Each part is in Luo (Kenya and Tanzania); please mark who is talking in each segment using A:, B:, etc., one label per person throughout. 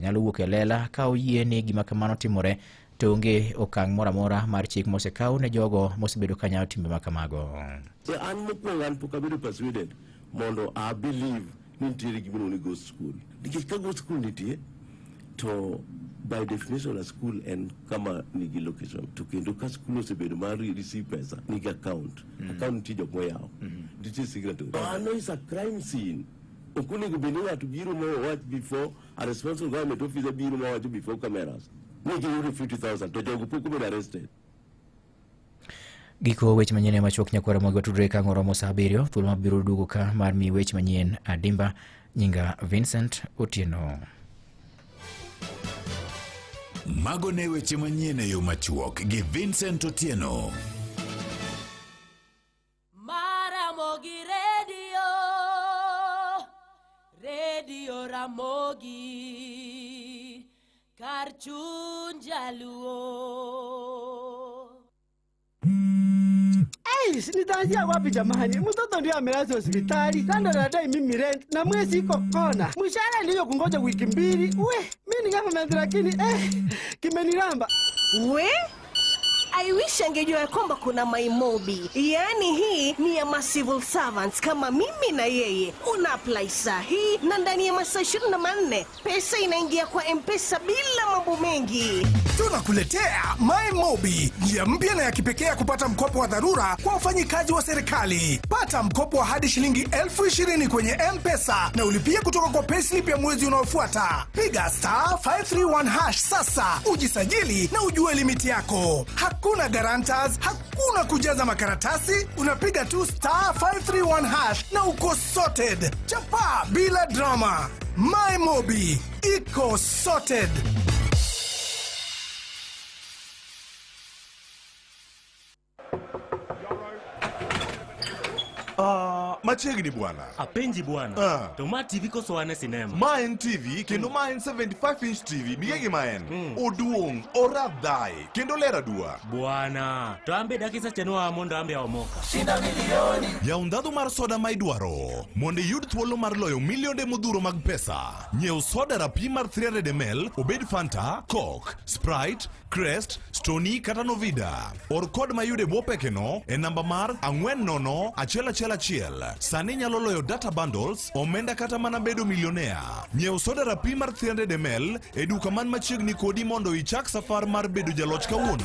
A: nyalo wuok e lela ka oyie ni gima kamano timore to onge okang' mora mar chik mosekaw ne jogo mosebedo kanyawo timbe makamago.
B: An mokwongo pok abedo persuaded mondo I believe ni nitiere gimoro ni go school. Nikech ka go school nitie to by definition a school en kama nigi location to kendo ka school osebedo mar receive pesa nigi account nitie jok moyawo nitie signatory. Ano is a crime scene. Okunego bende ng'ato biro mowach before a responsible government officer biro mowach before cameras. Nigi yuri 50,000 to jogo pok obedo arrested.
A: Giko weche manyien machuok nyakwara mag tudre ka ng'oromo saa 7 thuolo mabiro duogo ka mar mi weche manyien adimba nyinga Vincent Otieno.
C: Mago ne weche manyien yo machuok gi Vincent Otieno.
D: Maramogi Radio Ramogi Karchun Jaluo.
E: Nitaanzia wapi jamani? Mtoto ndio amelazwa hospitali, kando anadai mimi rent na mwezi iko kona. Mshahara ndio kungoja wiki 2. Mimi ni government lakini kimeniramba.
D: I wish angejua kwamba kuna MyMobi. Yaani hii ni ya civil servants kama mimi na yeye. Una apply sahi na ndani ya masaa 24 pesa inaingia kwa M-Pesa bila mambo mengi.
F: Tunakuletea MyMobi, njia mpya na ya kipekee kupata mkopo wa dharura kwa wafanyikazi wa serikali. Pata mkopo wa hadi shilingi 20,000 kwenye M-Pesa na ulipie kutoka kwa payslip ya mwezi unaofuata. Piga *531# sasa, ujisajili na ujue limiti yako. Hakuna guarantors, hakuna kujaza makaratasi, unapiga tu *531# na uko sorted. Chapa bila drama. MyMobi, iko sorted.
G: Machegni bwana.
H: Apenji bwana. To ma TV koso wane sinema.
G: Maen TV kendo maen 75 inch TV bigegi maen. Oduong, oradhai kendo lera dua.
H: Bwana, to ambe dakisa chenwa mondo ambe aomoka.
C: Shinda milioni. Yaundadu mar soda maidwaro. Mondo yud thuolo mar loyo milionde modhuro mag pesa. Nyeu soda rapi mar 300 ml, obed Fanta, Coke, Sprite, Crest, Stony kata Novida. Or kod mayude mopekeno e namba mar 40111. Sani nyalo loyo data bundles, omenda kata mana bedo milionea. Nyeu soda rapi mar 300 ml e duka man machiegni kodi mondo ichak safar mar bedo jaloch kawuono.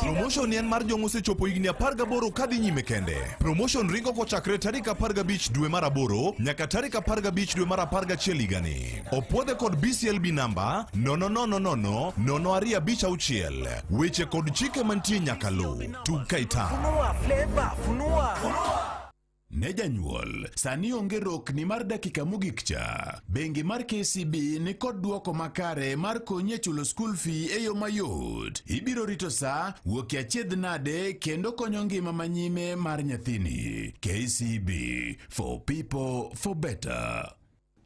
C: Promotion en mar jong osechopo higni 18 kadhi nyime kende. Promotion ringo kochakre tarik 15 dwe mar 8 nyaka tarik 15 dwe mar 11 higani. Opuodhe kod BCLB namba 0000256. Weche kod chike mantie nyaka lu. Tukaita. Ne janyuol, sani onge rokni mar dakika mogik cha. Bengi mar KCB ni kod duoko makare mar konye chulo school fee e yo mayot. Ibiro rito sa, wuoki achiedh nade kendo konyo ngima manyime mar nyathini. KCB, for people, for better.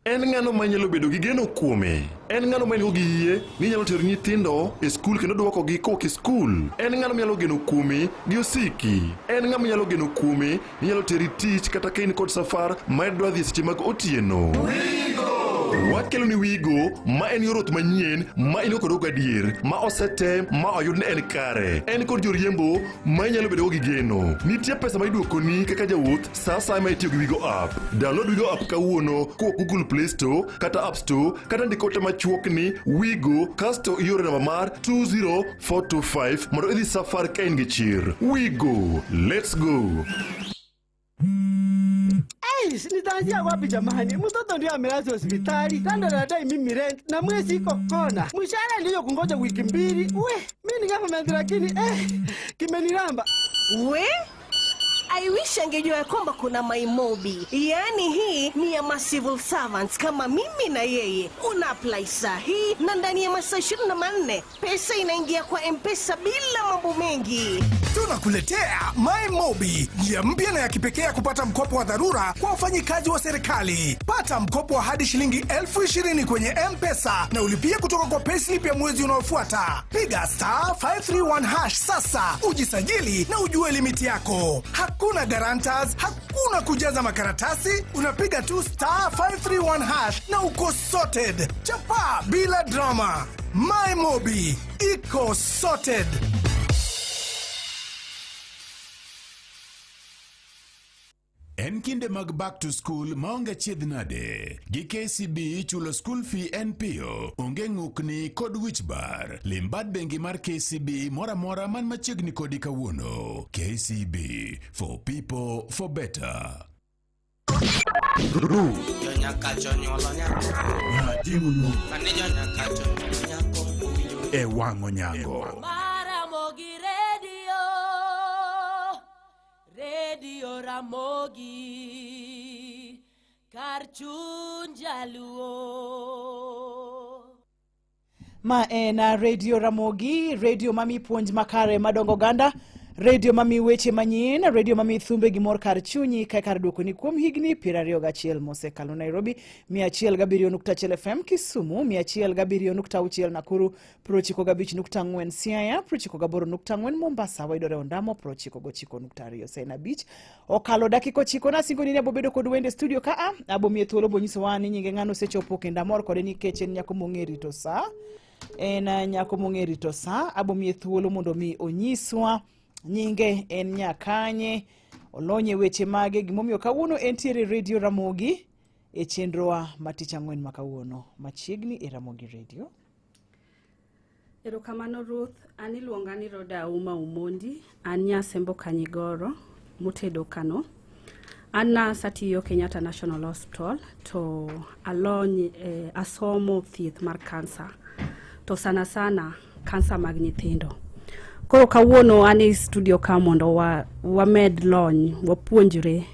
B: En ng'ano manyalo bedo gi geno kuome. En ng'ano manyalo gi yie ni nyalo tero nyithindo e skul kendo duoko gi koki skul. En ng'ano manyalo geno kuome gi osiki. En ng'ama nyalo geno kuome ni nyalo teri tich kata kain kod safar ma dwa dhi seche mag otieno. Wakelo ni Wigo ma en yorot manyien ma ino kod ogadier ma osete ma oyud ne en kare. En kod joriembo ma nyalo bedo gi geno. Nitie pesa ma iduoko ni kaka jawuoth sasa ma itiyo gi Wigo app. Download Wigo app kawuono ko Google Play Store kata App Store kata ndikote machuok ni Wigo kasto iore namba mar 20425 mondo idhi safar ka in gi chir. Wigo, let's go.
E: Nitaanzia wapi jamani? Mtoto ndio amelazwa hospitali, kando anadai mimi rent na mwezi iko kona. Mshahara ndio kungoja wiki 2. Mimi ni government lakini kimeniramba.
D: I wish angejua kwamba kuna MyMobi. Yaani hii ni ya civil servants kama mimi na yeye. Una apply sahi na ndani ya masaa 24 pesa inaingia kwa M-Pesa bila mambo mengi.
F: Tunakuletea MyMobi, njia mpya na ya kipekee kupata mkopo wa dharura kwa wafanyikazi wa serikali. Pata mkopo wa hadi shilingi 20,000 kwenye M-Pesa na ulipie kutoka kwa payslip ya mwezi unaofuata. Piga *531# sasa, ujisajili na ujue limiti yako. Hakuna hakuna guarantors, hakuna kujaza makaratasi, unapiga tu *531# na uko sorted. Chapa bila drama. My Mobi iko sorted.
C: En kinde mag back to school maonge chiedh nade. Gi KCB chulo school fee en piyo. Onge ng'ukni kod wich bar. Limbad bengi mar KCB mora man machiegni kodi kawuono. KCB, for people, for better. E wang'o nyango.
I: Radio Ramogi Karchun Jaluo.
J: Ma en Radio Ramogi, Radio Mami puonj makare madongo ganda, Radio Mami weche manyien, Radio Mami thumbe gimor kar chunyi kar duoko ni kuom higni 21 mosekalo. Nairobi 107.1 FM, Kisumu 107.6 Nakuru, 95.4 Siaya, 98.4 Mombasa, Waidore Ondamo 99.2 Sena Beach. Okalo dakiko chiko na singo nini abobedo kod wende studio ka abo mietuolo bonyiso wani nyinge ngano sechopo kenda mor kode ni kechen nyako mongerito sa. En nyako mongerito sa abo mietuolo mondo mi onyiswa nyinge en nyakanye olonye weche mage gimomiyo kawuono entiere Radio Ramogi e chenrowa matich ang'wen makawuono machiegni e Ramogi Radio.
K: Erokamano Ruth, ani luonga ni Roda Uma Umondi, anya Sembo Kanyigoro, mutedo kano. Anna satiyo Kenyatta National Hospital to alony asomo thieth mar cancer. To sana cancer mag nyithindo. Koro kawuono ani studio ka mondo wa med lony wapuonjre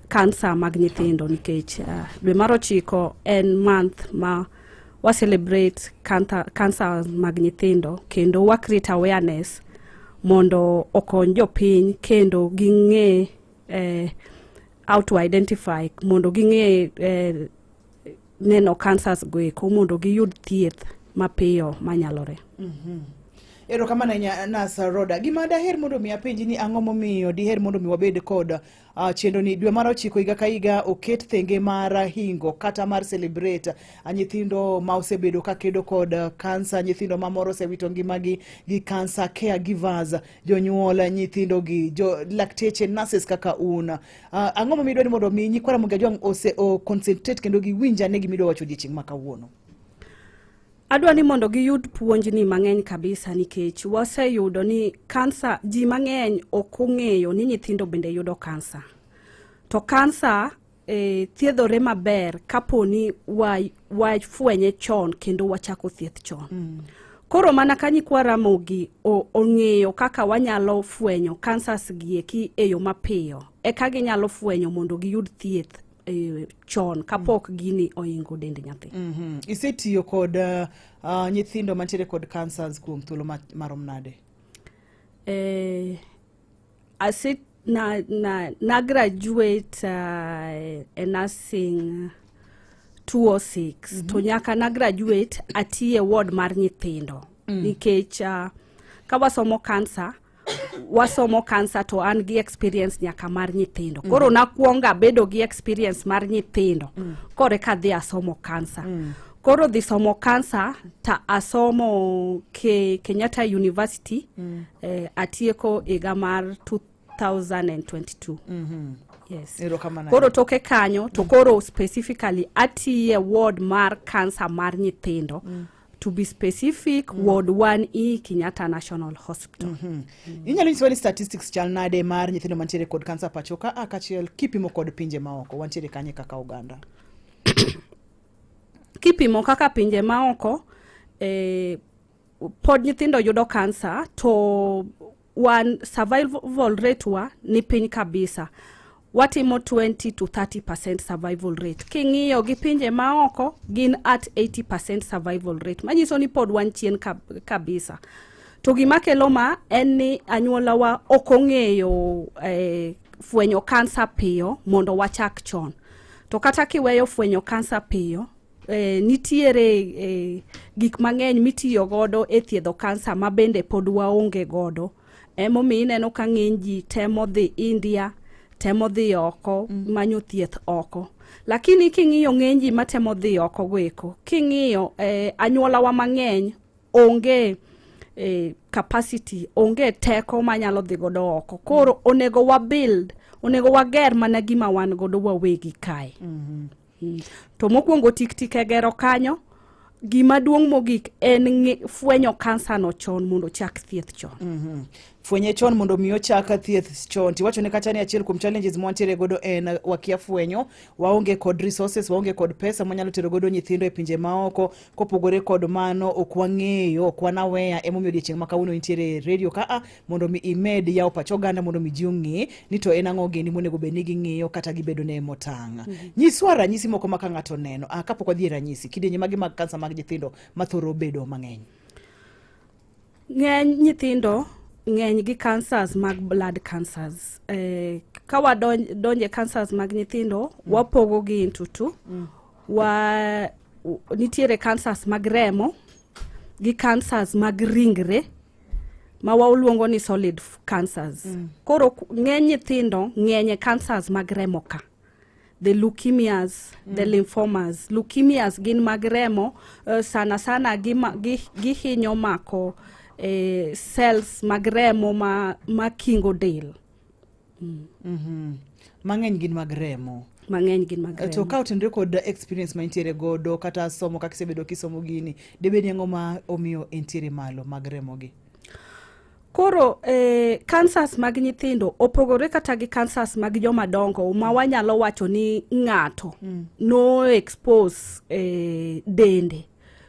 K: cancer mag nyithindo nikech dwe mar 9 en month ma wa celebrate cancer mag nyithindo kendo wa create awareness mondo okony jopiny kendo ging'e how to identify mondo ging'e neno cancers go mondo giyud thieth mapiyo manyalore.
J: Erokamano Nasa Roda. Gima daher mondo mi apenji ni ang'o momiyo diher mondo mi wabed kod chendo ni dwe mar 9 higa ka higa oket thenge mar hingo kata mar celebrate nyithindo ma osebedo ka kedo kod cancer, nyithindo mamoro osewito ngimagi gi cancer caregivers, jonyuol nyithindo gi lakteche nurses kaka una. Ang'o momiyo dwani mondo mi nyikwara mogajwang concentrate kendo gi winja ne gimido wacho dichieng' makawuono.
K: Adwani mondo giyud puonj ni mang'eny kabisa nikech waseyudo ni cancer ji mang'eny ok ong'eyo ni nyithindo bende yudo cancer. To cancer thiedhore maber kaponi wafwenye chon kendo wachako thieth chon. Koro mana ka nyikwa Ramogi ong'eyo kaka wanyalo fwenyo cancers gieki e yo mapiyo. Eka ginyalo fwenyo mondo giyud thieth chon kapok gini oingo dend nyathi.
J: Isetiyo kod nyithindo mantiere kod cancers kuom thuolo marom nade?
K: Na graduate nursing 2006 to nyaka na graduate atie ward mar nyithindo nikech ka wasomo cancer to an gi experience nyaka mar nyithindo. Koro nakuonga bedo gi experience mar nyithindo kore ka dhi asomo cancer. Koro dhi somo cancer ta asomo Kenyatta University atieko higa mar 2022. Yes. Koro toke kanyo to koro specifically atiye ward mar cancer mar nyithindo. To be specific, Ward 1E Kenyatta National Hospital.
J: Inyalo nyiso ni statistics chal nade mar nyithindo mantiere kod cancer pachoka akachiel kipimo kod pinje maoko wantiere kanye kaka Uganda?
K: Kipimo kaka pinje maoko pod nyithindo yudo cancer to one survival rate wa ni piny kabisa. Watimo 20 to 30% survival rate. King'iyo gi pinje maoko gin at 80% survival rate. Manyiso ni pod wan chien kabisa. To gima kelo ma en ni anyuola wa okong'eyo fwenyo cancer piyo mondo wachak chon. To kata kiweyo fwenyo cancer piyo nitiere gik mang'eny mitiyo godo e thiedho cancer mabende pod waonge godo Emomiyo ineno ka ng'eny ji temo dhi India, temo dhi oko, manyo thieth oko. Lakini king'iyo ng'eny ji matemo dhi oko goeko, king'iyo anyuolawa mang'eny onge capacity, onge teko manyalo dhi godo oko. Koro onego wager mana gima wan godo wawegi kae. To mokwongo tik e gero kanyo, gima duong' mogik en fwenyo kansa no chon mondo chak thieth chon.
J: Fwenye chon mondo miyo chaka thieth chon. Tiwacho ne kata ni achiel kuom challenges mwantiere godo en wakia fwenyo, waonge kod resources, waonge kod pesa manyalo tero godo nyithindo e pinje maoko, kopogore kod mano ok wang'eyo, ok wanaweya emomiyo odiochieng' ma kawuono intiere radio ka mondo mi imed yawo pach oganda mondo mi ji ong'e ni to en ang'o gini monego bed ni ging'iyo kata gibedo ne motang'. Nyiswa ranyisi moko ma ka ng'ato neno kapok wadhi ranyisi kidienje magi mag kansa mag nyithindo mathoro bedo mang'eny.
K: Ng'eny nyithindo ng'eny gi cancers mag blood cancers. Ka wadonje cancers mag nyithindo, wapogo gi into two. Nitiere cancers mag remo gi cancers mag ringre ma waluongo ni solid cancers. Koro ng'eny nyithindo ng'enye cancers mag remo ka. The leukemias, the lymphomas. Leukemias gin mag remo, sana gihinyo mako cells mag remo ma kingo del.
J: Mang'eny gin mag remo. To ka otendre kod experience ma intiere godo kata somo kaka isebedo kisomo gini, debe ni ang'o ma omiyo intiere malo mag remo gi?
K: Koro cancers mag nyithindo opogore kata gi cancers mag joma dongo ma wanyalo wacho ni ng'ato no expose dende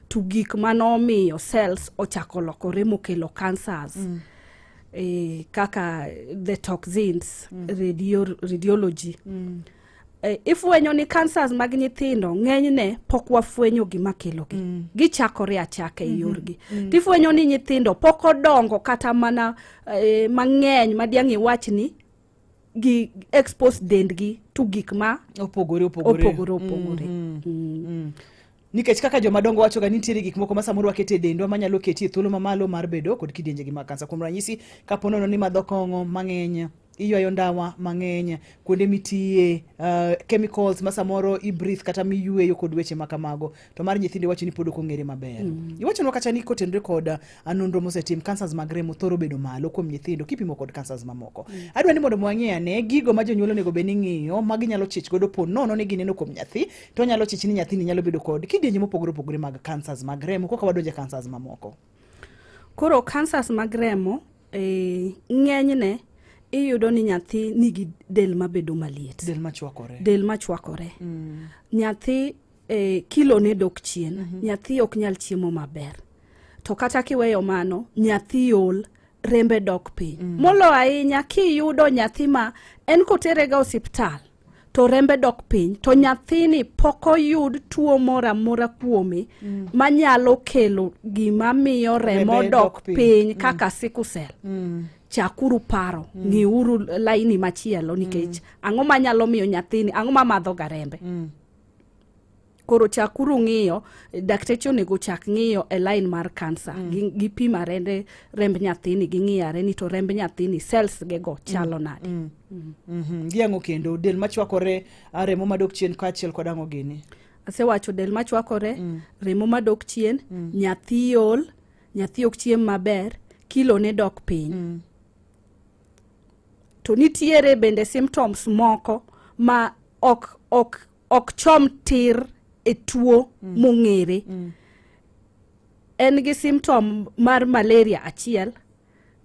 K: to gik manomiyo cells ochako lokore mokelo cancers. Kaka the toxins, radiology. Ifwenyo ni cancers mag nyithindo ng'enyne pok wafwenyo gima kelo gi. Gichakore achaka e yorgi. Tifwenyo ni nyithindo pok odongo kata mana mang'eny madiang' iwachni gi expose dendgi to gik ma
J: opogore. Nikech kaka joma dongo wacho ga nitiere gik moko ma samoro wakete dendwa manyalo ketie thuolo mamalo mar bedo kod kidienje gi mag kansa. Kuom ranyisi, kaponono ni madho kong'o mang'eny, iywayo ndawa mang'eny, kuonde mitie chemicals ma samoro i-breathe kata miyueyo kod weche makamago, to mar nyithinde wacho ni pod ok ong'ere maber. Iwachonwa kata ni kotenre kod anonro mosetim, cancers mag remo thoro bedo malo kuom nyithindo kipimo kod cancers mamoko. Adwa ni mondo mwang'e ane gigo ma jonyuol onego bed ni ng'iyo ma ginyalo chich godo po nono ni gineno kuom nyathi, to nyalo chich ni nyathini nyalo bedo kod kidienje mopogore mag cancers mag remo koka wadonje cancers mamoko.
K: Koro cancers mag remo ng'enyne iyudo ni nyathi nigi del mabedo maliet. Del machwakore. Nyathi kilo ne dok chien. Nyathi ok nyal chiemo maber. To kata kiweyo mano, nyathi ol, rembe dok piny. Molo ahinya kiyudo nyathi ma en kotere ga osiptal, to rembe dok piny, to nyathini poko yud tuo mora kuome manyalo kelo gima miyo remo dok piny kaka sickle cell. Chakuru paro, ng'iuru laini machielo nikech ang'o manyalo miyo nyathini, ang'o ma madho ga rembe. Koro chakuru ng'iyo, dakteche onego chak ng'iyo e line mar kansa. Gipima remb nyathini, ging'iyare ni to remb nyathini cells gego chalo nade.
J: Giang'o kendo del machwakore, remo madok chien kaachiel kod ang'o gini?
K: Asewacho del machwakore, remo madok chien, nyathi ol, nyathi ok chiem maber, kilo ne dok piny. To nitiere bende symptoms moko ma ok chom tir e tuo mong'ere. En gi symptom mar malaria achiel,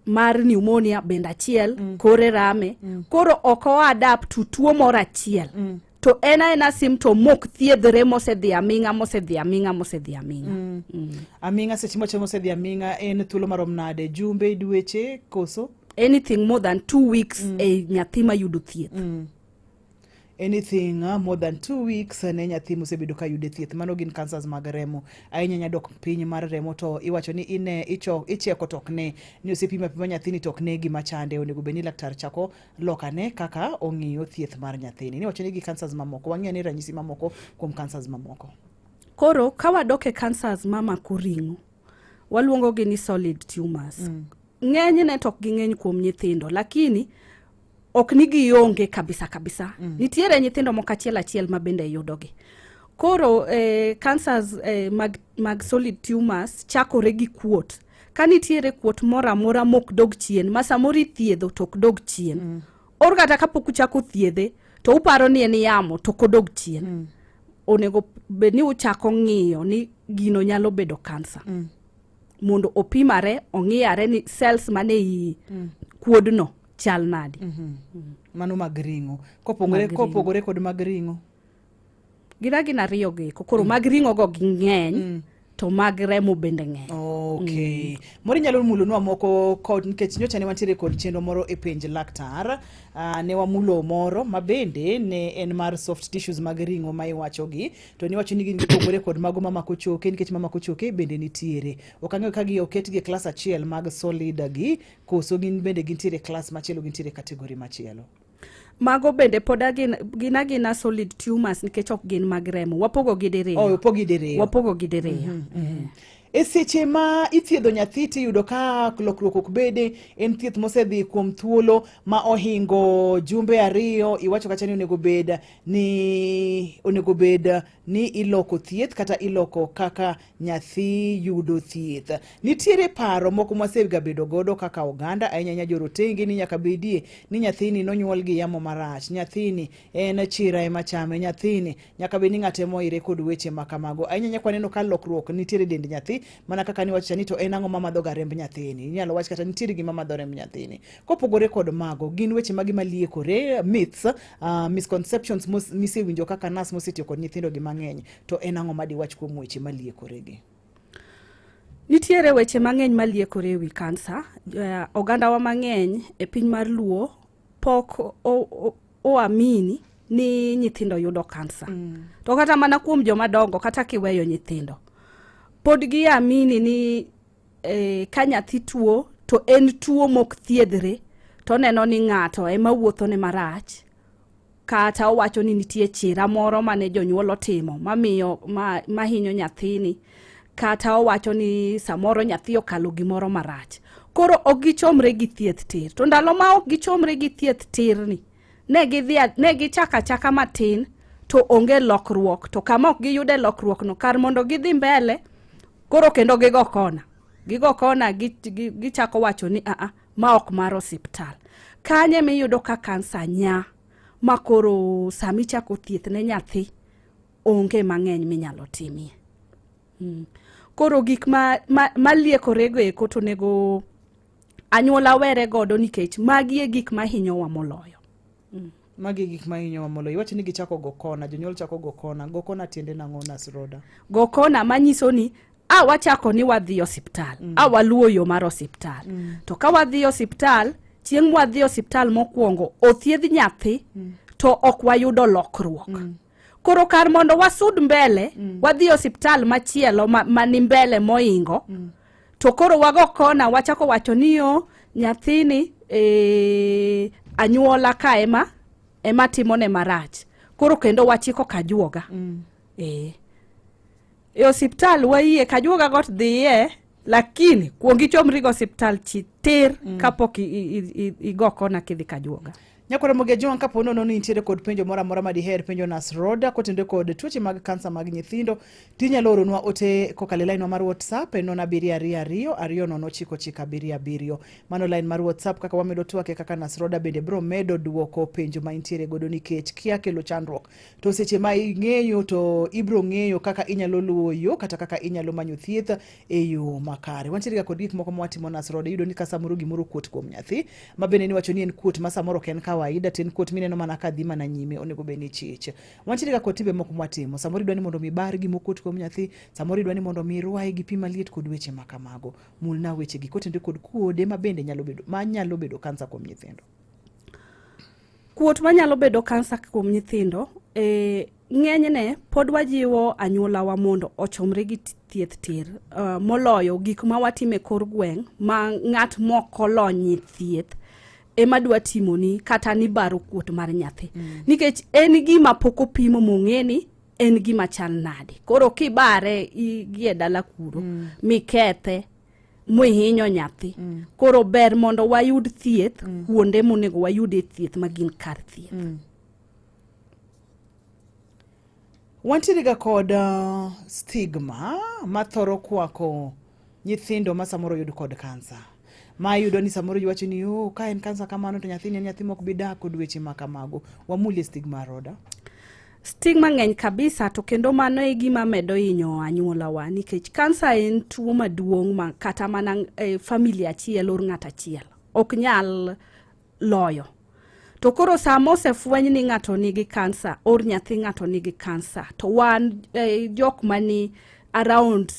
K: mar pneumonia bende achiel, kore rame. Koro ok adapt to tuo moro achiel. To ena symptom mok thiedhre mosedhi aming'a.
J: Aming'a seche moche mosedhi aming'a en thuolo marom nade? Jumbe, dweche, koso?
K: Anything more than 2 weeks e nyathi ma yudo thieth.
J: Anything more than 2 weeks ne nyathi mosebedo ka yude thieth. Mano gin cancers mag remo. Ahinya nyadok piny mar remo, to iwacho ni icheko tokne ni osepima pima nyathini tokne gima chande, onego bed ni laktar chako lokane kaka ong'iyo thieth mar nyathini. Ni wacho ni gi cancers mamoko, wang'eyo ni ranyisi mamoko kuom cancers mamoko.
K: Koro ka wadoke cancers mamako ring'o, waluongo gi ni solid tumors. ng'enyne to ok ging'eny kuom nyithindo, lakini ok ni gionge kabisa kabisa. Nitiere nyithindo moko achiel ma bende yudogi. Koro cancers mag solid tumors chakore gi kuot. Ka nitiere kuot moro amora mok dog chien, ma samoro ithiedho to ok dog chien. Or kata kapok uchako thiedhe to uparo ni en yamo to kodog chien. Onego bed ni uchako ng'iyo ni gino nyalo bedo kansa. Mondo opimare, ong'iyare ni cells mane i kuodno chal nadi.
J: Mano mag ring'o. Kopogore kod mag ring'o.
K: Gina riyo gi. Koro mag ring'o go ging'eny. To mag remo bende ng'eny.
J: Okay. Mori nyalo mulo nwa moko kod nikech nyocha ne wantiere kod chenro moro e penj laktar. Ne wamulo moro mabende ne en mar soft tissues mag ring'o ma iwacho gi. To ni wacho ni gin gipogore kod mago mamako choke nikech mamako choke bende nitiere. Ok ang'eyo ka oketgi e class achiel mag solid gi koso gin bende gintiere class machielo, gintiere kategori machielo.
K: Mago bende poda gina solid tumors nikech ok gin mag remo. Wapogo gi diriyo. Wapogo gi diriyo.
J: E seche ma ithiedho nyathi tiyudo ka lokruok ok bede, en thieth mosedhi kuom thuolo ma ohingo jumbe 2, iwacho kacha ni onego bed ni iloko thieth kata iloko kaka nyathi yudo thieth. Nitiere paro moko mwasega bedo godo kaka oganda ahinya jorotenge ni nyaka bedie ni nyathini nonyuol gi yamo marach, nyathini en chira ema chame, nyathini nyaka bed ni ng'ate moire kod weche makamago. Ahinya kwaneno ka lokruok nitiere dend nyathi, mana kaka ni wacha ni to en ang'o mamadho ga remb nyathini. Inyalo wach kata nitiere gima madho remb nyathini. Kopogore kod mago, gin weche magi maliekore, myths, misconceptions misewinjo kaka nas mosetiyo kod nyithindo gi mang'eny. To en ang'o madi wach kuom weche maliekore gi?
K: Nitiere weche mang'eny maliekore wi kansa. Oganda wa mang'eny e piny mar Luo pok oamini ni nyithindo yudo kansa. To kata mana kuom joma dongo kata kiweyo nyithindo, pod giamini ni ka nyathi tuo to en tuo mok thiedhre, to neno ni ng'ato ema wuotho ne marach, kata owacho ni nitie chira moro mane jonyuol otimo mamiyo mahinyo nyathini, kata owacho ni samoro nyathi okalo gimoro marach. Koro ok gichomre gi thieth tir. To ndalo ma ok gichomre gi thieth tir ni, ne gichaka matin to onge lokruok. To kama ok giyude lokruok no, kar mondo gidhi mbele, koro kendo gigo kona gichako wacho ni ma ok mar osiptal. Kanye miyudo ka kansa nya ma koro sami chako thieth ne nyathi onge mang'eny minyalo timie. Koro gik maliekore go eko to nego anyuola were godo nikech magi e gik mahinyowa moloyo.
J: Magi gik mahinyowa moloyo. Iwacho ni gichako gokona, jonyuol chako gokona. Gokona tiende nang'o Nasroda?
K: Gokona manyiso ni wachako ni wadhi osiptal. Waluwo yo mar osiptal. To ka wadhi osiptal, chieng' wadhi osiptal mokwongo, othiedh nyathi to ok wayudo lokruok. Koro kar mondo wasud mbele, wadhi osiptal machielo mani mbele moingo, to koro wago kona wachako wacho ni yo nyathini anyuola ka ema timone marach. Koro kendo wachiko kajuoga. E osiptal wayie kajuoga got dhiye, lakini kuongi chomri go osiptal tir kapok igo kona kidhi kajuoga.
J: Nyakore moge John kapo nono ni nitiere kod penjo mora madiher penjo Nasroda kotende kod tuoche mag kansa mag nyithindo, tinyalo oronwa ote kokale line mar WhatsApp e 0722 mano line mar WhatsApp. Kaka wamedo twake kaka Nasroda bende bro medo duoko penjo ma nitiere godo nikech kia kelo chandruok. To seche ma ing'eyo to ibro ng'eyo kaka inyalo luwo yo kata kaka inyalo manyo thieth e yo makare. Wantiere kod gik moko mwatimo Nasroda, yudo ni kasamoro gimoro kuot kuom nyathi mabende ni wacho ni en kuot masamoro ken kawaida, ten kuot mineno mana kadhi mana nyime onego beni chich. Wantiere kod tibe moko mwatimo, samoro idwani mondo mibar gi mokot kuom nyathi, samoro idwani mondo mirwae gi pi maliet kod weche makamago. Mulna weche gi kotende kod kuode mabende nyalo bedo kansa kuom nyithindo.
K: Kuot manyalo bedo kansa kuom nyithindo, ng'enyne pod wajiwo anyuola wa mondo ochomre gi thieth tir, moloyo gik ma watime kor gweng' ma ng'at moko lonyi thieth ema dwa timoni kata ni baro kuot mar nyathi. Nikech en gima poko pimo mong'eni en gima chal nadi. Koro kibare gie dala kuro, mikethe, muhinyo nyathi. Koro ber mondo wayud thieth kuonde monego wayude thieth magin kar thieth.
J: Wantiere ga kod stigma mathoro kwako nyithindo ma samoro yud kod kansa. Ma yudo ni samoro yuwacho ni ka en kansa kamano to nyathini en nyathi mok bidak kod weche makamago. Wamulie stigma Roda.
K: Stigma ng'eny kabisa, to kendo mano e gima medo hinyo anyuolawa, nikech kansa en tuo maduong' ma kata mana familia achiel or ng'at achiel ok nyal loyo. To koro sama osefweny ni ng'ato nigi kansa or nyathi ng'ato nigi kansa, to wan jok mani around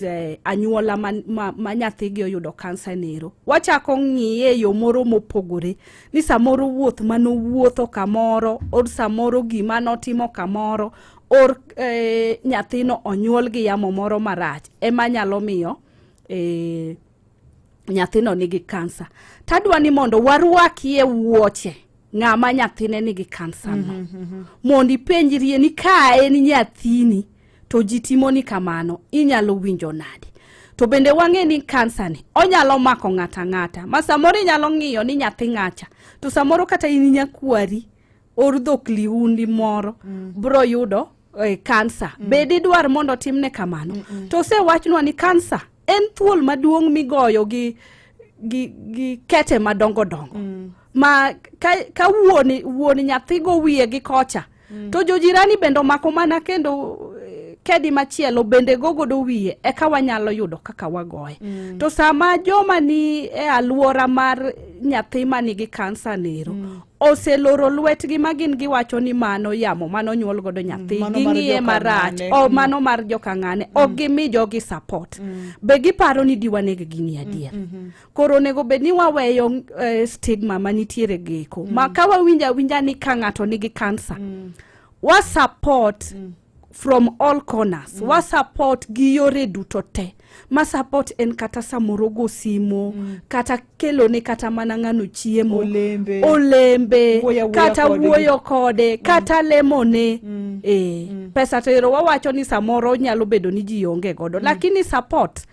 K: anyuola ma nyathi gi oyudo kansa nero, wachako ng'iye yo moro mopogore, ni samoro wuoth manowuotho kamoro or samoro gima notimo kamoro or nyathino onyuol gi yamo moro marach ema nyalo miyo nyathino nigi kansa. Tadwa ni mondo warwakie wuoche ng'ama nyathine nigi kansa no. Mondi penjrie ni ka en nyathini to jitimo ni kamano, inyalo winjo nadi. To bende wang'e ni kansa ni onyalo mako ng'ata ng'ata. Ma samoro inyalo ng'iyo ni nyathi ng'acha, to samoro kata in nyakwari or dhok liundi moro bro yudo kansa. Bedi dwar mondo timne kamano. To se wachnwa ni kansa en thuol maduong' migoyo gi kete madongo dongo. Ma ka wuoni nyathi go wiye gi kocha, to jojirani bendo mako mana kendo kedi machielo bende gogodo wiye, eka wanyalo yudo kaka wagoye. To sama joma ni e aluora mar nyathi manigi kansa nero oseloro lwetgi magin giwacho ni mano yamo mano nyuol godo nyathi, ging'iye marach, o mano mar jokang'ane, ok gimi jogi support. Be giparo ni diwanegi gini adier. Koro nego bed ni waweyo stigma manitiere geko. Ma ka wawinja ni ka ng'ato nigi kansa, wa support from all corners. Wa support gi yore duto te. Ma support en kata samoro go simo, kata kelo ne kata mana ng'ano chiemo, olembe kata wuoyo kode, kata lemone. Pesa tero wawacho ni samoro nyalo bedo ni ji onge godo, lakini support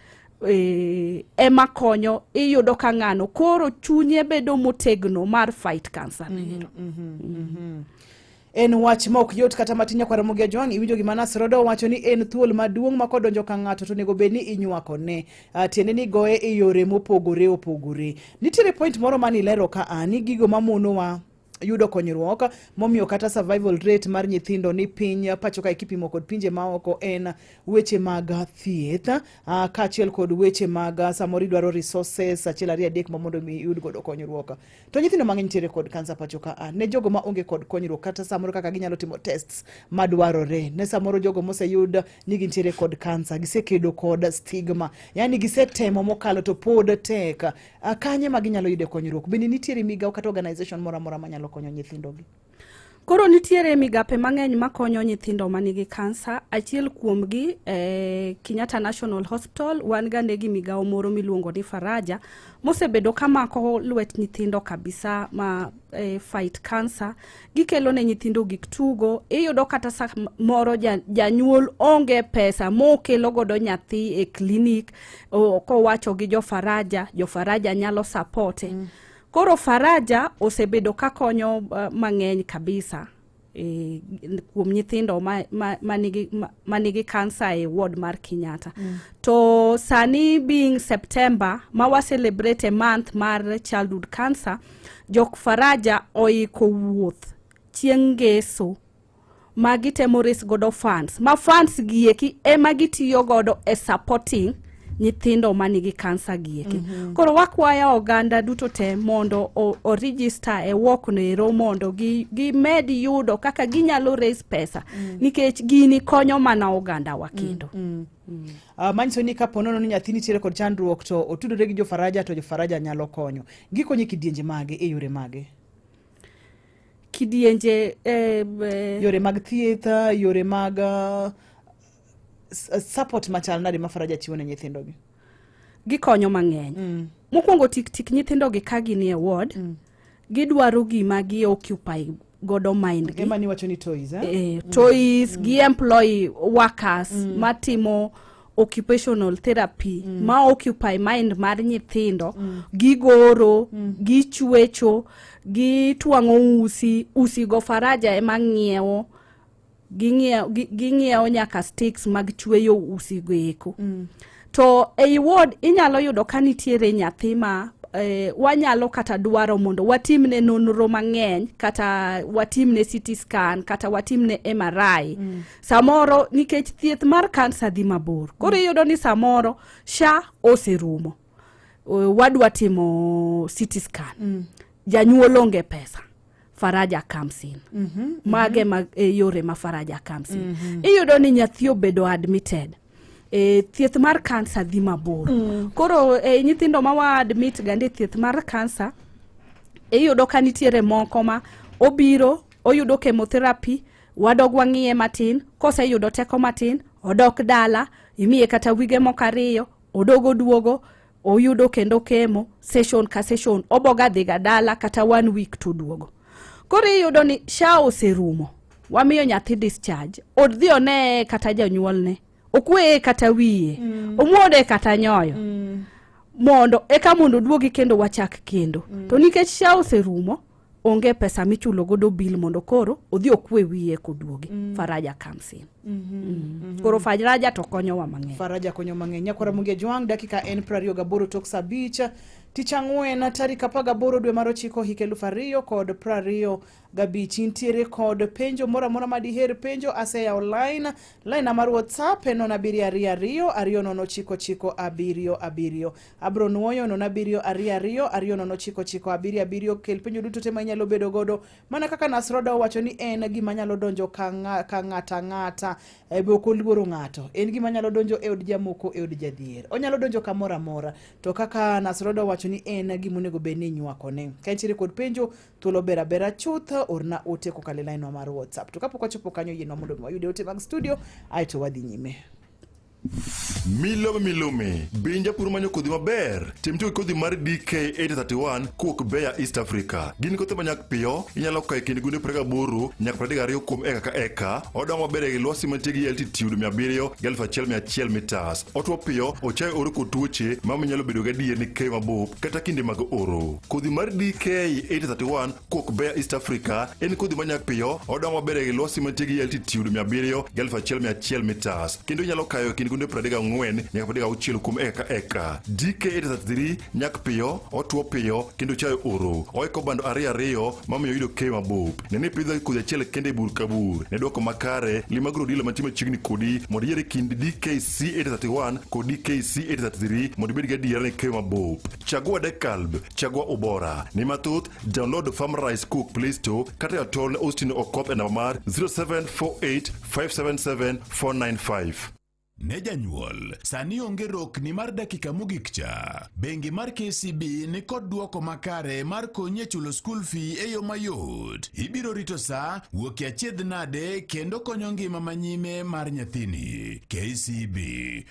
K: ema konyo iyudo ka ng'ano koro chunye bedo motegno mar fight cancer.
J: En wach ma ok yot kata matinya kwa Ramogi Ajwang'. Iwinjo gima Nas Rodo wacho ni en thuol maduong' ma kodonjo ka ng'ato to nego bed ni inywako ne. Tiende ni goye e yore mopogore opogore. Nitiere point moro mani lero ka ani gigo mamono wa yudo konyruok momiyo kata survival rate mar nyithindo ni piny pacho ka ikipimo kod pinje maoko en weche mag thieth, kaachiel kod weche mag samoro dwaro resources achiel ariyo adek mondo mi yud godo konyruok. To nyithindo mang'eny nitiere kod kansa pacho ka ne jogo ma onge kod konyruok kata samoro kaka ginyalo timo tests madwarore, ne samoro jogo moseyud ni gintiere kod kansa gisekedo kod stigma, yani gisetemo mokalo to pod tek, kanye ma ginyalo yude konyruok. Bende nitiere migawo kata organization moro amora manyalo konyo nyithindo gi?
K: Koro nitiere migape mang'eny makonyo nyithindo manigi kansa. Achiel kuomgi Kenyatta National Hospital wan gande gi migawo moro miluongo ni Faraja mosebedo kamako lwet nyithindo kabisa ma fight cancer. Gikelo ne nyithindo gik tugo, iyudo kata sa moro janyuol onge pesa mokelo godo nyathi e klinik, kowacho gi jo Faraja nyalo supporte. Koro Faraja osebedo ka konyo mang'eny kabisa kuom nyithindo manigi kansa e ward mar Kenyatta. To sani being September ma wa celebrate a month mar childhood cancer, jok Faraja oiko wuoth chieng' ngeso magitemo raise godo funds. Ma funds gieki ema gitiyo godo e supporting nyithindo manigi kansa gieki. Koro wakwaya oganda duto te mondo o register e walk nero mondo gi med yudo kaka ginyalo raise pesa, nikech gini konyo mana oganda wakendo.
J: Manyiso ni kaponono ni nyathi nitiere kod chandruok to otudore gi jo Faraja to jo Faraja nyalo konyo. Gikonyo kidienje mage e yore mage?
K: Kidienje
J: yore mag thieth, yore mag support machal nade ma Faraja chiwo ne nyithindo gi?
K: Gikonyo mang'eny. Mokwongo tik nyithindo gi ka gini e ward, gidwaro gima gi occupy godo mind gi.
J: Ema ni wacho ni toys,
K: toys, gi employ workers matimo occupational therapy ma occupy mind mar nyithindo gigoro gichwecho gitwang'o usi go faraja ema ng'iewo ging'iewo nyaka sticks mag chweyo usi go eko to ei ward inyalo yudo ka nitiere nyathi ma wanyalo kata dwaro mondo watimne nonro mang'eny kata watimne CT scan kata watimne MRI samoro nikech thieth mar kansa dhi mabor koro iyudo ni samoro SHA oserumo wadwa timo CT scan janyuol onge pesa Faraja comes in mage yore ma Faraja comes in iyudo ni nyathi obedo admitted thieth mar kansa dhi mabor koro nyithindo ma wa admit gande thieth mar kansa iyudo ka nitiere moko ma obiro oyudo chemotherapy wadogwa ng'iye matin kose yudo teko matin odok dala imiye kata wige moko ariyo odogo duogo oyudo kendo kemo session ka session oboga dhiga dala kata 1 week to duogo koro iyudo ni SHA oserumo wamiyo nyathi discharge odhi one kata janyuolne okwe kata wiye omuode kata nyoyo mondo eka mondo duogi kendo wachak kendo to nikech SHA oserumo onge pesa michulo godo bill mondo koro odhi okwe wiye koduogi Faraja comes in koro Faraja to konyo wa mang'eny
J: Faraja konyo mang'eny nyakora munge jwang dakika en 28 tok sabicha tich ang'wen tarik 18 dwe mar 9 hik 2025 ntiere kod penjo mora madiher penjo aseya online line mar WhatsApp en 722 abro nuoyo 722 kel penjo duto te manyalo bedo godo mana kaka Nasroda wacho ni en gima nyalo donjo ka ng'ata ebe okoluoro ng'ato en gima nyalo donjo e od jamoko e od jadhier onyalo donjo kamora mora to kaka Nasroda wacho ni en gima onego bed ni nywako ne ka ntiere kod penjo thuolo bera chutha orna ote kokale line mar WhatsApp to kapok wachopo kanyo yienwa mondo wayude ote mag studio aito wadhi nyime
B: Milome Binja pur manyo kodhi maber Timto kodhi mar DK831 Kuok Beya East Africa Gin kothe manyak piyo Inyalo kae kindi gunde 28 nyak 32 kuom eka ka eka Odong maber e lwasi mantiegi altitude 700 1100 meters Otwo piyo ochayo oro kod tuoche Mama nyalo bedo gadier ni kei mabup Kata kinde mag oro Kodhi mar DK831 Kuok Beya East Africa En kodhi manyak piyo Odong maber e lwasi mantiegi altitude 700 1100 meters Kendo inyalo kayo kindi gunde 34 nyaka 36 kuom eka DK833 nyak piyo otwo piyo kendo chayo oro oiko bando ariyo mamiyo yudo kei mabup nene pidho kodhi achiel kende bur kabur ne dwoko makare limagro dilo matimo chiegni kodi mondo yiere kind DKC831 kod DKC833 mondo ibed gadier ne kei mabup chagua Dekalb chagua Ubora ni mathoth download Farm Rice Cook Play Store kata atol Austin Okop e namba mar 0748 577 495
C: Ne janyuol, sani onge rokni mar dakika mogik cha. Bengi mar KCB ni kod duoko makare mar konye chulo school fee e yo mayot. Ibiro rito sa, wuoki achiedh nade kendo konyo ngima manyime mar nyathini. KCB,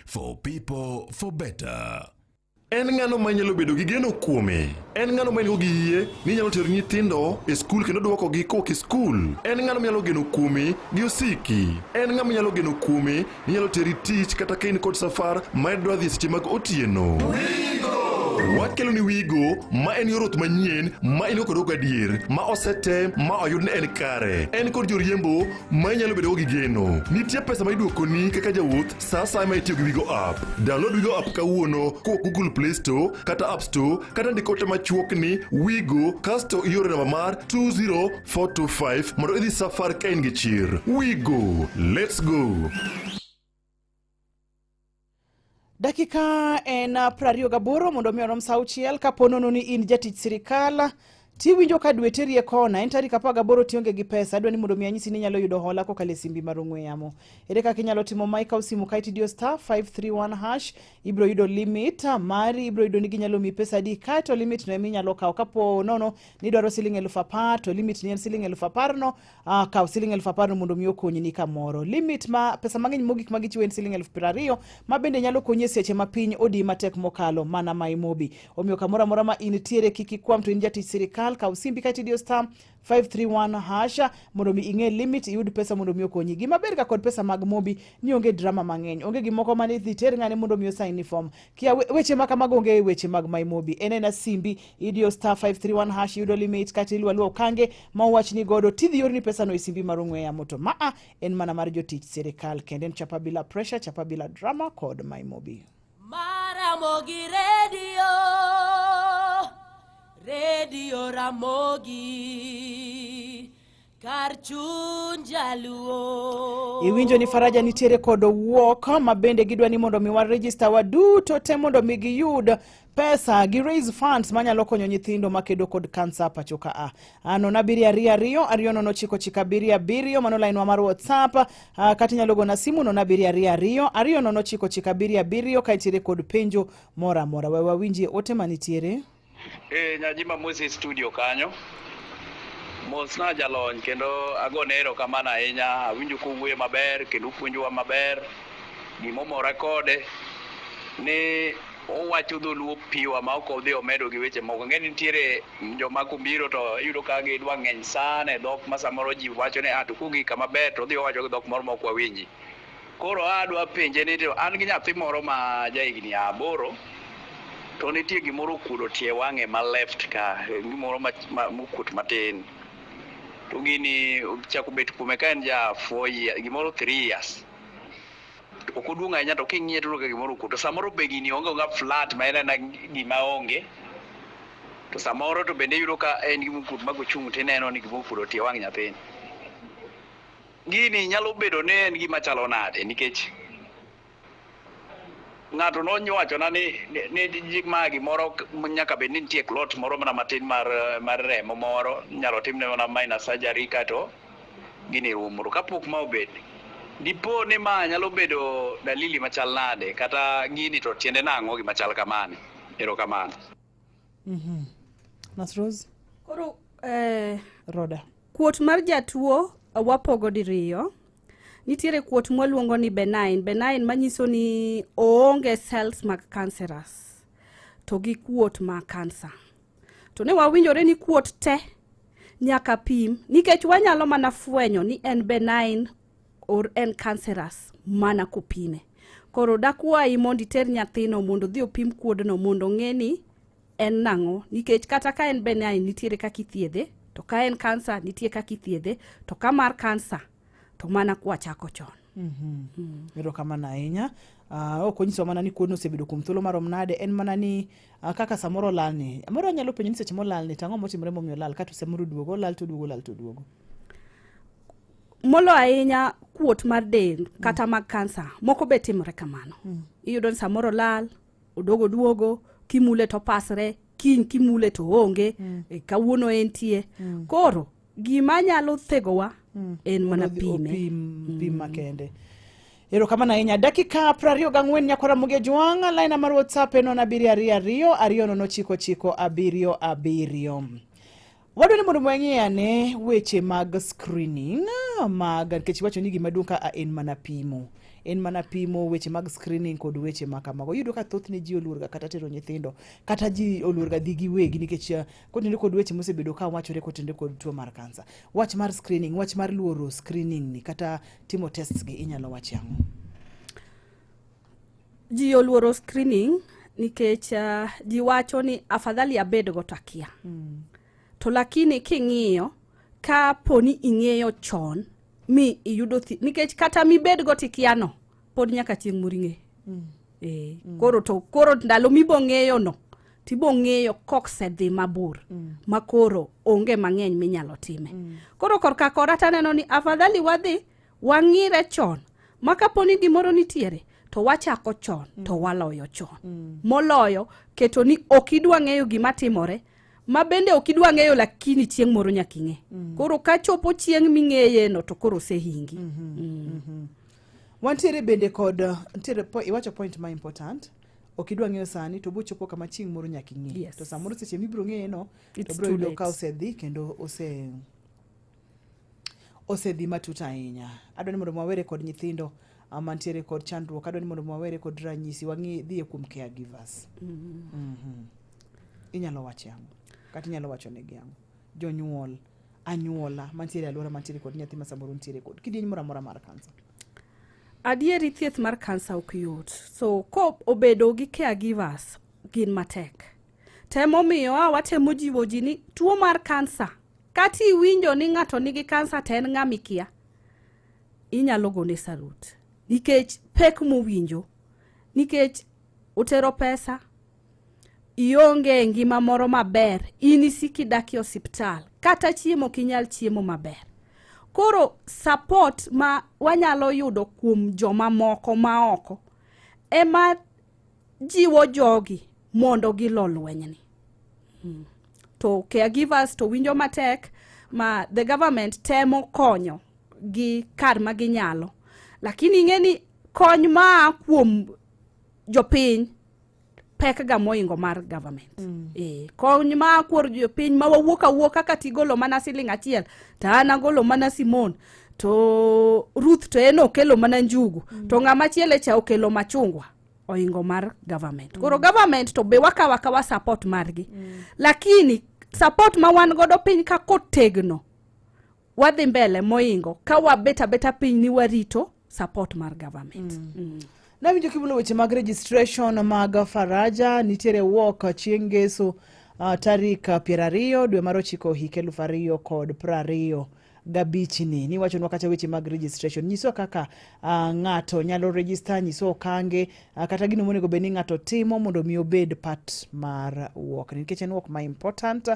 C: for people, for better.
B: En ng'ano manyalo bedo gi geno kuome. En ng'ano manigi yie ni nyalo tero nyithindo e skul kendo duoko gi koki skul. En ng'ano nyalo geno kuome gi osiki. En ng'ama nyalo geno kuome ni nyalo teri tich kata kain kod safar ma idwa dhi seche mag otieno. Wakelo ni Wigo ma en yorot manyien ma in kod adier ma osete ma oyud ne en kare. En kod joriembo ma nyalo bedo gi geno. Nitie pesa ma iduoko ni kaka jawuoth sasa ma itiyo gi Wigo app. Download Wigo app kawuono ko Google Play Store kata App Store kata ndikote machuok ni Wigo kasto iore namba mar 20425 mondo idhi safar ka in gi chir. Wigo, let's go.
J: Dakika en 28 mondo mi orom sauchiel kaponono ni in jatich sirikal tiwinjo ka dwe terie kona en tarik 18 tionge gi pesa adwa ni mondo mi anyisi ni nyalo yudo hola kokale simbi mar ong'we yamo ere kaka inyalo timo maika usimu kaiti dio star 531 hash ibro yudo limit mari ibro yudo ni ginyalo mi pesa di kato limit no eminyalo kawo kapo nono ni dwaro siling 1000 to limit ni en siling 1000 no kawo siling 1000 mondo mi okonyi ni kamoro limit ma pesa mang'eny mogik magichiwo en siling 20,000 ma bende nyalo konyi seche ma piny odi matek mokalo mana mai mobi omiyo kamoro amora ma in tiere kiki kwam to in jatich sirikal sirikal kaw simbi ka tidio star 531 hasha mondo mi ing'e limit iyud pesa mondo mi okonyi. Gima ber ka kod pesa mag mobi ni onge drama mang'eny, onge gimoko mane dhi ter ng'ane mondo mi osign form. Kia weche maka mag onge weche mag my mobi. Enena simbi idio star 531 hash yudo limit kati ilwa kange ma wach ni godo tidhi yorni pesa no isimbi marung'we ya moto. Maa en mana mar jotich sirikal kenden chapa bila pressure, chapa bila drama kod my mobi.
I: Ramogi Radio Ramogi Karchun Jaluo.
J: Iwinjo ni Faraja nitiere kod walk ma bende gidwa ni mondo mi war register waduto te mondo mi giyud pesa gi raise funds manyalo konyo nyithindo makedo kod kansa pachoka a. Ano na biri ariyo no chiko chika biri mano line wa mar WhatsApp kati nyalo gona simu no na biri ariyo no chiko chika biri ka itiere kod penjo mora wewa winji ote manitiere.
L: Nyajima Moses studio kanyo. Mosna jalony kendo agone erokamano ahinya, awinjo kuwuoyo maber kendo puonjowa maber. Gimomora kode ni owacho dholuo piwa ma ok odhi omedo gi weche moko. Ng'eni nitiere joma kumbiro to yudo ka gidwa ng'eny sana e dhok ma samoro ji wacho ni to kugi kama ber to odhi owacho gi dhok moro ma ok wawinji. Koro adwa penje ni to an gi nyathi moro ma jahigni 8 to nitie gimoro okuodo tie wang'e ma left ka, gimoro mokuot matin. To gini chako bet kuome ka en ja 4 years, gimoro 3 years. Ok oduong' ahinya to king'iye to gimoro okuot. To samoro be gini onge flat ma en gima onge. To samoro to bende yudo ka en gima okuot ma gochung' tineno ni gima okuodo tie wang' nyathini. Gini nyalo bedo ni en gima chalo nade nikech ng'ato nonyuachona ni ma gimoro nyaka bed ni nitie clot moro mana matin mar remo moro nyalo timne mana minor surgery kato gini rumro kapok ma obed. Dipo ni ma nyalo bedo dalili machal nade kata gini to tiende nang'o gima chal kamane. Erokamano.
J: Nasrose.
K: Koro
J: Roda.
K: Kuot mar jatuo wapogo diriyo. Nitiere kuot mwaluongo ni benign manyiso ni oonge cells mag cancerous to gi kuot ma cancer. To ne wawinjore ni kuot te nyaka pim nikech wanyalo mana fwenyo ni en benign or en cancerous mana kupime. Koro dakwayi mondo iter nyathino mondo dhi opim kuodno mondo ng'e ni en nang'o nikech kata ka en benign nitiere kaka ithiedhe, to ka en cancer nitiere kaka ithiedhe, to ka mar cancer to mana kwa chako chon.
J: Erokamano ahinya. Ok onyiso mana ni kuodno osebedo kuom thuolo marom nade, en mana ni kaka samoro lal ni. Amoro nyalo penjo ni seche molal ni tang'o motimore momiyo lal kata samoro duogo lal to duogo.
K: Molo ahinya kuot mar del kata mag kansa moko be timore kamano. Iyudo ni samoro lal, odogo duogo, kimule to pasre, kiny kimule to onge, kawuono entie. Koro gima nyalo thegowa en mana pim makende. Erokamano ahinya. Dakika 24 nyakora muge juanga line mar WhatsApp eno na 222 Wadu ni mondo mweng'e weche mag screening mag nikech wacho ni gima duka en mana pimo. En mana pimo weche mag screening kod weche makamago. Yudo ka thoth ne ji oluorga kata tero nyithindo kata ji oluorga digi wegi nikech kotinde kod weche mosebedo ka wachore kotinde kod tuo mar kansa. Wach mar screening, wach mar luoro screening ni kata timo tests gi inyalo wach yango. Ji oluoro screening nikech ji wacho ni afadhali abed go takia. To lakini king'iyo ka poni ing'eyo chon mi iyudo nikech kata mi bed go tikiano pod nyaka chieng' muring'e. Koro ndalo mi bong'eyo no tibong'eyo koksedhi mabor makoro onge mang'eny minyalo time. Koro korka korata neno ni afadhali wadhi wang'ire chon maka poni gimoro nitiere to wachako chon to waloyo chon. Moloyo keto ni okidwa ng'eyo gima timore ma bende okidwa ng'eyo lakini chieng' moro nyaking'e. Koro ka chopo chieng' ming'eye no to koro sehingi.
J: Wantiere bende kod iwacho point ma important. Okidwa ng'eyo sani to bochopo kama chieng' moro nyaking'e.
K: Yes.
J: To samoro seche mibiro ng'eye no to bro yudo ka osedhi kendo osedhi matuta ahinya. Adwa ni mondo mwawere kod nyithindo mantiere kod chandruok, adwa ni mondo mwawere kod ranyisi wang'i dhie kuom caregivers. Inyalo wach yango. kati nyalo wacho ne giango jonyuol anyuola mantiere alwora mantiere kod nyathi ma samoro ntiere kod kidieny moro amora mar kansa?
K: Adieri thieth mar kansa ok yot. So ko obedo gi caregivers gin matek. Temo miyo watemo jiwo ji ni tuo mar kansa kati iwinjo ni ng'ato nigi kansa to en ng'ami kia, inyalo gone sarut nikech pek mowinjo, nikech utero pesa, ionge ngima moro maber, in isiki dak e osiptal, kata chiemo kinyal chiemo maber. Koro support ma wanyalo yudo kuom joma moko maoko ema jiwo jogi mondo gilo lwenyni. To caregivers to winjo matek ma the government temo konyo gi kar ma ginyalo, lakini ing'eni kony ma kuom jopiny pek ga moingo mar government. Kony ma kuor jopiny ma wawuok kaka tigolo mana siling achiel to an agolo mana Simon to Ruth to en okelo mana njugu to ng'ama chiele cha okelo machungwa, oingo mar government. Koro government to be waka support margi. Lakini support ma wan godo piny ka kotegno wadhi mbele moingo ka wabeta piny ni warito support mar government.
J: Na winjo kibulo weche mag registration mag Faraja nitiere walk chieng' ngeso tarik 20 dwe mar 9 hik 2025 gabichni. Ni wacho nwa kacha weche mag registration nyiso kaka ng'ato nyalo register, nyiso kange kata gino monego beni ng'ato timo mondo mi obed part mar walk nikech en walk ma important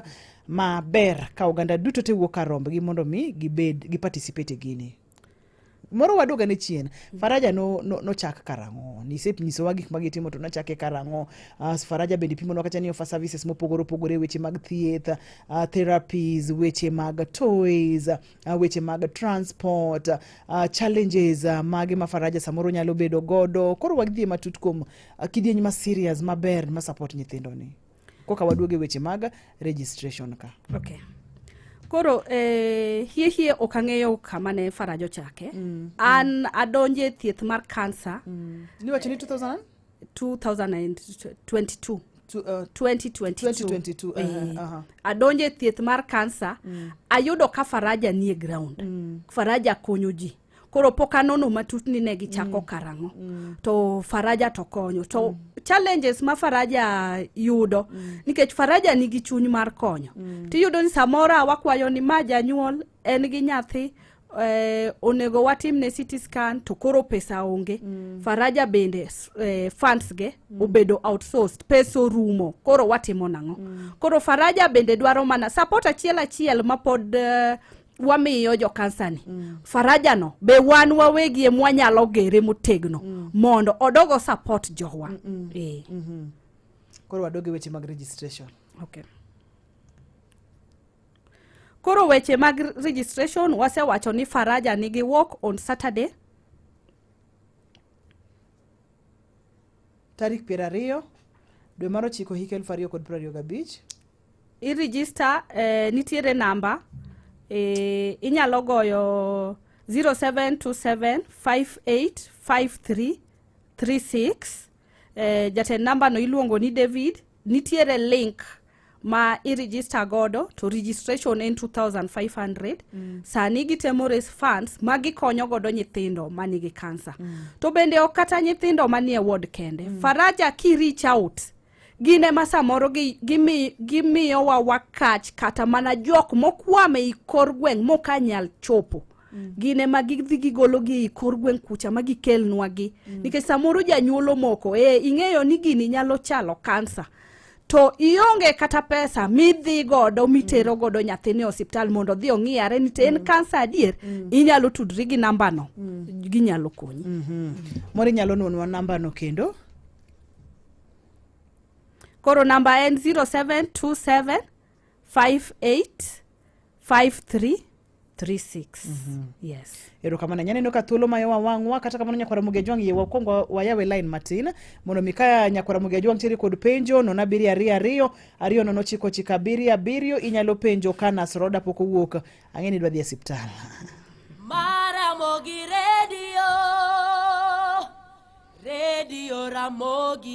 J: ma ber ka oganda duto te wuok arombgi mondo mi gibed gi participate gini. Moro waduoga ne chien Faraja no chak karango nyiso wagik magitimo to nachake karango. Faraja bende pimo no kacha ni offer services mopogore weche mag thieth, therapies, weche mag toys, weche mag transport, challenges mage ma Faraja samoro nyalo bedo godo. Koro wagdhi matut kuom kidieny ma serious maber ma support nyithindo ni koka waduoge weche mag registration ka.
K: Okay. Koro hie okang'eyo kama ne Farajo chake. An adonje thieth mar kansa.
J: Ni wacho ni
K: 2022. 2022. Adonje thieth mar kansa. Ayudo ka Faraja nie ground. Faraja konyo ji. Koro poka nono matutni ne gichako karango. To Faraja to konyo. To challenges ma Faraja yudo nikech Faraja nigi chuny mar konyo. Tiyudo ni samora wakwayo ni janyuol en gi nyathi onego watimne CT scan to koro pesa onge. Faraja bende funds ge obedo outsourced, peso rumo, koro watimo nang'o. Koro Faraja bende dwaro mana support achiel ma pod wamiyo jo kansa ni. Faraja no be wan wawegi mwanyalo gere motegno mondo odogo support jowa.
J: Koro wadoge weche mag registration.
K: Okay. Koro weche mag registration wasewacho ni Faraja nigi walk on Saturday
J: tarik 20 dwe mar 9 hik 2025.
K: I register nitiere namba inyalo goyo 0727585336. Jatend namba no iluongo ni David. Nitiere link ma i-register godo to registration en 2,500. Sani gitemo raise funds ma gikonyo godo nyithindo manigi kansa. To bende okata nyithindo manie ward kende. Faraja ki reach out gine masamoro gimiyo wa wakach kata mana jok mokwame i kor gweng' mokanyal chopo. Gine ma gidhi gigolo gi kor gweng' kucha ma gikelnwa gi. Nikech samoro janyuolo moko ing'eyo ni gini nyalo chalo kansa. To ionge kata pesa midhi godo mitero godo nyathini osiptal mondo dhi ong'iyare ni en kansa adier, inyalo tudri gi namba no. Ginyalo konyi.
J: Mori nyalo nonwa namba no kendo.
K: Koro namba en 0727585336. Yes.
J: Ero kamana nyane no ka thuolo mayowa wang'wa kata kamano Nyakwara Mugejwang' yewa kongo wayawe line matin mondo mikaya Nyakwara Mugejwang' tiri kod penjo no na 722 ariyo no chiko chika 77 inyalo penjo kana Sroda poko wuok ang'eni dwa dhi e hospital.
I: Ramogi Radio Ramogi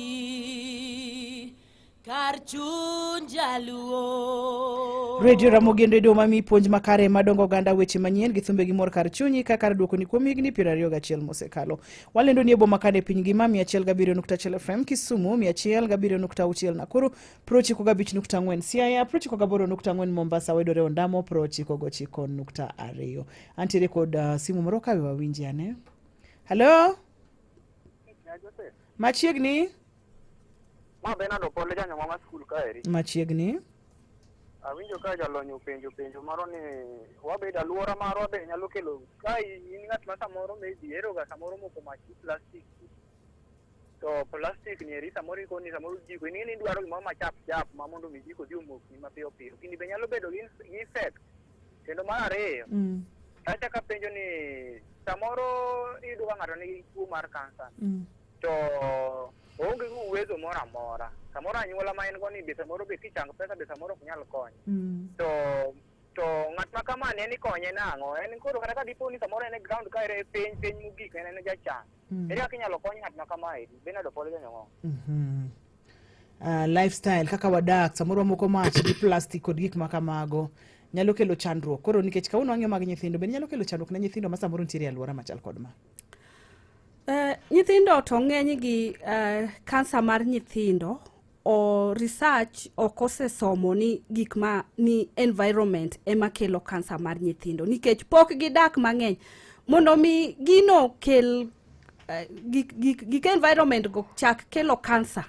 I: kar chuny jaluo.
J: Radio Ramogi en redio mami puonj makare madongo oganda weche manyien gi thumbe gi mor kar chunyi ka kar duoko ni kuom higni 21 mosekalo. Walendo ni ebo makane piny ngima 107.1 FM Kisumu, 107.6 Nakuru, 95.4 Siaya, 98.4 Mombasa, wedore Ondamo, 99.2. Antiere kod simu moro kawe wawinji ane. Hello? Machiegni?
M: Ma Benado pole janyo mama school kaeri.
J: Machiegni?
M: Awinjo ka jalonyo penjo maro ni wabeda luora maro be nyalo kelo kai in ngat ma samoro me diero ga samoro moko machi plastic. To plastic ni eri samoro iko ni samoro jiko ni dwaro gima chap ma mondo mi jiko diumo ni mapiyo piyo. Kini be nyalo bedo gi effect. Kendo mar ariyo. Acha ka penjo ni samoro idwa ng'ato ni tuo mar kansa. To onge uwezo mora mora. Samoro anyuola ma en go ni be samoro be kichang pesa be samoro kunyal konyo. To ng'at ma kama ne ni konye nang'o en koro kata ka dipo ni samoro en ground ka ere piny mugik en jachan. Ere kaka inyalo kony ng'at ma kama eri Benado pole janyo.
J: Lifestyle kaka wadak samoro moko mach gi plastic kod gik makamago nyalo kelo chandruok. Koro nikech kauno ang'e mag nyithindo be nyalo kelo chandruok ne nyithindo ma samoro ntiere e alwora machal kod ma.
K: Nyithindo to ng'eny gi kansa mar nyithindo o research okosesomo ni gik ma ni environment ema kelo kansa mar nyithindo nikech pok gidak mang'eny mondo mi gino kel gik environment go chak kelo kansa.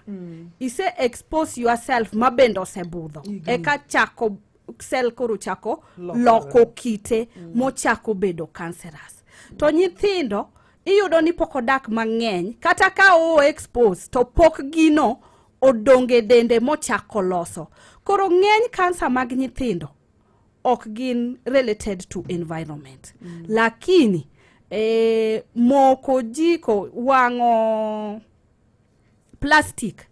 K: Ise expose yourself mabendo sebudho eka chako sel koro chako loko kite mochako bedo cancerous. To nyithindo iyudo ni pok odak mang'eny kata ka o expose to pok gino odonge dende mochako loso. Koro ng'eny kansa mag nyithindo ok gin related to environment. Lakini moko jiko wang'o plastic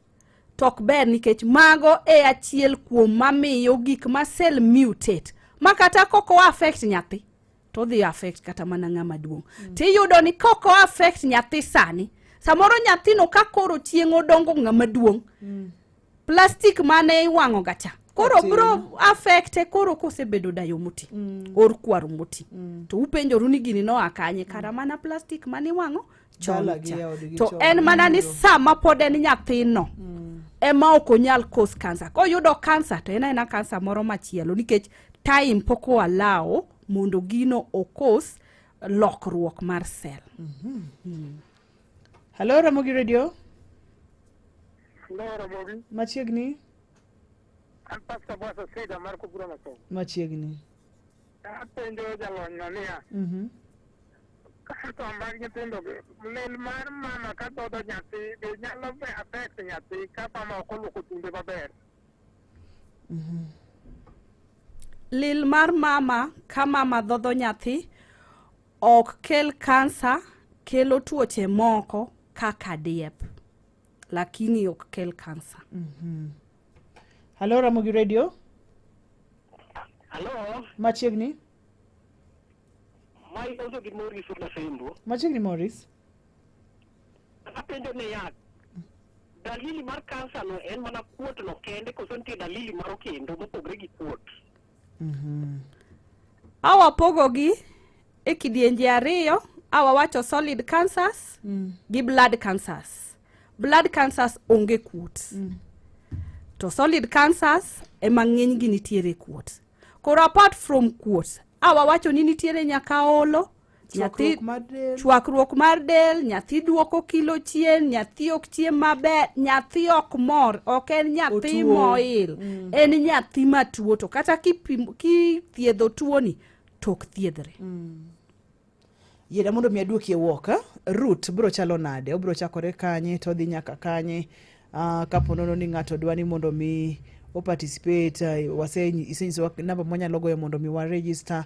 K: tok ber nikech mago e achiel kuom mamiyo gik ma cell mutate makata koko affect nyathi to dhi affect kata mana ng'ama duong'. Tiyudo ni koko affect nyathi sani samoro nyathino ka koro chieng' odongo ng'ama duong'. Plastic mane iwang'o gacha koro bro affect koro kosebedo dayo muti or kwaro muti. To upenjoru ni gini no akanye kara mana plastic mane iwang'o chon cha. To en mana ni sama pod en nyathino ema ok onyal cause cancer. Koyudo cancer to ena cancer moro machielo nikech time poko allow mondo gino okos lokruok mar cell.
J: Hello Ramogi Radio.
M: Hello Ramogi.
J: Machiegni?
M: An Pastor Bosa Seda Marco Bruno.
J: Machiegni.
M: Apenjo jalony mania. Kato mag nyithindo lel mar mama ka todo nyathi be nyalo be affect nyathi ka mama ok oluoko tunde maber.
K: Lil mar mama ka mama dhodho nyathi ok kel kansa, kelo tuoche moko kaka diep lakini ok kel kansa.
J: Hello Ramogi Radio.
M: Hello.
J: Machiegni?
M: Mai also good Morris for the Sembo.
J: Machiegni Morris.
M: Apenjo ne ya. Dalili mar kansa no en mana kuot no kende koso nitie dalili maro kendo mopogre gi kuot.
K: Awa pogogi e kidienje ariyo, awa wacho solid cancers gi blood cancers. Blood cancers onge kuot. To solid cancers ema ng'eny gi nitiere kuot. Koro apart from kuot, awa wacho ni nitiere nyaka olo, nyathi chwakruok mar del, nyathi duoko kilo chien, nyathi ok chiem maber, nyathi ok mor, ok en nyathi moil, en nyathi matuo to kata kithiedho tuoni tok thiedhre.
J: Yeda mondo mi aduoki e woka, root bro chalo nade, obro chakore kanye to dhi nyaka kanye. Kapo nono ni ng'ato dwani mondo mi o participate isenyiso namba mwanyalo goyo mondo mi wa register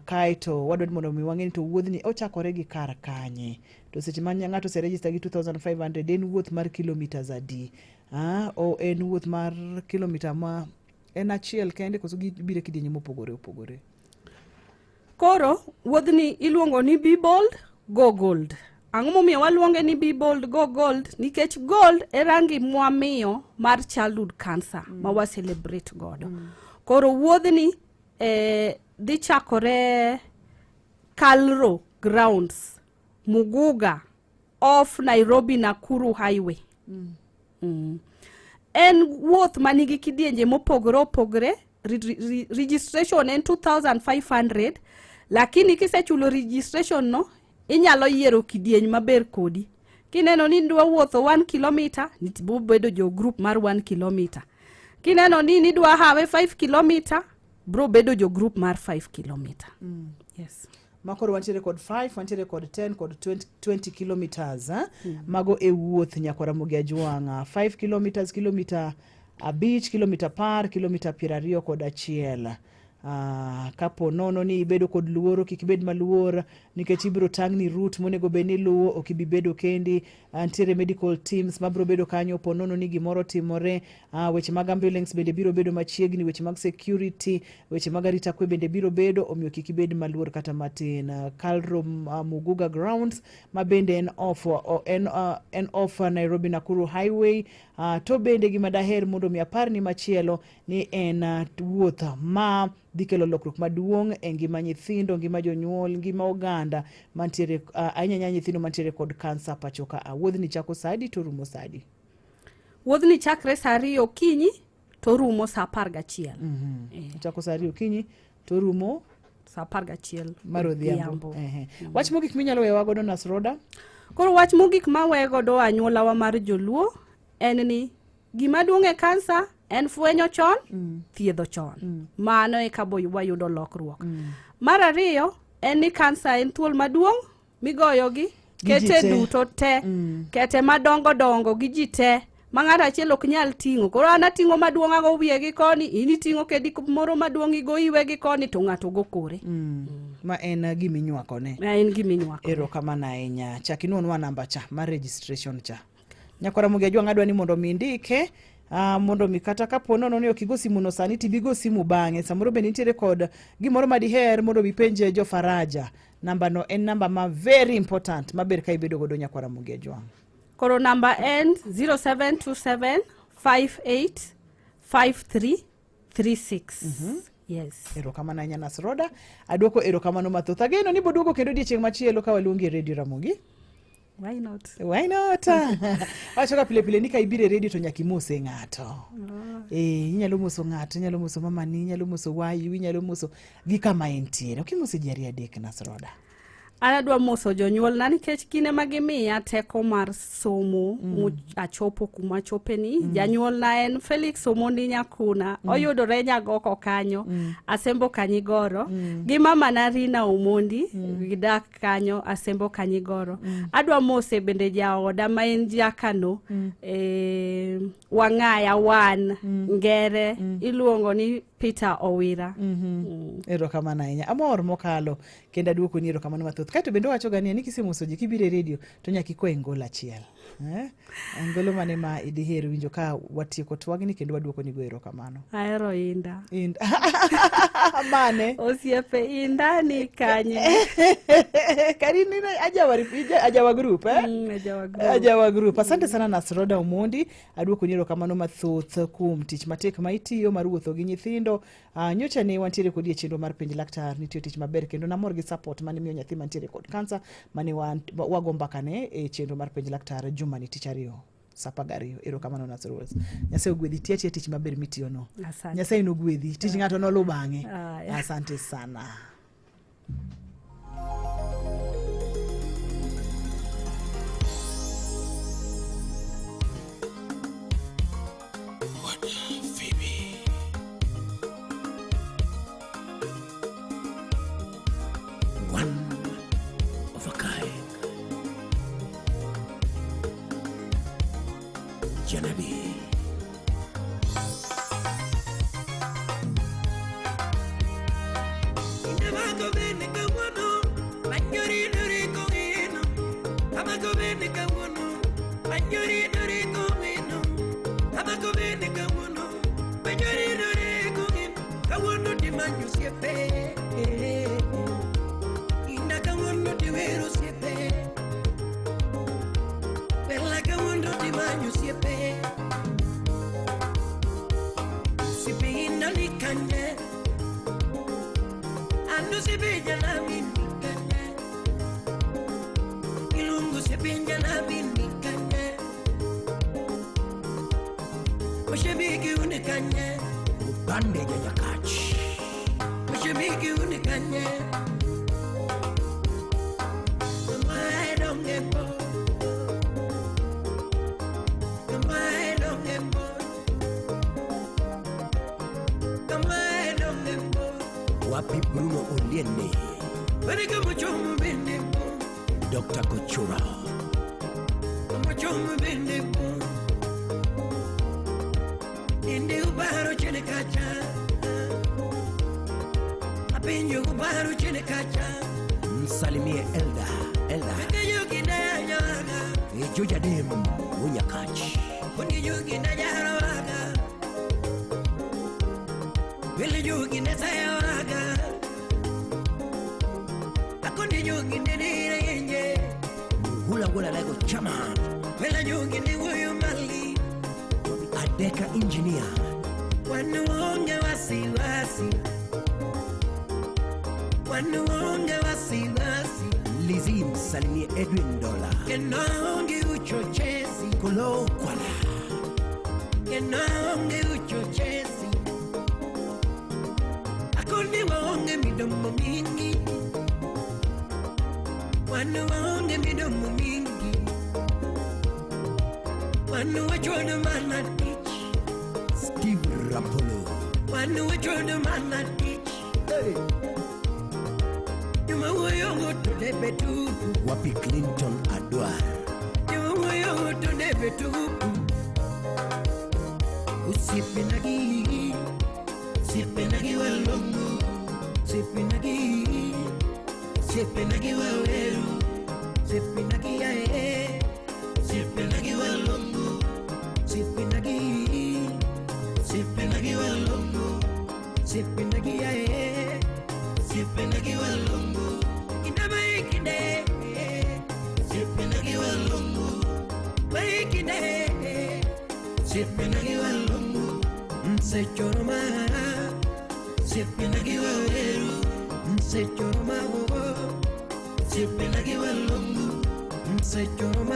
J: kaito wadwani mondo mi wang'eni to wuodhni ochakore gi kar kanye. To seche ma ng'ato se register gi 2500 en wuoth mar kilometers adi. O en wuoth mar kilomita ma en achiel kende koso bire kidienje mopogore opogore.
K: Koro wuodhni iluongo ni Be Bold, Go Gold. ang'o momiyo waluonge ni Be Bold Go Gold? Nikech gold e rangi mwamiyo mar childhood cancer ma wa celebrate godo. Koro wuodhni dhi chakore Kalro Grounds, Muguga, off Nairobi Nakuru Highway. En wuoth manigi kidienje mopogore opogore. Registration en 2,500, lakini kisechulo registration no, inyalo yiero kidieny maber kodi. Kineno ni dwa wuotho 1 kilomita, nitibo bedo jo group mar 1 kilomita. Kineno ni nidwa hawe 5 kilomita, bro bedo jo group mar 5 kilomita. Yes.
J: Makoro wantiere kod 5, wantiere kod 10, kod 20 kilometers. Mago e wuoth nyakwara Mogi Ajwang'. 5 kilometers, kilomita 5, kilomita par, kilomita 20 kod achiel. Kapo nono ni ibedo kod luoro, kik ibed maluor nikech ibiro tang'ni route monego bed ni luwo, ok ibi bedo kendi. Antiere medical teams mabiro bedo kanyo po nono ni gimoro timore. Weche mag ambulance bende biro bedo machiegni, weche mag security, weche mag arita kwe bende biro bedo, omiyo kik ibed maluor kata matin. Kalro Muguga Grounds mabende en off Nairobi Nakuru Highway. To bende gima daher mondo mi apar ni machielo ni en wuoth ma dikelo lokruok maduong' e ngima nyithindo, ngima jonyuol, ngima oganda mantiere ahinya nyithindo mantiere kod kansa pachoka. Wuodhni chako sadi to rumo sadi.
K: Wuodhni chakre saa 2 okinyi to rumo saa 11.
J: Chako saa 2 okinyi to rumo
K: saa 11
J: mar odhiambo. Wach mogik minyalo wewa godo Nasroda?
K: Koro wach mogik ma wegodo anyuolawa mar Joluo en ni gima duong' e kansa en fwenyo chon, thiedho chon. Mano e kabo wayudo lokruok. Mar ariyo en ni kansa en thuol maduong' migoyogi kete duto te, kete madongo dongo gi ji te, ma ng'ato achiel ok nyal ting'o. Koro an ating'o maduong' ago wiye gi koni, ini ting'o kedi moro maduong' igo iwe gi koni, to ng'ato go kore.
J: Ma en giminywako ne.
K: En giminywako.
J: Erokamano ahinya. Chak inwonwa namba cha mar registration cha. Nyakwara Mogi Ajwang' adwa ni mondo mi ndike, mondo mi kata kapo nono ni okigo simu no sani tibigo simu bang'e. Samoro be nitiere kod gimoro madiher mondo bipenje jo Faraja. Namba no en namba ma very important maber ka ibedo godo Nyakwara Mogi Ajwang'.
K: Koro namba en 0727 58 5336. Yes.
J: Erokamano ahinya Nasroda. Adwoko erokamano mathoth. Ageno ni boduogo kendo odiochieng' machielo ka waluongi e Radio Ramogi.
K: Why not?
J: Why not? Wachoka pile pile ni ka ibire radio to nyaki mose ng'ato. Inyalo moso ng'ato, inyalo moso mamani, inyalo moso wayi, inyalo moso gi kama entiere. Okimoso ji 3 Nasroda.
K: Anadwa moso jonyuol na nikech kine magimiya teko mar somo achopo kuma chopeni. Janyuol na en Felix Omondi Nyakuna, oyudore Nyagoko kanyo, Asembo Kanyigoro, gi mama na Rina Omondi, gidak kanyo Asembo Kanyigoro. Adwa mose bende jaoda ma en Jakano, Wangaya Wan, Ngere, iluongo ni Peter Owira.
J: Erokamano ahinya. Amor mokalo kenda duoko ni erokamano mathoth. Kato bendo wacho gani ni kisemoso ji kibire radio to nyaki ko engolo achiel. Angolo mane ma idiher winjo ka watieko twagni kendo waduoko ni go erokamano.
K: Ahero Inda.
J: Mane?
K: Osiepe Inda ni kanye.
J: Karini ajawa group Ajawa group. Asante sana Nasroda Omondi. Aduoko ni erokamano mathoth kuom tich matek ma itiyo mar wuotho gi nyithindo. Nyocha ne wantiere kod chenro mar penj laktar nitiyo tich maber kendo namor gi support mane miyo nyathi mantiere kod kansa mane wago mbaka ne e chenro mar penj laktar juma ni tich ariyo saa 12. Erokamano Nasroda. Nyasaye ogwedhi tiache tich maber mitiyo no. Nyasaye no gwedhi tich ng'ato no lu bang'e. Asante sana.
N: Janabi. manyo siepe Sipinda nikanye Ando sipinja na minikanye Ilungu sipinja na minikanye Mashemiki unikanye Upande jajakachi Mashemiki unikanye Kamae dongembo Kamae dongembo Kamae dongembo Wapi Bruno Oliene Barika mochomu bendembo Dr. Kochura Mochomu bendembo Indi ubaro chene kacha Apinyo ubaro chene kacha Msalimie Elda Kaka yuki na nyaga Ejoja demu unyakachi Kundi yuki na jarawaga Wili yuki na sayawaga Akundi yuki na nire yenye Hula lego chaman Wili yuki na uyu mali Adeka engineer Wanuonge wasiwasi Wanuonge wasiwasi Lizzie msalimie Edwin Dola Kenaonge uchochezi Kolo kwala Kenaonge uchochezi Akundi waonge midomo mingi Wanuonge midomo mingi Wanu wachono manati Steve Rapolo Wanu wachono manati Yuma uyogo tudebe tupu Wapi Clinton Adwar Yuma uyogo tudebe tupu Usipinagi Sipinagi walongo Sipinagi Sipinagi waweru Sipinagi yae Sipinagi walongo Sipinagi Sipinagi walongo Sipinagi yae Sipinagi walongo Inabaikide Sipinagi walongo Baikide Sipinagi walongo Msechoroma Sipinagi waweru Msechoroma Sipinagi walongo Msechoroma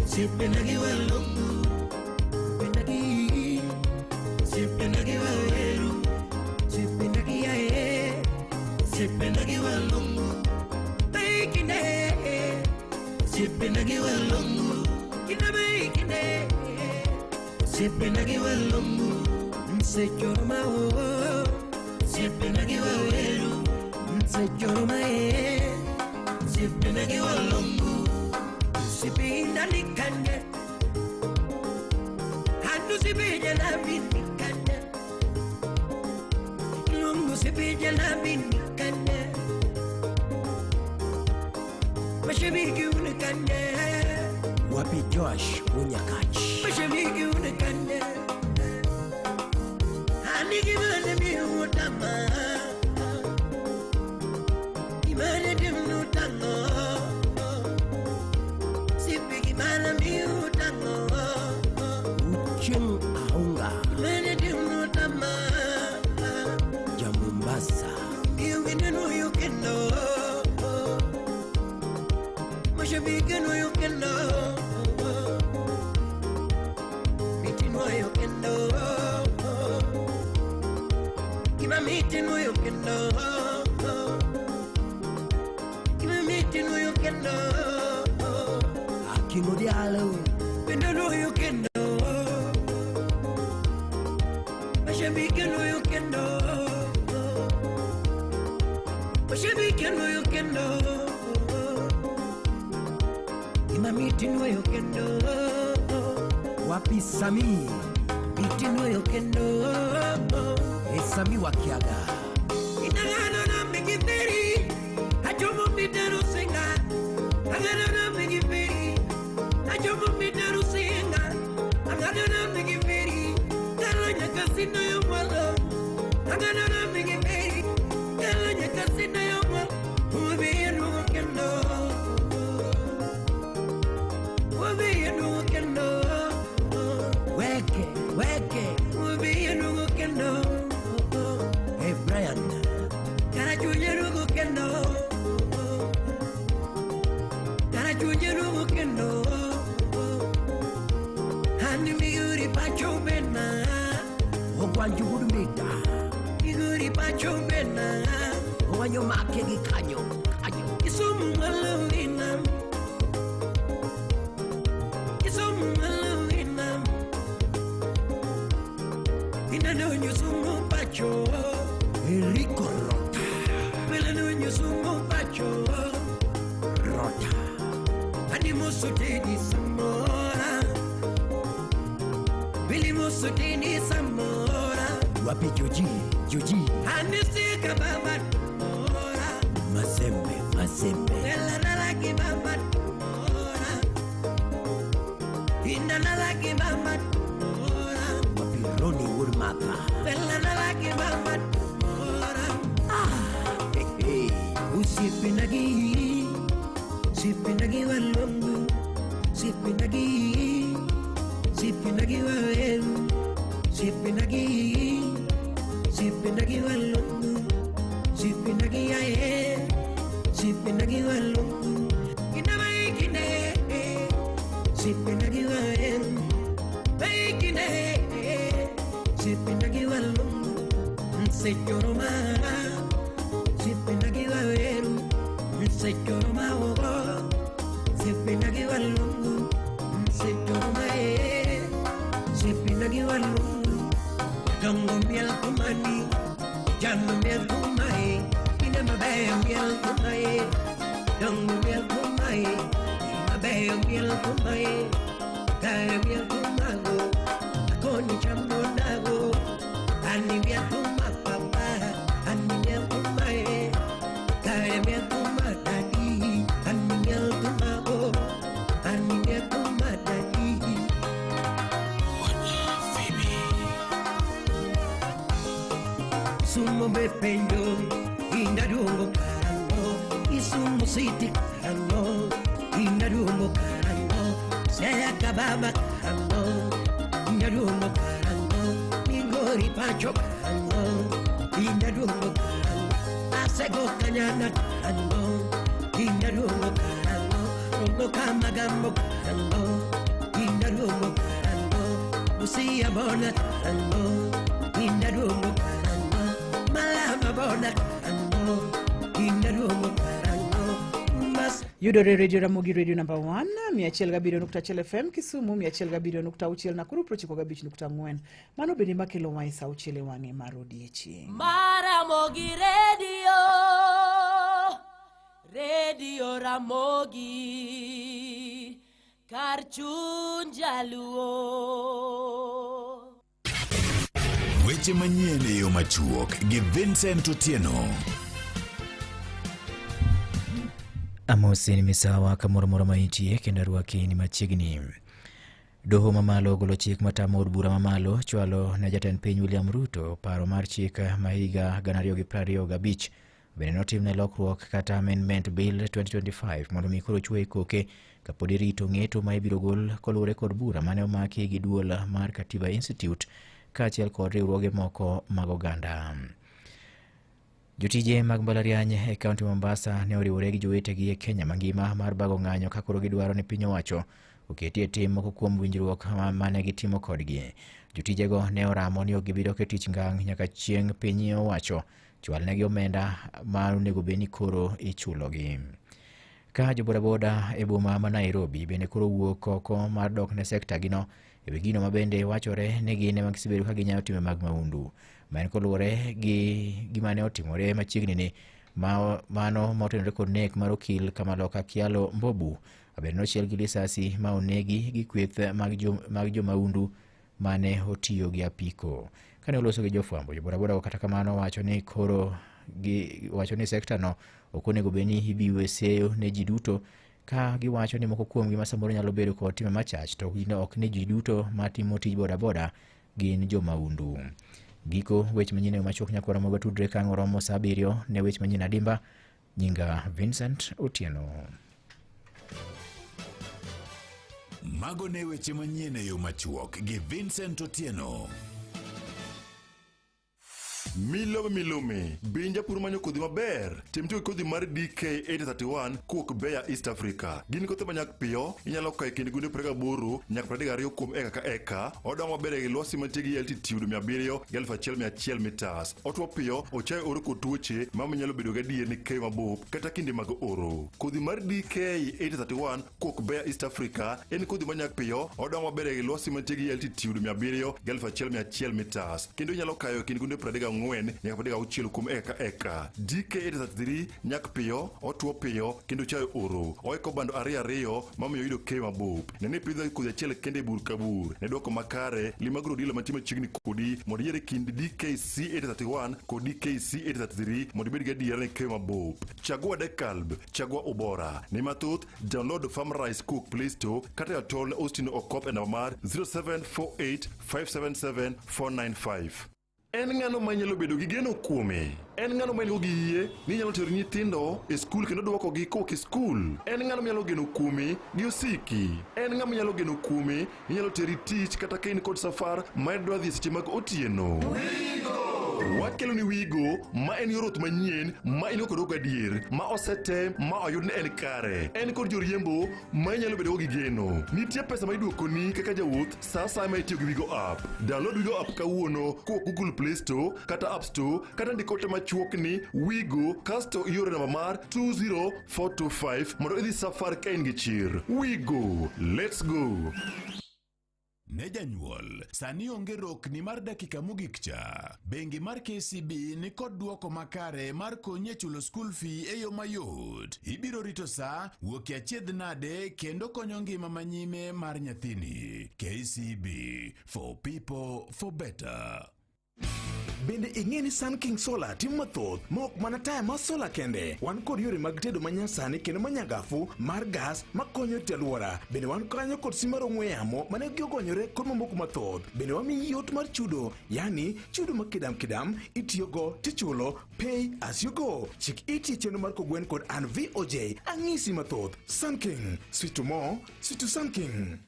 N: Sipinagi walongo Sipinagi Sipinagi waweru Sipinagi yae Sipinagi walongo Baikine Sipinagi walongo Inabaikine Sipinagi walongo Msechoroma Sipinagi waweru Msechoroma Sipinagi walongo Sipinda nikanye Handu sipinja na minikanye Lungu sipinja na minikanye Mashemiki unikanye Wapi Josh unyakachi Mashemiki unikanye Hani gimane mi utama Gimane dimnu tango Sipi gimane mi utango Ucheng aunga Gimane dimnu tama Jamumbasa Miungine no yukendo Mashabike no yukendo Miti no yukendo Kima miti no yukendo Kima miti no yukendo Akimo dialo Kendo no yukendo Mashabike no yukendo Mashabike no yukendo Kima miti no yukendo Wapi Sami Miti no yukendo Esami wakiaga Inagano na migibiri Hajomo mitaru singa Agano na migibiri Hajomo mitaru singa Agano na migibiri Kalanya kasino yomwalo Agano na migibiri Kalanya kasino yomwalo Ubi yenu wakendo Ubi yenu wakendo Banjo Gurumida Iguri Pacho Bena Wanyo Make gi kanyo Isumu Malawina Inanonyo Sumu Pacho Rico Rota Melanonyo Sumu Pacho Rota Animoso Tedi Samora Bilimoso Tedi Samora Wapi Joji Anisika Baba Mora Mazembe Elanalaki Baba Mora Inanalaki Baba Mora Wapi Roni Urmata Elanalaki Baba Mora Sipinagi walongu Sipinagi walongu Sipinagi walongu Sipinagi walongu Kine Sipinagi walongu Sipinagi walongu Nseyoroma Sipinagi walongu Nseyoroma Sipinagi walongu Nseyoroma Sipinagi walongu Dongo miel kumani Janu miel kumai Ina mabe miel kumai Dongo miel kumai Mabe miel kumai Kaya miel kumago Akoni chambo nago Ani miel kumapapa Ani miel kumai Kaya miel kumadadi Ani miel kumago Ani miel kumadadi Sumo bepenyo Inadungo karango Isumo siti karango Inadungo karango Saya kababa karango Inadungo karango Mingori pacho karango Inadungo karango Asego kanyana karango Inadungo karango Rogo kamagambo karango Inadungo karango Usia bona karango Inadungo karango Malama bona karango Inadungo karango
J: Yudore Radio Ramogi Radio number 1 107.1 FM Kisumu 107.6 Nakuru Prochiko Gabichi nukta ngwen Mano beni makelo maisa uchele wange marudiechi
I: Maramogi Radio Ramogi Karchunja luo
C: Weche manyien e yo machuok gi Vincent Otieno.
A: Amosi ni misawa kamoro maitie kendo ruaki ni machiegni. Doho mamalo golo chik matamo od bura mamalo chwalo ne jatend piny William Ruto paro mar chik mahiga 2025 bende notimne lokruok kata amendment bill 2025 mondo mi koro chwe koke kapod irito ng'eto ma ibiro gol koluwore kod bura mane omaki gi duol mar Katiba Institute kaachiel kod riwruoge moko mag oganda. Jotije mag mbalariany e kaunti Mombasa ne oriwore gi jowetegi e Kenya mangima mar bago ng'anyo ka koro gidwaro ni piny owacho oketie tim moko kuom winjruok mane gitimo kodgi. Jotijego ne oramo ni ok gibiro ke tich ngang' nyaka chieng' piny owacho chwalnegi omenda ma onego bed ni koro ichulogi. Ka jobodaboda e boma ma Nairobi bende koro wuok oko mar dok ne sekta gino e wi gino mabende wachore ni gin ema gisebedo ka ginyayo time mag maundu. Ma en koluwore gi gima ne otimore machiegni ni mano motenore kod nek mar okil Kamaloka Kialo Mbobu abende nochiel gi lisasi ma onegi gi kweth mag jomaundu mane otiyo gi apiko. Kane oloso gi jofwambo jobodaboda kata kamano wacho ni koro wacho ni sekta no ok onego bed ni ibiwe seyo ne ji duto ka giwacho ni moko kuom gima samoro nyalo bedo kod time machach to ok ni ji duto matimo tij bodaboda gin jomaundu. Giko weche manyien machuok nyakwara moga tudre kang' oromo saa 7 ne weche manyien adimba. Nyinga Vincent Otieno.
C: Mago ne weche manyien e yo machuok gi Vincent Otieno.
B: Milome. Bin japur manyo kodhi maber. Tem tiyo kodhi mar DK831 kuok Beya East Africa. Gin kothe manyak piyo, inyalo kayo kind gunde 28 nyaka 32 kuom eka ka eka. Odongo maber e lwasi mantie gi altitude 700 gi 1100 mitas. Otuo piyo, ochayo oro kod tuoche maminyalo bedo gadier ni keyo mabup kata kinde mag oro. Kodhi mar DK831 kuok Beya East Africa en kodhi manyak piyo, odongo maber e lwasi mantie gi altitude 700 gi 1100 mitas. Kendo inyalo kayo kind gunde 34 nyaka 36 kuom eka ka eka. DK833 nyak piyo, otuo piyo kendo chayo oro. Oiko bando ariyo mamiyo yudo keyo mabup. Nene pidho kodhi achiel kende bur ka bur. Ne dwoko makare, limagro dila matima chiegni kodi mondo yiere kind DKC831 kod DKC833 mondo ibed gadier ni keyo mabup. Chagua Dekalb, chagua Ubora. Ne mathoth, download Farm Rice Cook Play Store kata yatol Austin Okop e namba mar 0748577495. En ng'ano manyalo bedo gi geno kuome. En ng'ano manyalo gi yie ni nyalo tero nyithindo e skul kendo duoko gi koke skul. En ng'ano manyalo geno kuome gi osiki. En ng'ama nyalo geno kuome ni nyalo teri tich kata ka in kod safar ma idwa dhi seche mag otieno. Wakelo ni Wigo ma en yoroth manyien ma in kod adier ma osetem ma oyud ni en kare. En kod joriembo ma nyalo bedo gi geno. Nitie pesa ma iduoko ni kaka jawuoth sa sa ma itiyo gi Wigo app. Download Wigo app kawuono ko Google Play Store kata App Store kata ndikote machuok ni Wigo kasto iore namba mar 20425 mondo idhi safar ka in gi chir. Wigo, let's go.
C: Ne janyuol, sani onge rokni mar dakika mogik cha. Bengi mar KCB ni kod duoko makare mar konye chulo school fee e yo mayot. Ibiro rito sa, wuoki achiedh nade kendo konyo ngima manyime mar nyathini. KCB, for people, for better.
O: Bende ing'eni Sun King Solar timo mathoth mok mana taya mar solar kende. Wan kod yore mag tedo manyasani kendo manyagafu mar gas makonyo te alwora. Bende wan kanyo kod simar ong'we yamo mane giogonyore kod mamoko mathoth. Bende wamiyi yot mar chudo, yani chudo ma kidam itiyogo tichulo pay as you go. Chik iti chenro mar kogwen kod an VOJ ang'isi mathoth. Sun King, sweet to more, sweet to Sun King.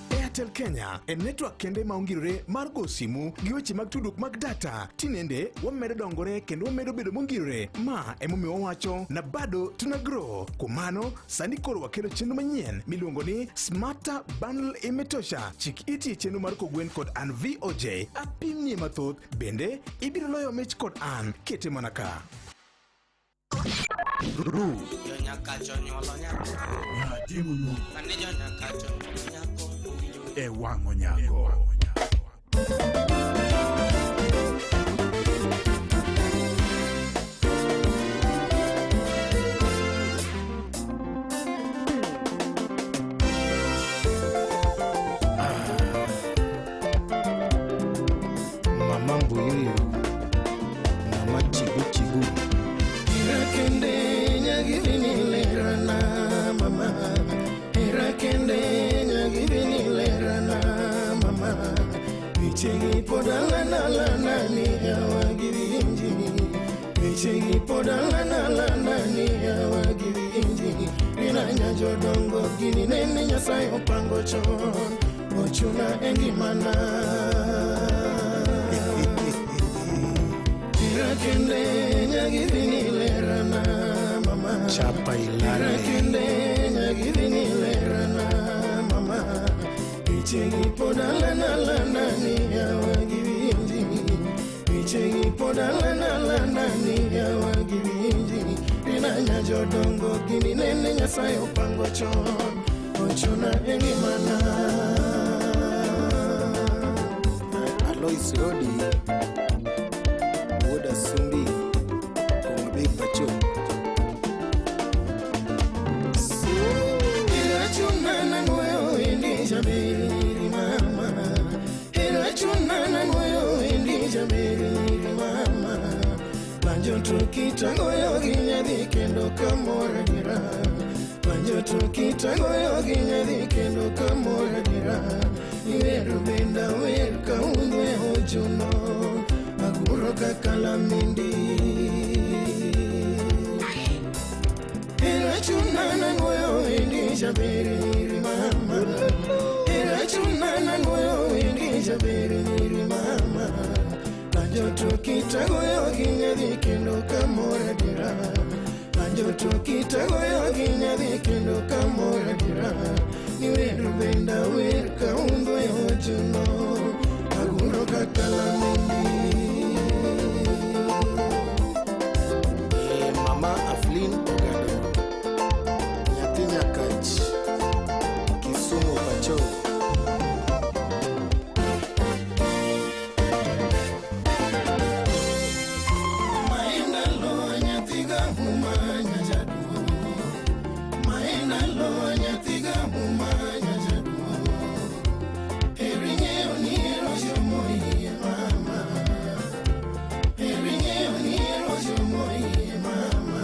O: Airtel Kenya en network kende maongirore mar go simu gi weche mag tudruok mag data. Tinende wamedo dongore kendo wamedo bedo mongirore. Ma emomiyo wawacho na bado tuna grow. Kumano sani koro wakelo chenro manyien miluongo ni Smarter Bundle Imetosha. Chik iti chenro mar kogwen kod an VOJ apimnie mathoth. Bende ibiro loyo mich kod an kete manaka.
C: E wang'o nyago.
N: Mama Mbuyu, Mama Chigu.
P: Irakende nyagivini lerana mama. Irakende nyagivini lerana mama. Bichegi podalana lana ni awagivinji. Bichegi podalana lana ni awagivinji. Inanya jodongo gini nene nyasaye opango chon. Ochuna engimana. Irakende nyagivini lerana mama.
N: Chapa ilale.
P: Irakende nyagivini lerana mama. Bichegi podalana lana ni awagivinji. Bichegi podalana lana ni awagivinji. Inanya jodongo gini nene nyasaye opango chon. Ochuna engimana.
N: Alois Rodi Woda Sumbi Kumbi Pacho
P: Irachunana ngoyo indi jabiri mama. Irachunana ngoyo indi jabiri mama. Banjo tukita ngoyo ginyadhi kendo kamora dira. Banjo tukita ngoyo ginyadhi kendo kamora dira. Iweru benda wer kaundwe ojuno. Aguro kakalamindi. Irachunana ngoyo indi jabiri mama. Irachunana ngoyo indi jabiri mama. Banjo Ajoto kitagoyo ginyadhi kendo kamora dira. Ajoto kitagoyo ginyadhi kendo kamora dira. Ni wendo benda wer kaundo yojuno. Aguro kakalamindi. Mama Aflin Ogado Nyathi Nyakach Kisumu Pacho. Maenda lo nyathiga humanya jadu. Maenda lo nyathiga humanya jadu. Eringe oniro jomoyi mama. Eringe oniro jomoyi mama.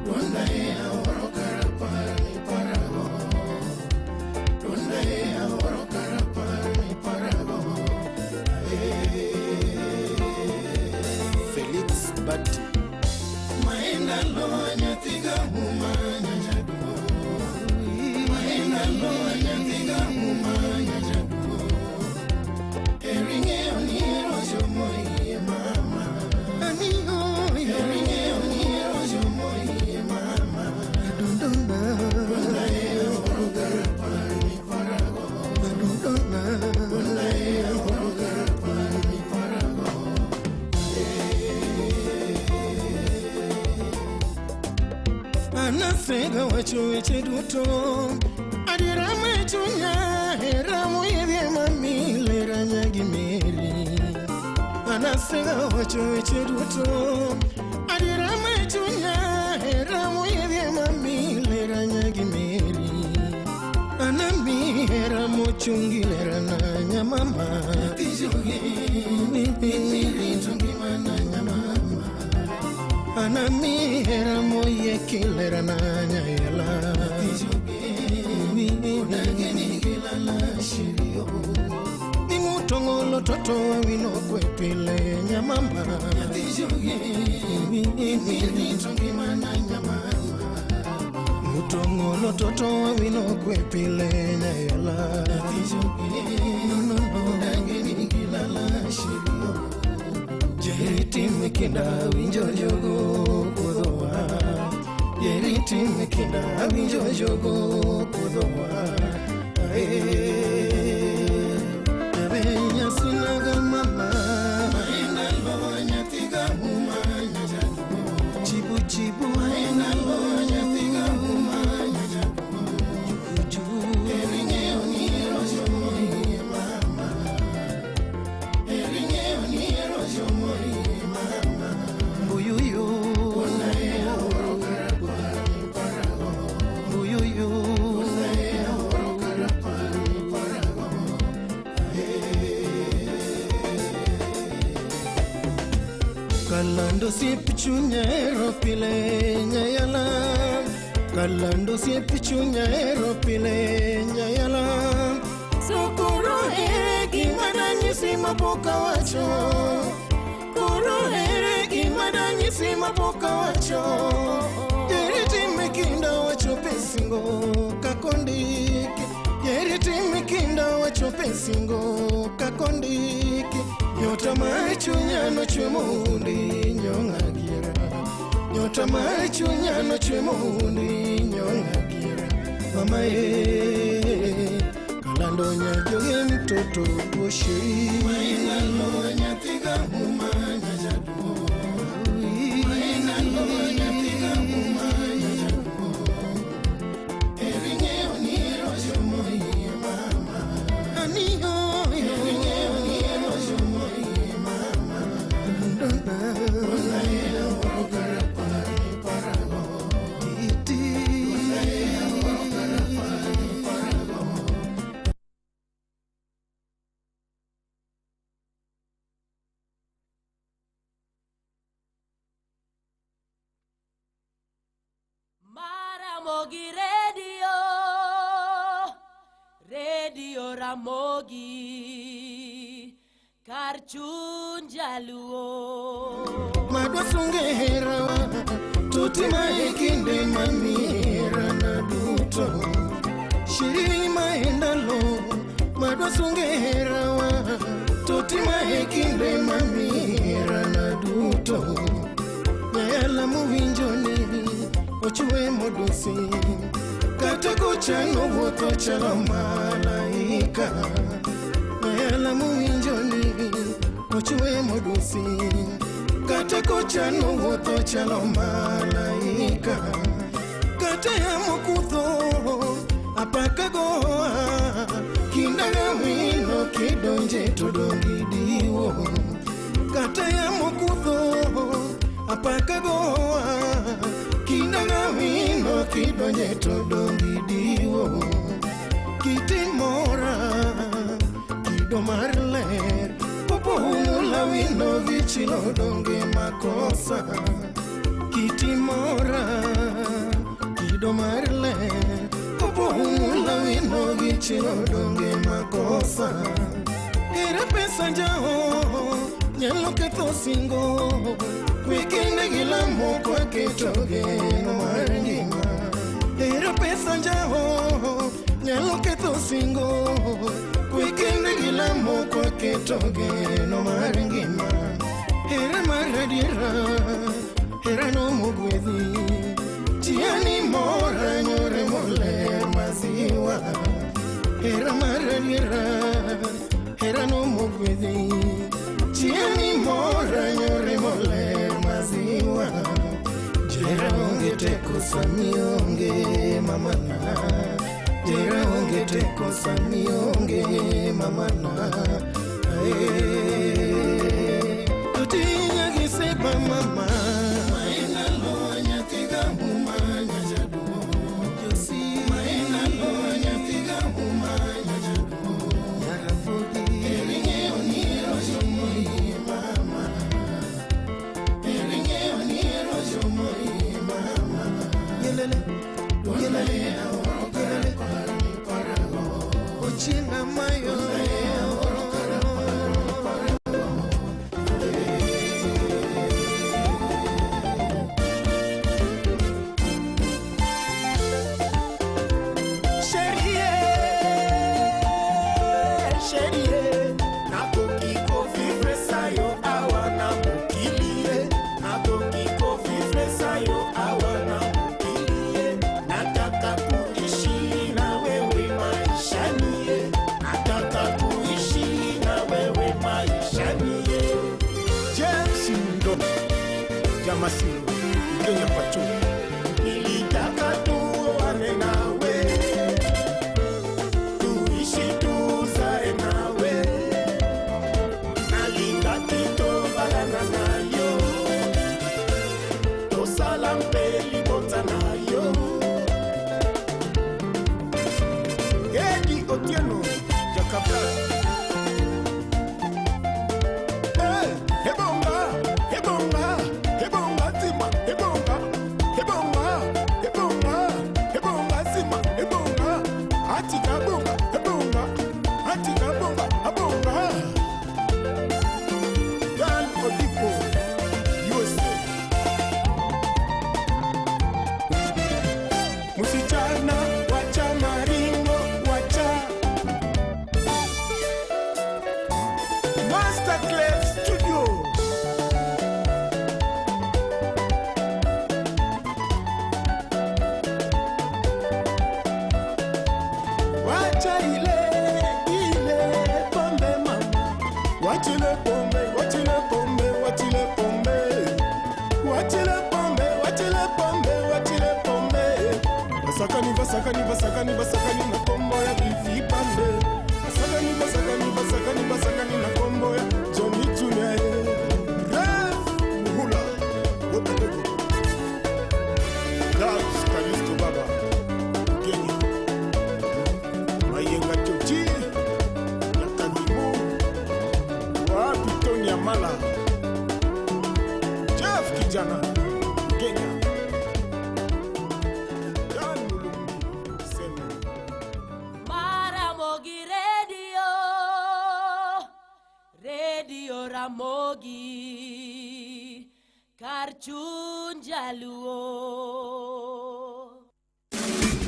P: Donda ea oro karapar mi parago. Donda ea oro karapar mi parago. Felix Bati Maenda lo nyathiga humanya jadu. Maenda lo nyathiga humanya jadu. Eringe oniro jomoyi mama. Aniho eringe oniro jomoyi mama. Dundona donda ea oro karapar mi parago. Dundona donda ea oro karapar mi parago. Anasega wacho weche duto. Adira mechunya hera moyedhi mami lera nyagi meri. Anasega wacho weche duto. Adira mechunya hera moyedhi mami lera nyagi meri. Anami hera mochungi lera na nyamama. Tijogi tijogi mana nyamama. Anami hera moye kilera na nyayela. Udageni kilala shirio. Nimutongolo toto wino kwepile nyamama. Tijogi mana nyamama. Mutongolo toto wino kwepile nyayela. Udageni kilala shirio. Jeriti mikinda winjo jogo kudowa. Jeriti mikinda winjo jogo kudowa. Abenya sinaga mama. Maina lo nyathiga humanya jadu. Chibu chibu. Maina lo nyathiga humanya jadu. Juju. Eringe oniro jomoyi mama. Eringe oniro jomoyi mama. Mbuyuyu Ona ea oro karapar mi parago. Mbuyuyu Ona ea oro karapar mi parago. Kalando siep chunya ero pile nyayala. Kalando siep chunya ero pile nyayala. Sokoro ere gimana nyisi mapoka wacho. Koro ere gimana nyisi mapoka wacho. Jeriti mikinda wacho pesingo kakondiki. Jeriti mikinda wacho pesingo kakondiki. Nyota machunya no chwemundi nyongagira. Nyota machunya no chwemundi nyongagira. Mama kalando nyajoge mtoto boshi. Maina lo nyathiga humanya jadu. Maina lo nyathiga humanya jadu. Eringe oniro jomoyi mama. Aniho eringe oniro jomoyi mama. Dundona donda ea oro karapar mi parago. Titi donda ea oro karapar mi parago.
I: Ramogi Radio, Radio Ramogi, Karchun Jaluo.
P: Madwasunge herawa, tuti maikinde mamira na duto. Shiri maenda lo, madwasunge herawa, totima e kinde mamirana duto nyala muwinjoni ochwe modusi kata kochano wuotho chalo malaika nyala muwinjoni ochwe modusi kata kochano wuotho chalo malaika kata yamo kudho apaka goa kindaga wino kidonje to dongi diwo kata yamo kudho apaka goa kindaga wino kidonje to dongi diwo kitimora kido mar ler popo hula wino vichilo donge makosa kitimora kido mar ler popo hula wino vichilo donge makosa era pesa jao nyalo ketho singo wikinde gilamo kwa ketoge no mar ngima era pesa jao nyalo ketho singo wikinde gilamo kwa ketoge no mar ngima era maradiera era no mugwedhi tiani mora nyore mole maziwa era maradiera era no mugwedhi tiani mora nyore mole maziwa jera onge teko samionge mamana jera onge teko samionge mamana tutinya gisepa mama maina lo nyatiga mumanya jadu josi maina lo nyatiga mumanya jadu yarafugi eringe oniro jomoi mama eringe oniro jomoi mama yelele yelele orokare parago ochina mayo Masiru, Kenya Pacho. Nilitaka tuone nawe, tuishi tuzae nawe, nalinga kito balana nayo, tosala mpeli bota nayo. Edi Otieno, Jakabla. Basakani na kombo ya bifi pambe. Basakani na kombo ya Johnny Junior. Hula, Wotego. Labs Kalisto Baba. Kenya. Mayenga Chochi. Yakadimu. Wapi Tony Amala. Jeff Kijana. Kenya.
I: Radio Ramogi Karchun Jaluo.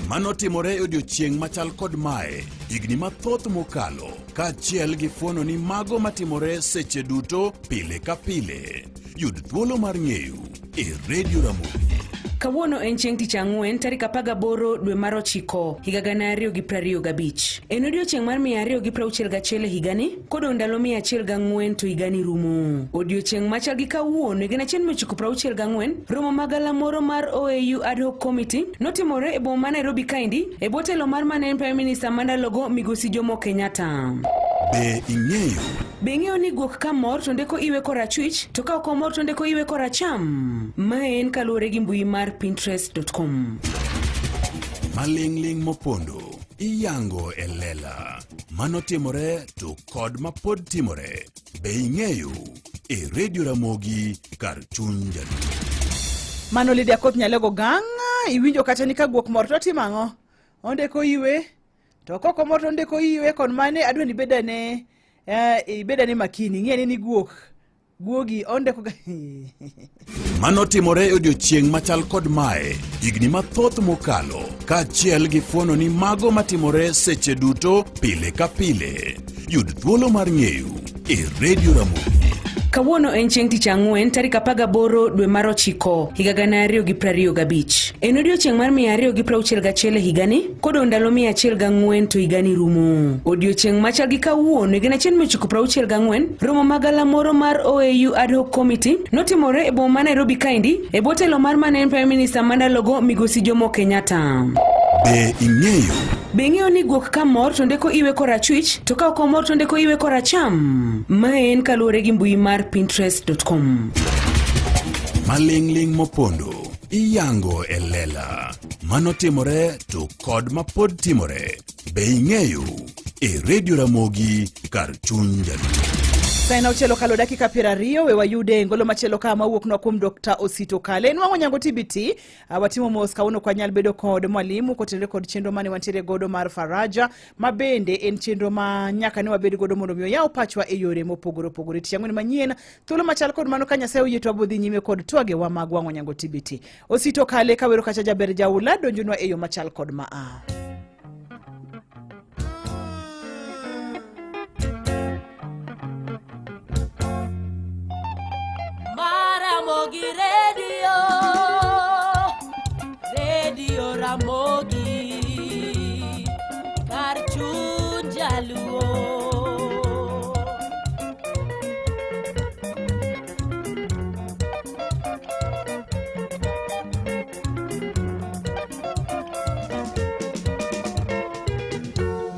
C: Manotimore odiochieng' machal kod mae higni mathoth mokalo, kaachiel gi fuono ni mago matimore seche duto pile ka pile. Yud thuolo mar ng'eyo e Radio Ramogi.
Q: Kawuono en chieng' tich ang'wen tarik 18 dwe mar 9 higa 2025. En odiochieng' mar 261 higani, kodong' ndalo 104 to higani rumo. Odiochieng' machal gi kawuono higa 1964, romo magalamoro mar OAU Ad Hoc Committee notimore e boma ma Nairobi kaendi e bwo telo mar manen Prime Minister mandalogo Migosi Jomo Kenyatta.
C: Be ing'eyo?
Q: Be ing'eyo ni guok ka mor to ndeko iwe korachwich, to ka ok omor to ndeko iwe koracham? Mae en kaluwore gi mbui mar pinterest.com.
C: Maling'ling mopondo iyango e lela. Manotimore to kod mapod timore. Be ing'eyo? E Radio Ramogi kar chuny jaluo.
J: Mano Lydia Koth Nyalego Gang', iwinjo kata ni ka guok mor to timang'o? Ondeko iwe, to koko mor to ndeko iwe, kon mane adwa ni bedane makini, ng'e ni guogi ondeko ga.
C: Manotimore odiochieng' machal kod mae higni mathoth mokalo, kaachiel gi fuono ni mago matimore seche duto pile ka pile. Yud thuolo mar ng'eyo e Radio Ramogi.
Q: Kawuono en chieng' tich ang'wen tarik 18 dwe mar 9 higa 2025. En odiochieng' mar 261 higani, kodong' ndalo 104 to higani rumo. Odiochieng' machal gi kawuono higa 1964, romo magalamoro mar OAU Ad Hoc Committee notimore e boma ma Nairobi kaendi e bwo telo mar manen Prime Minister mandalogo Migosi Jomo Kenyatta.
C: Be ing'eyo?
Q: Be ing'eyo ni guok ka mor to ndeko iwe korachwich, to ka ok omor to ndeko iwe koracham? Mae en kaluwore gi mbui mar pinterest.com.
C: Maling'ling mopondo iyango e lela. Manotimore to kod mapod timore. Be ing'eyo? E Radio Ramogi kar chuny jaluo.
J: Saina uchelo kalo dakika 20 we wayude ngolo machelo kama wuok no kuom Dr. Osito Kale. Nwango nyango TBT, watimo mos kauno kwa nyal bedo kod mwalimu kotende kod chenro mane wantiere godo mar Faraja. Mabende en chenro ma nyaka ne wabedi godo mondo miyo yao pachwa e yore mopogore opogore. Tiang'wen manyien, thuolo machal kod mano ka Nyasaye oyie to abodhi nyime kod twage wa mag wango nyango TBT. Osito Kale kawero kacha jaber jaula donjunwa e yo machal kod maa.
I: Ramogi Radio Ramogi kar chuny jaluo.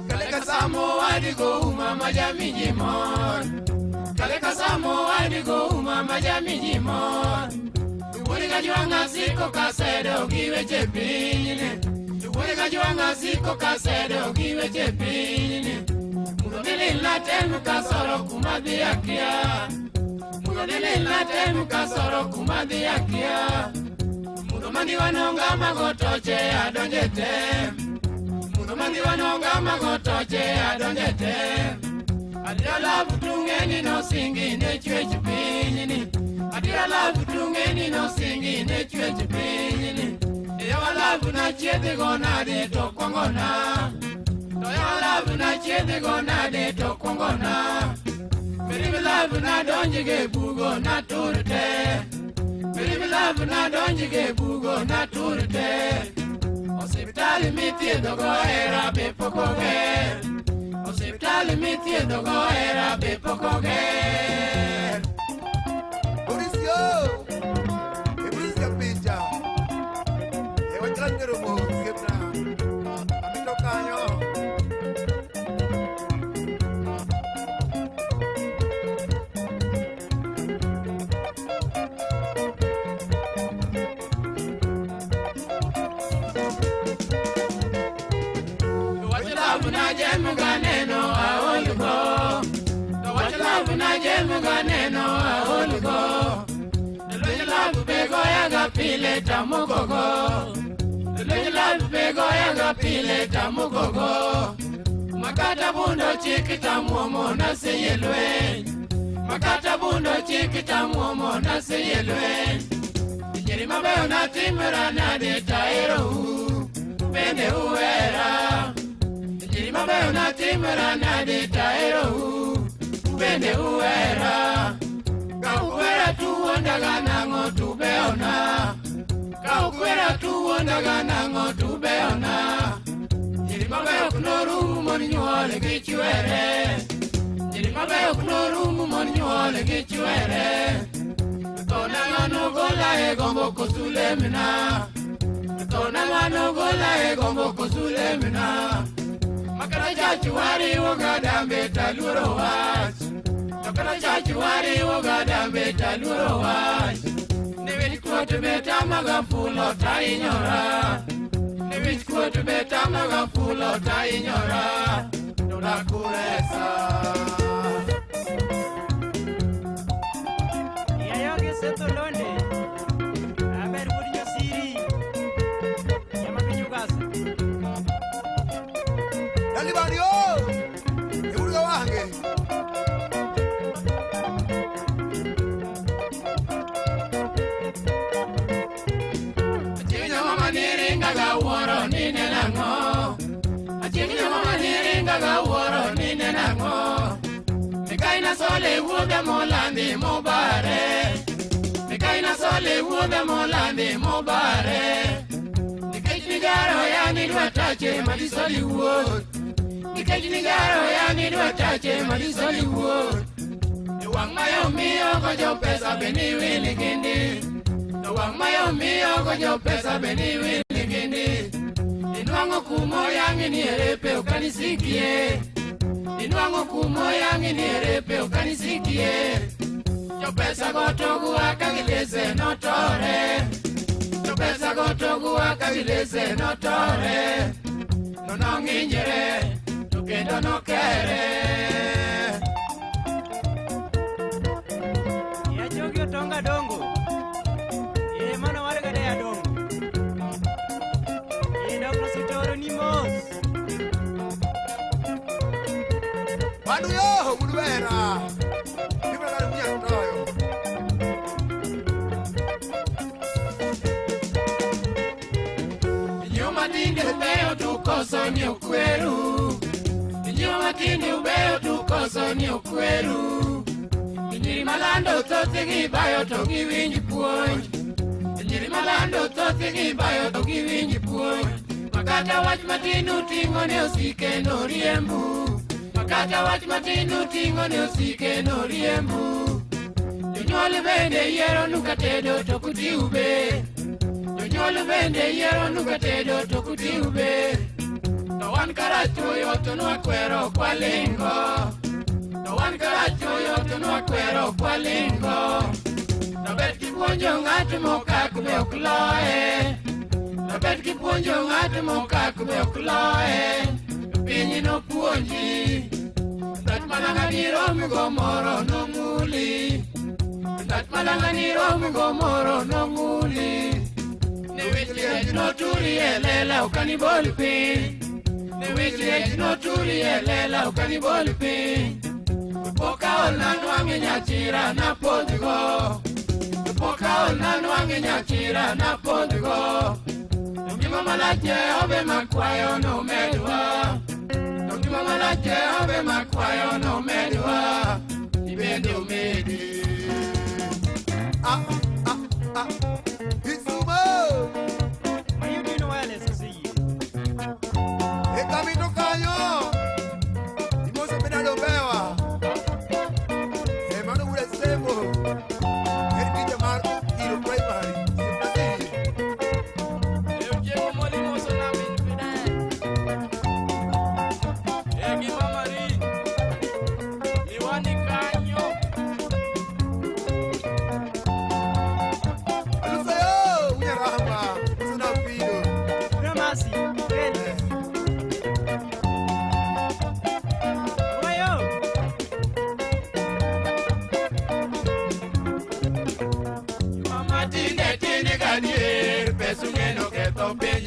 R: Kaleka samo adigo mama jamiji mon. Kaleka samo adigo mama jamiji mon. Woliga juanga siko kasedo giweche pinyine. Woliga juanga siko kasedo giweche pinyine. Mugodili latenu kasoro kumadhi akia. Mugodili latenu kasoro kumadhi akia. Mudomandi wanonga magotoche adonjete. Mudomandi wanonga magotoche adonjete. Adira labu tungeni no singi ne chwechi pinyini. Adira labu tungeni no singi ne chwechi pinyini. Yawa labu na chiedhi gona de to kwangona. Yawa labu na chiedhi gona de to kwangona. Miri labu na donjige bugo na turte. Miri labu na donjige bugo na turte. Osipitali mithiedho go era be pokoge. Osipitali mithiedho go era be pokoge. Pile tamugogo, lejla bego yaga pile tamugogo. Makata bundo chiki tamuomo na seyelwe. Makata bundo chiki tamuomo na seyelwe. Jeri mabeyo na timera na de taero. ubende uwera Njiri mabeyo natimera nade taero ubende uwera Ka ukwera tuwondaga nango tubeona Ka ukwera tuwondaga nango tubeona Njiri mabeyo kunorumu moni nyuole gichwere Njiri mabeyo kunorumu moni nyuole gichwere Kona ngano gola e gombo kosulemina Kona ngano gola e gombo kosulemina Makara chachi wari wogada mbeta luro wach Makara chachi wari wogada mbeta luro wach Niwich kuote beta magafulo ta inyora Niwich kuote beta magafulo ta inyora Nuna kuresa
S: Yayoge seto londe Aber budi siri Yama kinyugasa
T: Dalibani Eburuga wange
R: Achinya mama niringa ga woro nine nango Achinya mama niringa ga woro nine nango Mikaina sole wuoda molandi mobare Mikaina sole wuoda molandi mobare Nikech nigaro ya nidwa tache madisoli wuod Nikech nigaro ya nidwa tache madisoli wuod Wang mayo miyo kojo pesa beni wili gindi Wang mayo miyo kojo pesa beni wili gindi Inwango kumo yangi ni erepe ukanisikie Inwango kumo yangi ni erepe ukanisikie Jo pesa gotogu wakagilese notore Jo pesa gotogu wakagilese notore Nono nginjere Tukendo nokere
S: Yajogi otonga dongo Mano wargade ya dongo Dr. Sitoro ni mos
T: Manu yo mudwera Ibra garu mia toyo
R: Nyuma tindi ubeo tukoso ni ukweru Nyuma tindi ubeo tukoso ni ukweru Njiri malando tote gibayo to giwinji puonj Njiri malando tote gibayo to giwinji puonj Makata wach matinu tingo ne osike no riembu Makata wach matinu tingo ne osike no riembu Jonyuol bende yiero nuka tedo to kuti ube Jonyuol bende yiero nuka tedo to kuti ube To wan karachuoyo to nwakwero kwalingo To wan karachuoyo to nwakwero kwalingo To bet kipuonjo ng'at mokak be okloe To bet kipuonjo ng'at mokak be okloe Piny nopuonji Ndat malanga ni romi gomoro nomuli Ndat malanga ni romi gomoro nomuli Ne wich liech noturi e lela ukanibol piny Ne wich liech noturi e lela ukanibol piny Poka ol nanwange nyachira napodhigo Poka ol nanwange nyachira napodhigo Ngima malache obe makwayo no medwa Ngima malache obe makwayo no medwa Ibende umedi
T: Isumo
S: Mayudino wale sasi
T: Ekamito kanyo Imoso pedalo bewa Emano ule semo Erikija marco Iro primary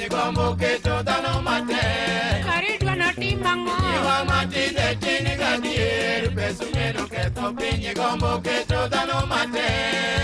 R: Gombo keto dano mate
I: Karidwa no timango
R: Iwa matinde chini gadier Pesu ngeno keto pinyi gombo keto dano mate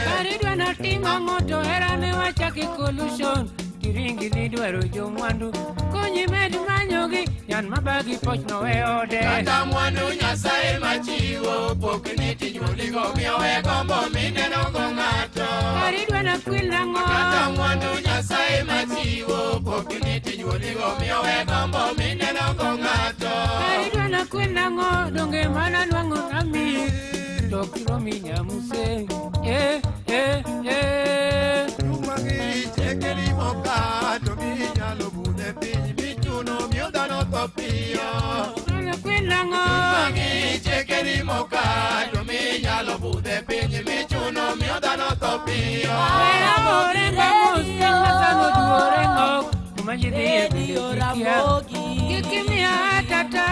I: Karidwa no timango to era ne wachaki collusion Tiringi gini dwaro jomwandu konyi med manyogi yan mabagi poch nowe ode
R: kata mwandu Nyasaye machiwo pokni tinyuoligo miyo we gombo mineno go ng'ato
I: karidwa na kwil nang'o
R: kata mwandu Nyasaye machiwo pokni tinyuoligo miyo we gombo mineno go ng'ato
I: karidwa na kwil nang'o donge mana nwang'o nami dokiro minyamuse
T: Rumagi chekeni moka to minyalo bude piny michuno miyo dhano tho piyo
R: Rumagi chekeni moka to minyalo bude piny michuno miyo dhano tho piyo
I: Orenga musi masano duorengo kumajidhiye kikimia tata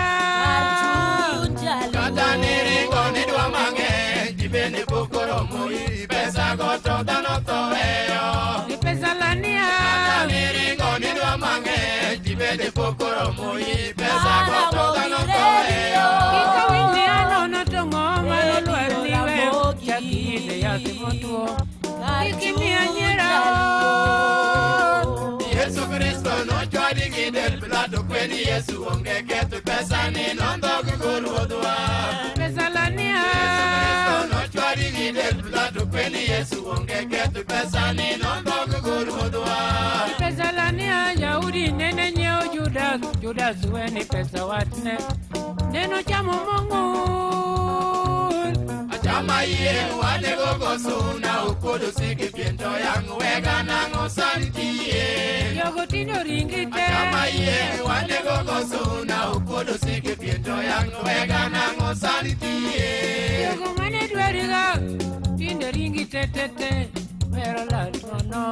R: kata niringo nidwa mang'eny jibende pokoromo iri pesa goto dhano tho weyo
I: ni pesa lania
R: kata niringo nidwa mang'eny jibende pokoromo iri pesa goto dhano tho weyo
I: kikawinji anono to ng'o mano lwar niweyo chakiyide yathi motuo kikimia nyerao
R: Yesu Kristo nochwadi gi del Pilato kweni Yesu onge ketho pesa ni nondhog go ruodhwa
I: pesa lania
R: Yesu Kristo nochwadi gi del Pilato kweni Yesu onge ketho pesa ni nondhog go ruodhwa
I: pesa lania Yahudi nene nyiewo Judas weni pesa watne neno chamo mong'ur
R: achama yie wanego go suna ukodo sigi piento yang wega nang'o santie
I: yogo tindo ringi te
R: achama yie wanego go suna ukodo sigi piento yang wega nang'o santie
I: yogo mane dwariga tindo ringi te pero la no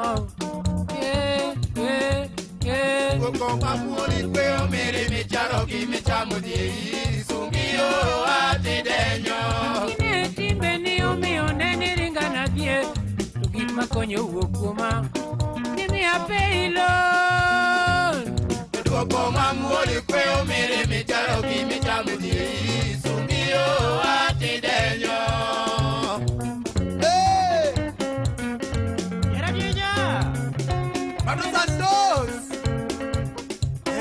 R: Koko mamuoli kweo mere micharo gi michamo dieri sungio ati denyo
I: Kine timbe ni umiyo neni ringa na dhie to gik makonyo wuok kuoma Nimi apeilo
R: Koko mamuoli kweo mere micharo gi michamo dieri sungio ati denyo
T: Mano Santos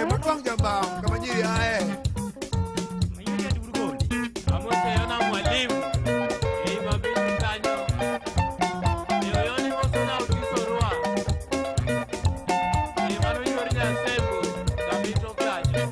T: Matuang jambang kama nyiri ae
H: Amoseona mwalimu mabisi kanyo yoyoni mosuna ukisorua mano yori nyasembo kabito kanyo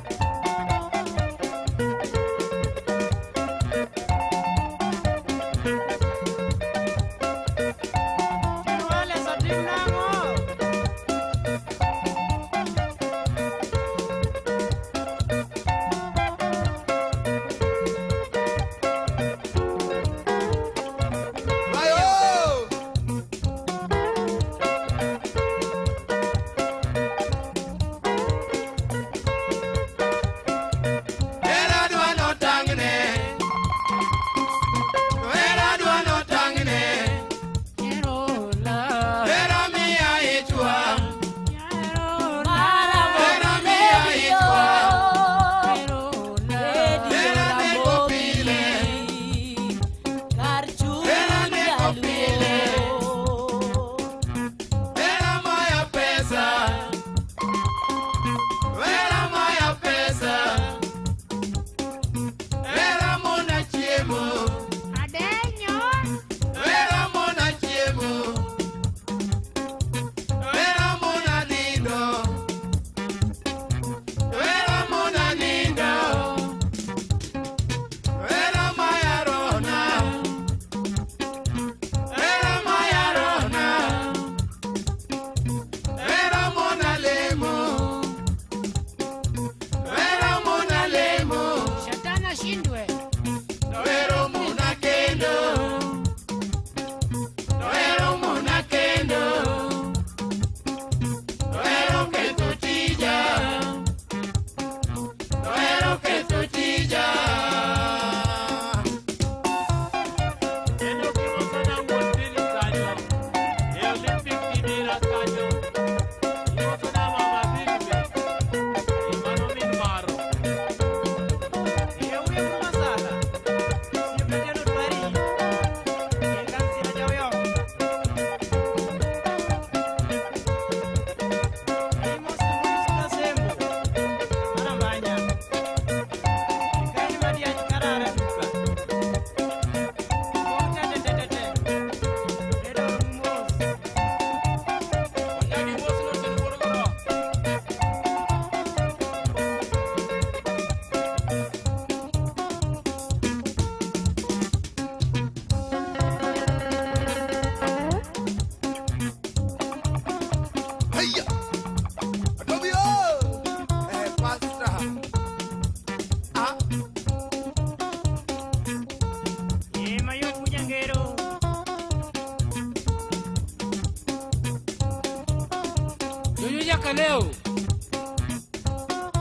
I: leo.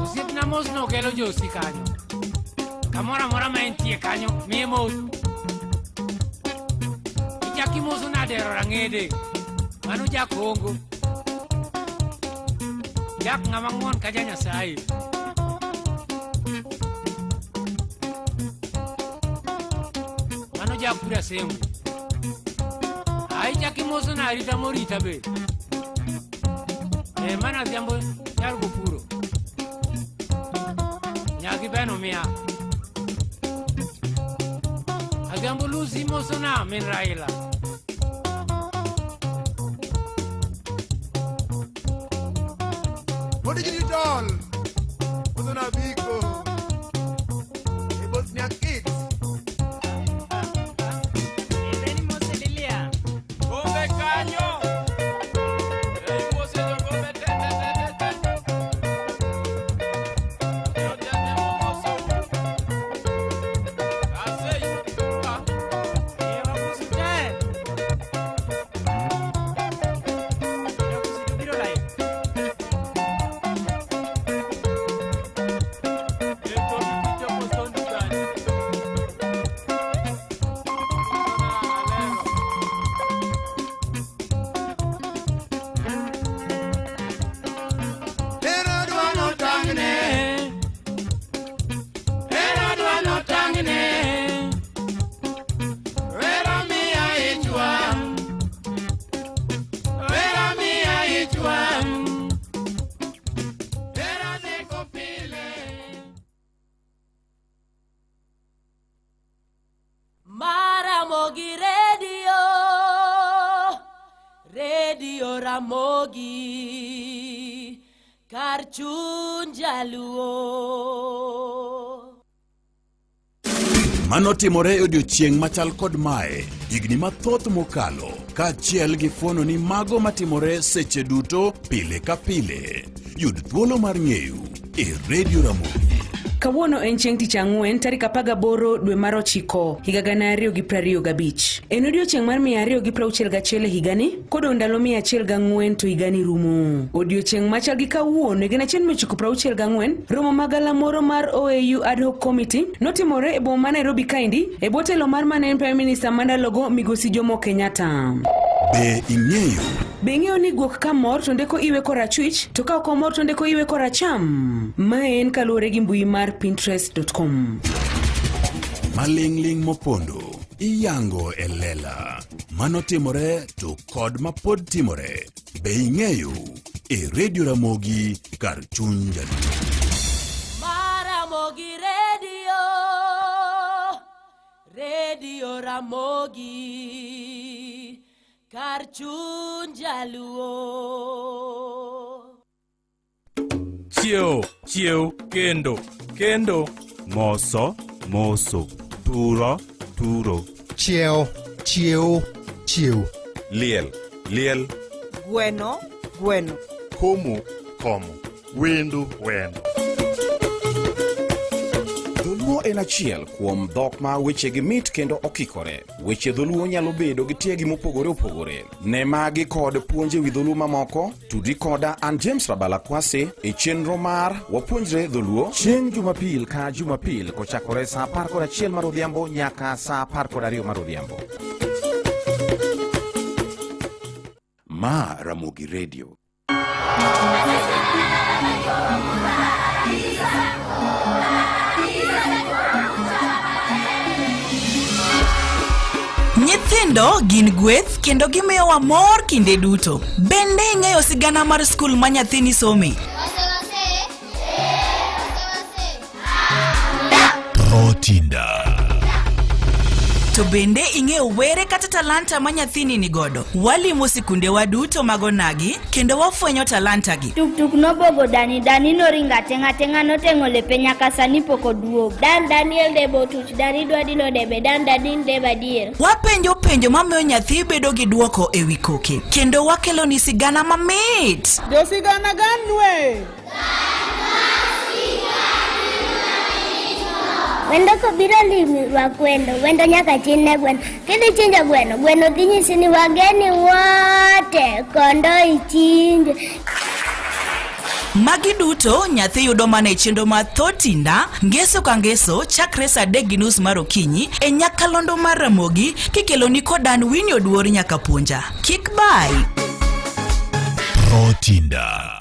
I: Osiep na mos no kelo josi kanyo. Kamora mora ma entie kanyo, miye mos. Ichaki mos na dero rangede. Manu jakongo. Jak ngama ngwon kaja Nyasaye. Manu jakura semu. Ai chaki moso na rita morita be. Mana diambo yargo puro. Nyaki beno mia. Adiambo lusi moso na min Raila.
T: Modi digital. Moso na biko. Ebos ni kids.
U: Radio Ramogi Karchun Jaluo.
C: Manotimore e odiochieng' machal kod mae higni mathoth mokalo, kaachiel gi fuono ni mago matimore seche duto pile ka pile. Yud thuolo mar ng'eyo e Radio Ramogi.
Q: Kawuono en chieng' tich ang'wen tarik 18 dwe mar 9 higa 2025. En odiochieng' mar 261 higani kod ndalo 104 to higani rumo. Odiochieng' machal gi kawuono higa 1964 romo magala moro mar OAU ad hoc committee notimore e boma ma Nairobi kaendi e bwo telo mar manen Prime Minister mandalogo Migosi Jomo Kenyatta.
C: Be ing'eyo?
Q: Be ing'eyo ni guok ka mor to ndeko iwe korachwich to ka ok mor to ndeko iwe koracham? Ma en kaluwore gi mbui mar pinterest.com.
C: Maling'ling mopondo iyango e lela. Manotimore to kod mapod timore. Be ing'eyo e Radio Ramogi kar chuny Jaluo.
U: Ramogi Radio Ramogi Karchun Jaluo.
V: Chiew kendo moso turo
W: chiew
V: liel
J: gweno
B: komo wendo
X: Dholuo en achiel kuom dhok ma wechegi mit kendo okikore. Weche dholuo nyalo bedo gi tiegi mopogore opogore. Ne magi kod puonje wi dholuo mamoko, tudi koda an James Rabala Kwase e chenro mar wapuonjre dholuo chieng' Jumapil ka Jumapil kochakore sa 11 mar odhiambo nyaka sa 12 mar odhiambo. Ma Ramogi Radio.
Y: Nyithindo gin gweth kendo gimiyowa mor kinde duto. Bende ing'eyo sigana mar skul ma nyathini some?
C: Rotinda.
Y: To bende ing'eyo were kata talanta ma nyathini ni godo? Walimo sikundewa duto magonagi kendo wafwenyo talanta gi.
Z: Tuk nobogo Dani noringa tenga notengo lepe nyaka sani poko duogo. Dan Daniel debo tuch Dari dwadilo debe Dan Dadin deba dier.
Y: Wapenjo mamiyo nyathi bedo gi duoko e wi koke. Kendo wakelo ni sigana mamit.
J: Jo sigana ganwe.
Z: Wendo ko biro limi wakwendo, wendo nyaka chinne gweno. Kidi chinja gweno dhinyisi ni wageni wote kondo ichinje.
Y: Magi duto nyathi yudo mana e chenro mar Thotinda ngeso ka ngeso chakre saa 3:30 mar okinyi e nyakalondo mar Ramogi kikeloni kodan winyo duor nyaka puonja. Kik bai.
C: Thotinda.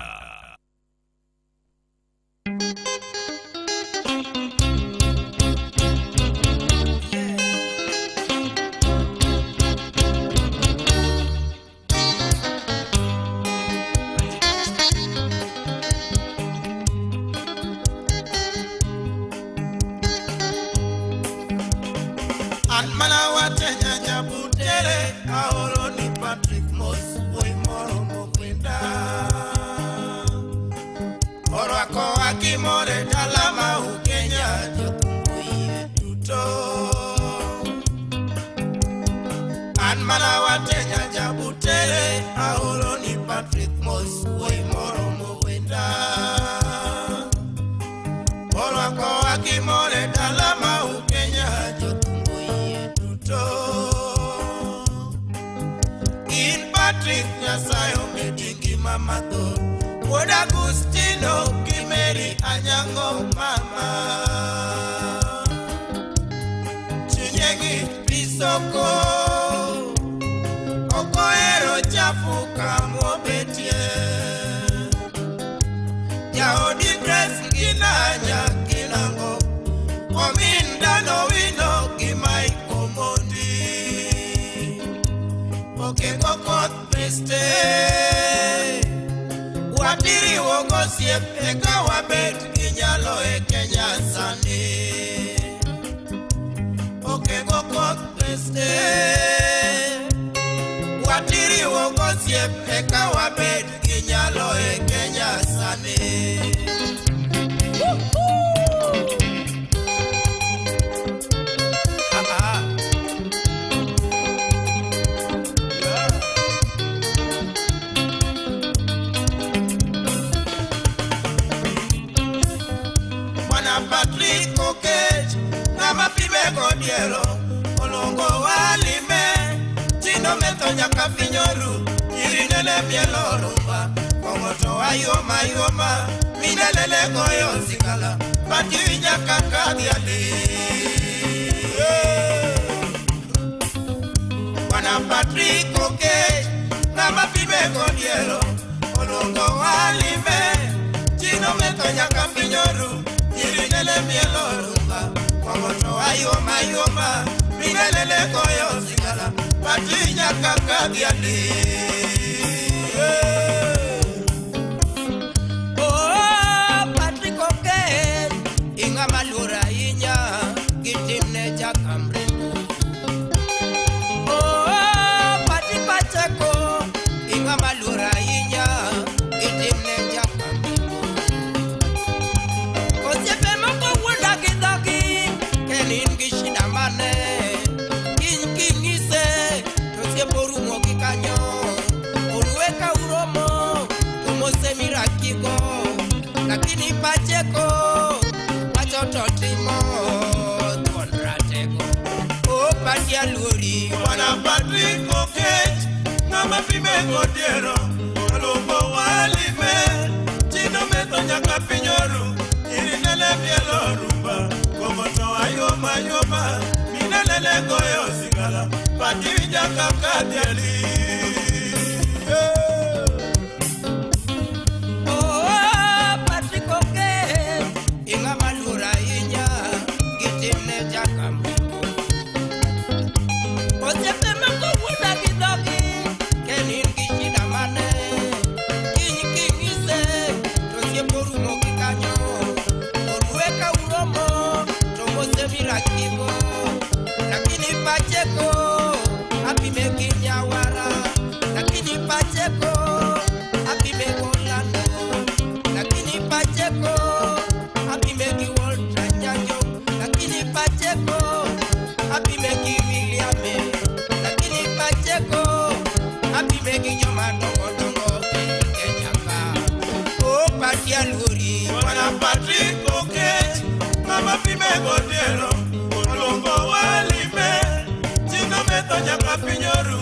T: Pinyoru,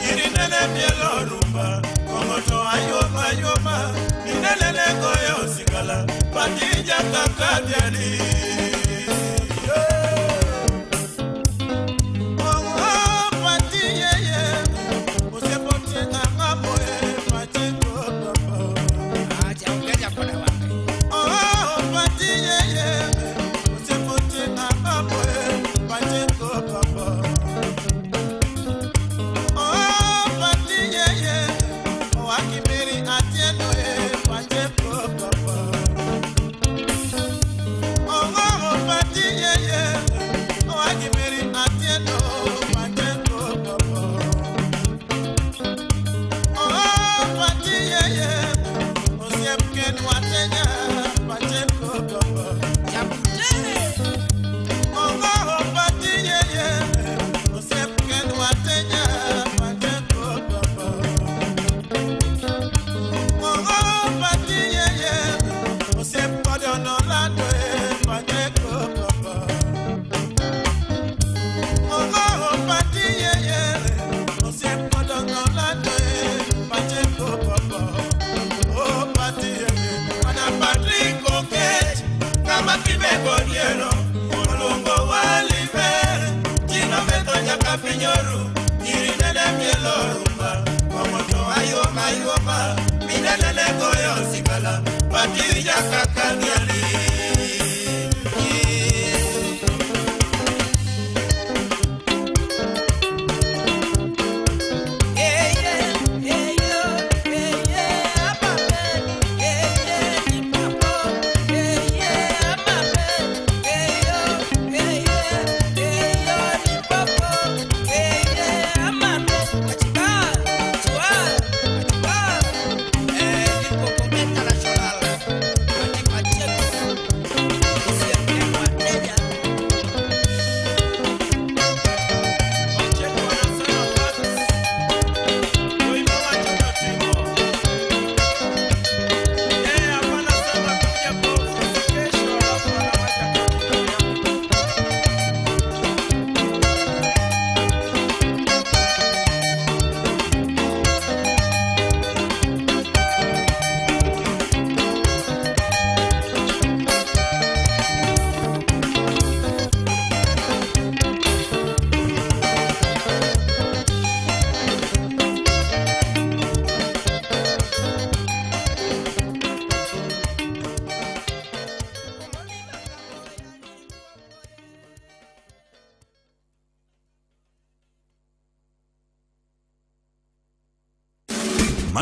T: iri nene mielo rumba, como to ayoma, ayoma, ni nene goyo sigala patija kakadiani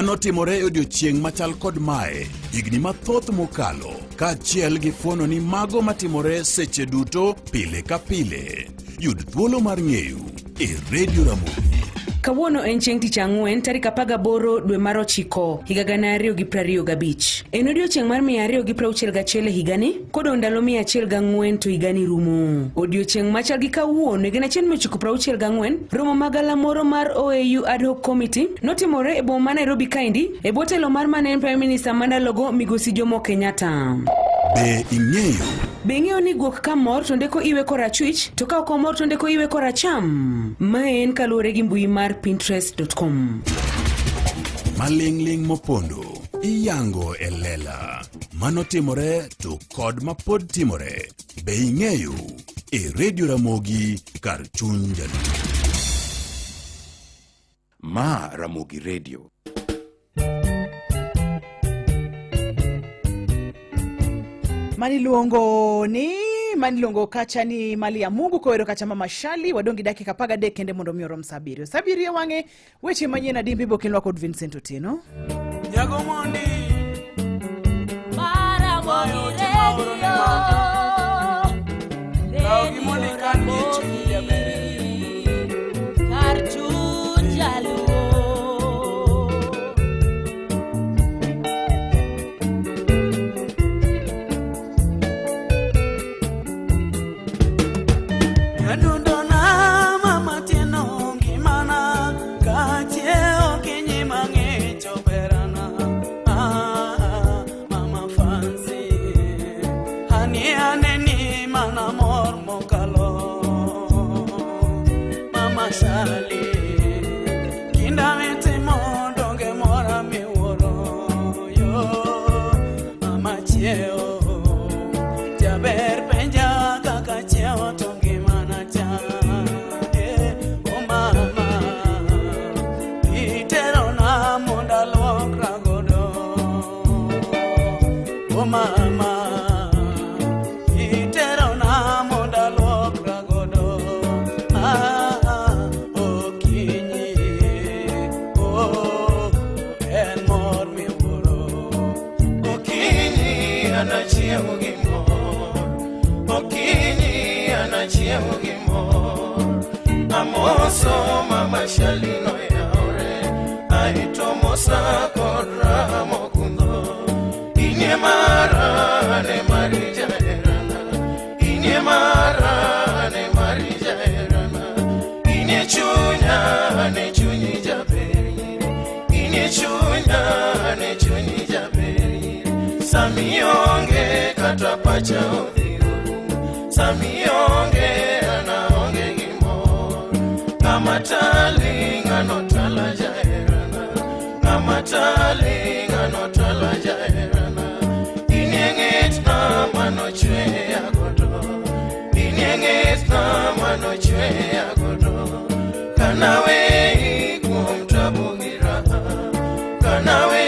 C: Manotimore e odiochieng' machal kod mae higni mathoth mokalo kaachiel gi fuono ni mago matimore seche duto pile ka pile. Yud thuolo mar ng'eyo e Radio Ramogi.
Q: Kawuono en chieng' tich ang'wen tarik 18 dwe mar 9 higa 2025. En odiochieng' mar 261 higani kodong' ndalo 104 to higani rumo. Odiochieng' machal gi kawuono higa 1964 romo magalamoro mar OAU ad hoc committee notimore e boma ma Nairobi kaendi e bwo telo mar manen Prime Minister mandalogo Migosi Jomo Kenyatta.
C: Be ing'eyo ni guok ka mor to ndeko iwe korachwich to ka ok omor to ndeko iwe koracham? Mae en kaluwore gi mbui mar pinterest.com.
X: Maling'ling mopondo iyango e lela manotimore to kod mapod timore. Be ing'eyo e Radio Ramogi kar chuny jaluo. Ma Ramogi Radio.
J: maniluongo kacha ni mali ya Mungu kowero kacha mama Shali wadongi dakika paga dek kende mondo miorom sabiri. Sabiri ya wange weche manyien adimbi bokenwa kod Vincent Otieno.
I: Nyago mondi
U: Ramogi Radio.
I: Ramogi mondi kani chini ya bere
U: kar chuny jaluo.
T: achiewo gi mor. Amoso mama shalino yaore, aito mosa kod ramo kundo. Inye marane marija erana, inye marane marija erana. Inye chunya ne chunyi jaberi, inye chunya ne chunyi jaberi. Samionge kata pacha odhiyo, samionge ana onge gimor. Ng'amataling anotala jaerana, ng'amataling anotala jaerana. Inyeng'et na manochwe agodo, inyeng'et na manochwe agodo. Kanawe kuom tabu gi raha, kanawe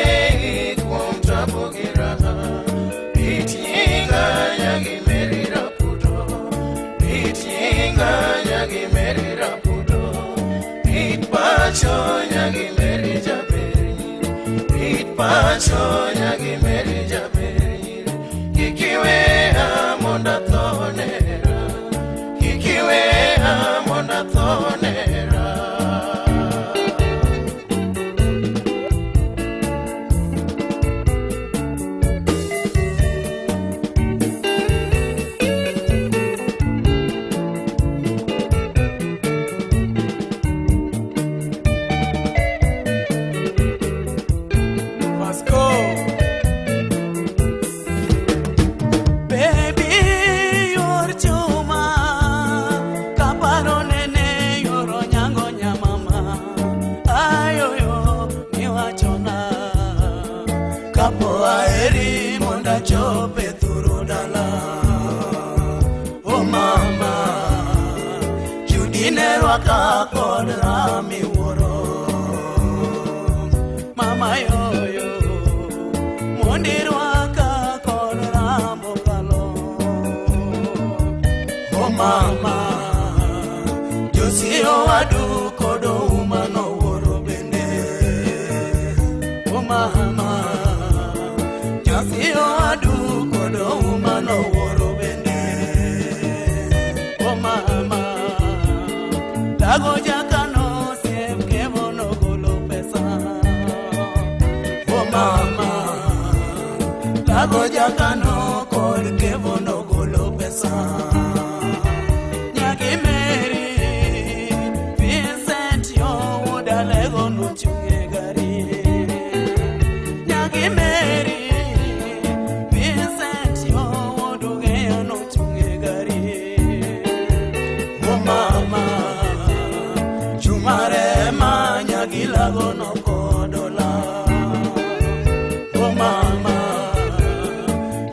T: kuom tabu gi raha. Itinga nyagi meri rapudo, itinga nyagi meri rapudo. It pacho nyagi meri jaberi, it pacho nyagi meri jaberi. Kikiwe amonda thonera, kikiwe amonda thonera.
P: Baby, you're chuma, kaparo nene yoro nyango nyamama. Ayoyo ni wachona, kapo aeri monda chope thuru dala. Oh mama, judine rwaka kod rami woro. Mama yoyo, mondi rwaka kod ramo kalo. Oh mama, josio adu kodo umano woro bende. Oh mama, josio adu kodo umano woro bende. Oh mama, lago jakano siem kemono golo pesa. Oh mama, lago jakano kod kemono golo pesa. Nyagi Mary, Vincent yo udalego nuchunge gari. Nyagi Mary, Vincent yo uduge nuchunge gari. Oh mama, chumare ma nyagi lago no kodola. Oh mama,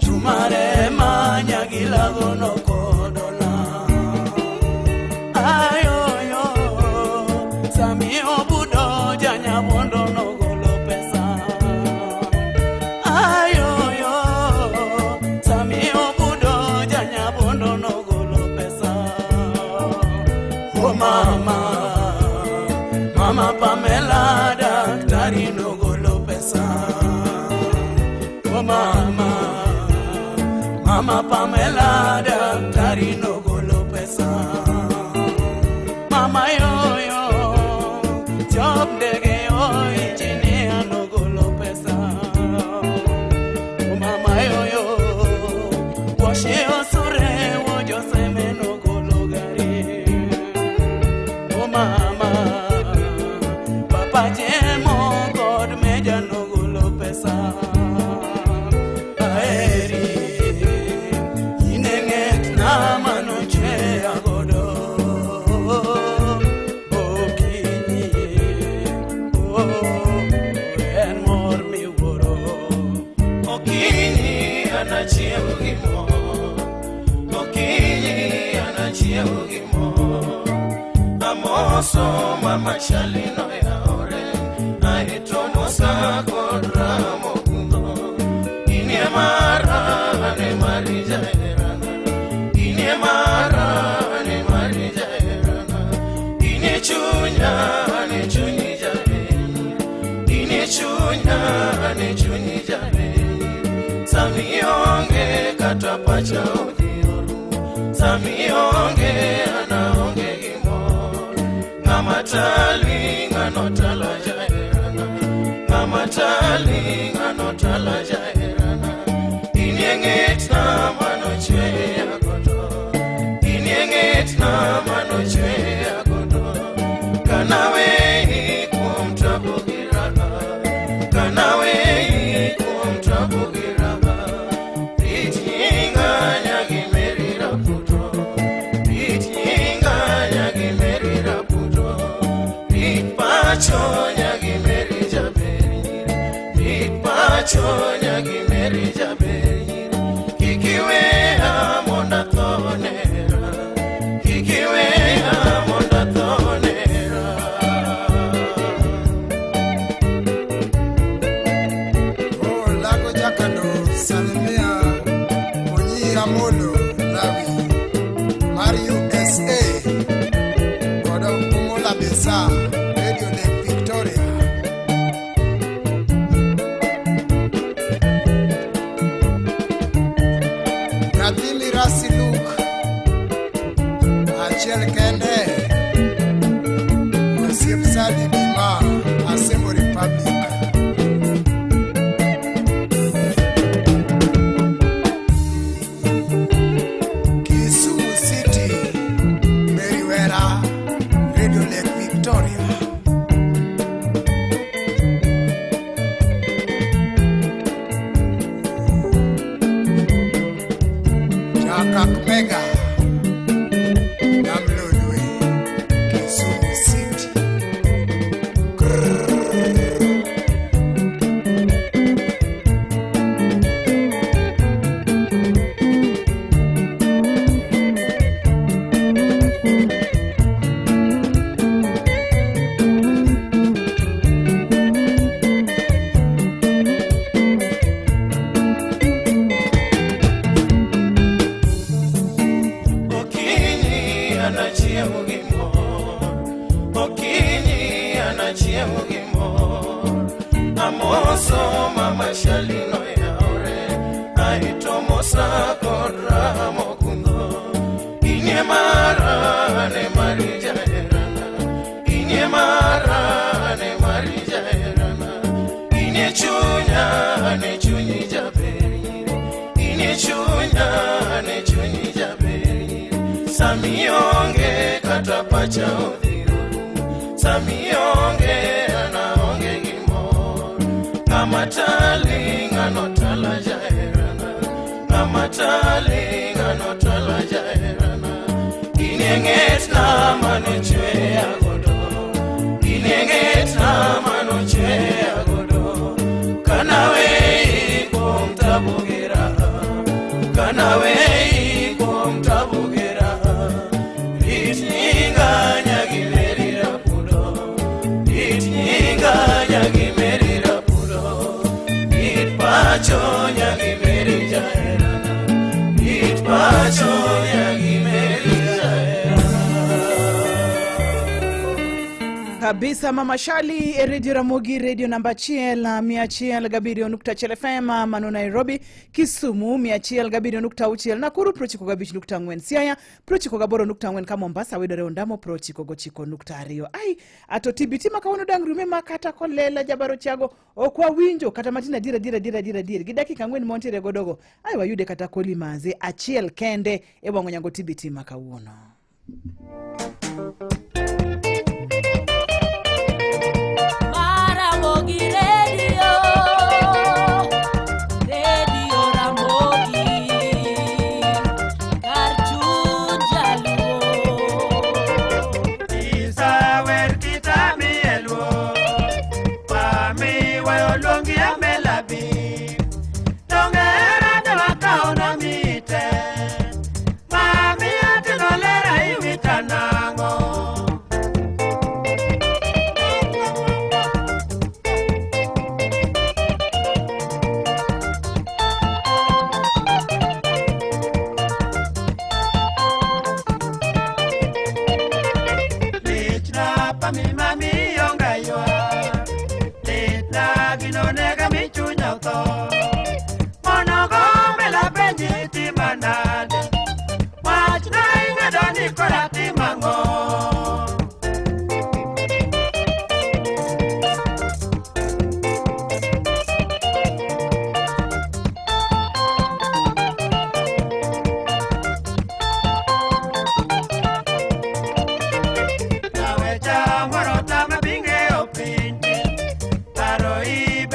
P: chumare ma nyagi lago no kodola. Ayoyo, sami obudo janya bondo no golo pesa. Ayoyo, sami obudo janya bondo no golo pesa. Oh mama, mama Pamela daktari no golo pesa. Oh mama, mama Pamela daktari no golo pesa. Mama yoyo, job dege yo engineer no golo pesa. Oh mama yoyo, washe osure wo joseme no golo gari. Oh mama, papa jemo god meja no golo pesa. Aeri, inenget na manoche agodo. Okinyi, en mor miwuoro.
T: Okinyi anachiewo gi mor, okinyi anachiewo gi mor. Amoso mama shalino yaore, aito mosa kod ramo kundo. Inye marane marija erana, inye marane marija erana. Inye chunya ne chunyi jaberi, inye chunya ne chunyi jaberi. Samionge kata pacha odhiyo, Sami onge anaonge gimor, ng'ama tali ng'ano tala jaherana, ng'ama tali ng'ano tala jaherana. Inie ng'etna mano chweya godo, inie ng'etna mano chweya godo. Kanawe kuom tabu gi raha, kanawe kuom tabu gi raha. Rit nyinga nyagi meri raputo, rit nyinga nyagi meri raputo. Rit pacho nyagi meri jaberi, rit pacho nyagi meri jaberi. Kikiwe amonda tonera, kikiwe amonda tonera.
D: Oh, Lago Jakado, Salimia, Onyira Molo, Lawi, Mario S.A., Godo Kumola Besa, Radio Lake Victoria. Radhimi Rasi Luke, Achiel Kende, Osiep Sadi Bima, Asembo Republic. Kisumu City, Meriwera, Radio Lake Victoria. Kakamega, Namlolwe, Kisumu City.
T: Okinyi anachiemo gimor, okinyi anachiemo gimor. Amoso mama shalino yaore, aito mosa kod raha mokundo. Inye mara ne mari jaherana, inye mara ne mari jaherana. Inye chunya ne chunyi jaberi, inye chunya ne chunyi jaberi. Sami onge kata pacha odhiro, Sami onge anaonge gimor. Ng'ama tali ng'ano tala jaherana, ng'ama tali ng'ano tala jaherana. Inie ng'etna mano chweya godo, inie ng'etna mano chweya godo. Kanawe kuom tabu gi raha, kanawe kuom tabu gi raha. Rit nyinga nyagi meri rapudo, rit nyinga nyagi meri rapudo. Rit pacho nyagi meri jaherana, rit pacho nyagi meri jaherana.
J: kabisa Mama Shali e Radio Ramogi, radio namba 107.1 FM Mano Nairobi, Kisumu 107.1, Nakuru prochiko gabichi nukta ngwen, Siaya prochiko gaboro nukta ngwen, kama Mombasa wedore ondamo prochiko gochiko nukta rio. Ai atotibiti makawono dangrume makata kolela jabaro chago okwa winjo kata matina dira gidakika ngwen montere godogo. Ai wayude kata koli maze achiel kende e wango nyango tibiti makawono.
I: Mono go me la peñiti manade, watch na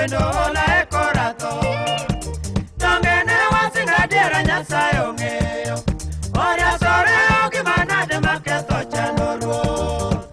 R: kendo ola e korato. Tongene wasinga dera Nyasaye ong'eyo. Oria sore ogi manade maketho chando ruoth.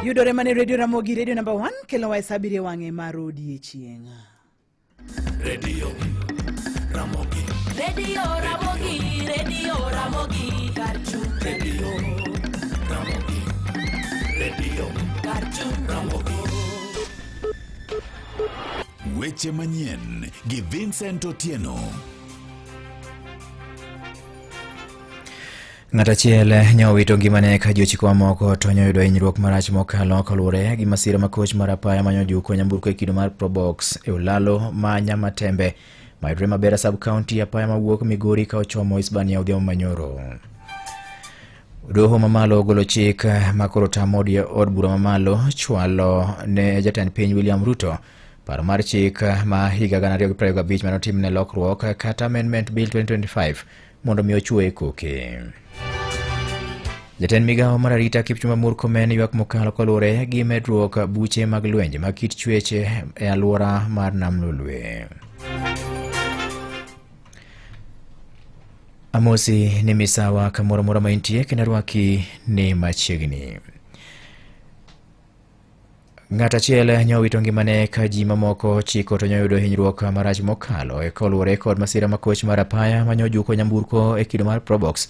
J: Yudore mane Radio Ramogi, radio number 1, kelo wa isabiri wange marodi e chienga.
C: Radio Ramogi.
U: Radio Ramogi, Radio Ramogi, Karchu. Radio
C: Ramogi. Radio
U: Karchu
C: Ramogi. Weche manyien gi Vincent Otieno.
A: Ng'atachiel nyowito ngimane ka jochiko mamoko to nyoyudo hinyruok marach mokalo kaluwore gi masira ma koch mar apaya manyo juko nyamburko e kido mar Probox e Olalo ma Nyamatembe mayudore Mabera sub county apaya mawuok Migori ka ochomo Hispania odhiambo manyoro. Doho mamalo ogolo chik makoro tamo od bura mamalo chwalo ne jatend piny William Ruto paro mar chik ma higa 2025 manotimne lokruok kata Amendment Bill 2025 mondo mi ochwe koke. Jatend migawo mar arita Kipchumba Murkomen ywak mokalo kaluwore gi medruok buche mag lwenje mag kit chweche e alwora mar Nam Lolwe. Amosi ni misawa kamoro mora maintie kendo rwaki ni machiegni. Ng'atachiel nyowito ngimane ka ji mamoko chiko to nyoyudo hinyruok marach mokalo e kaluwore kod masira ma koch mar apaya manyo juko nyamburko e kido mar Probox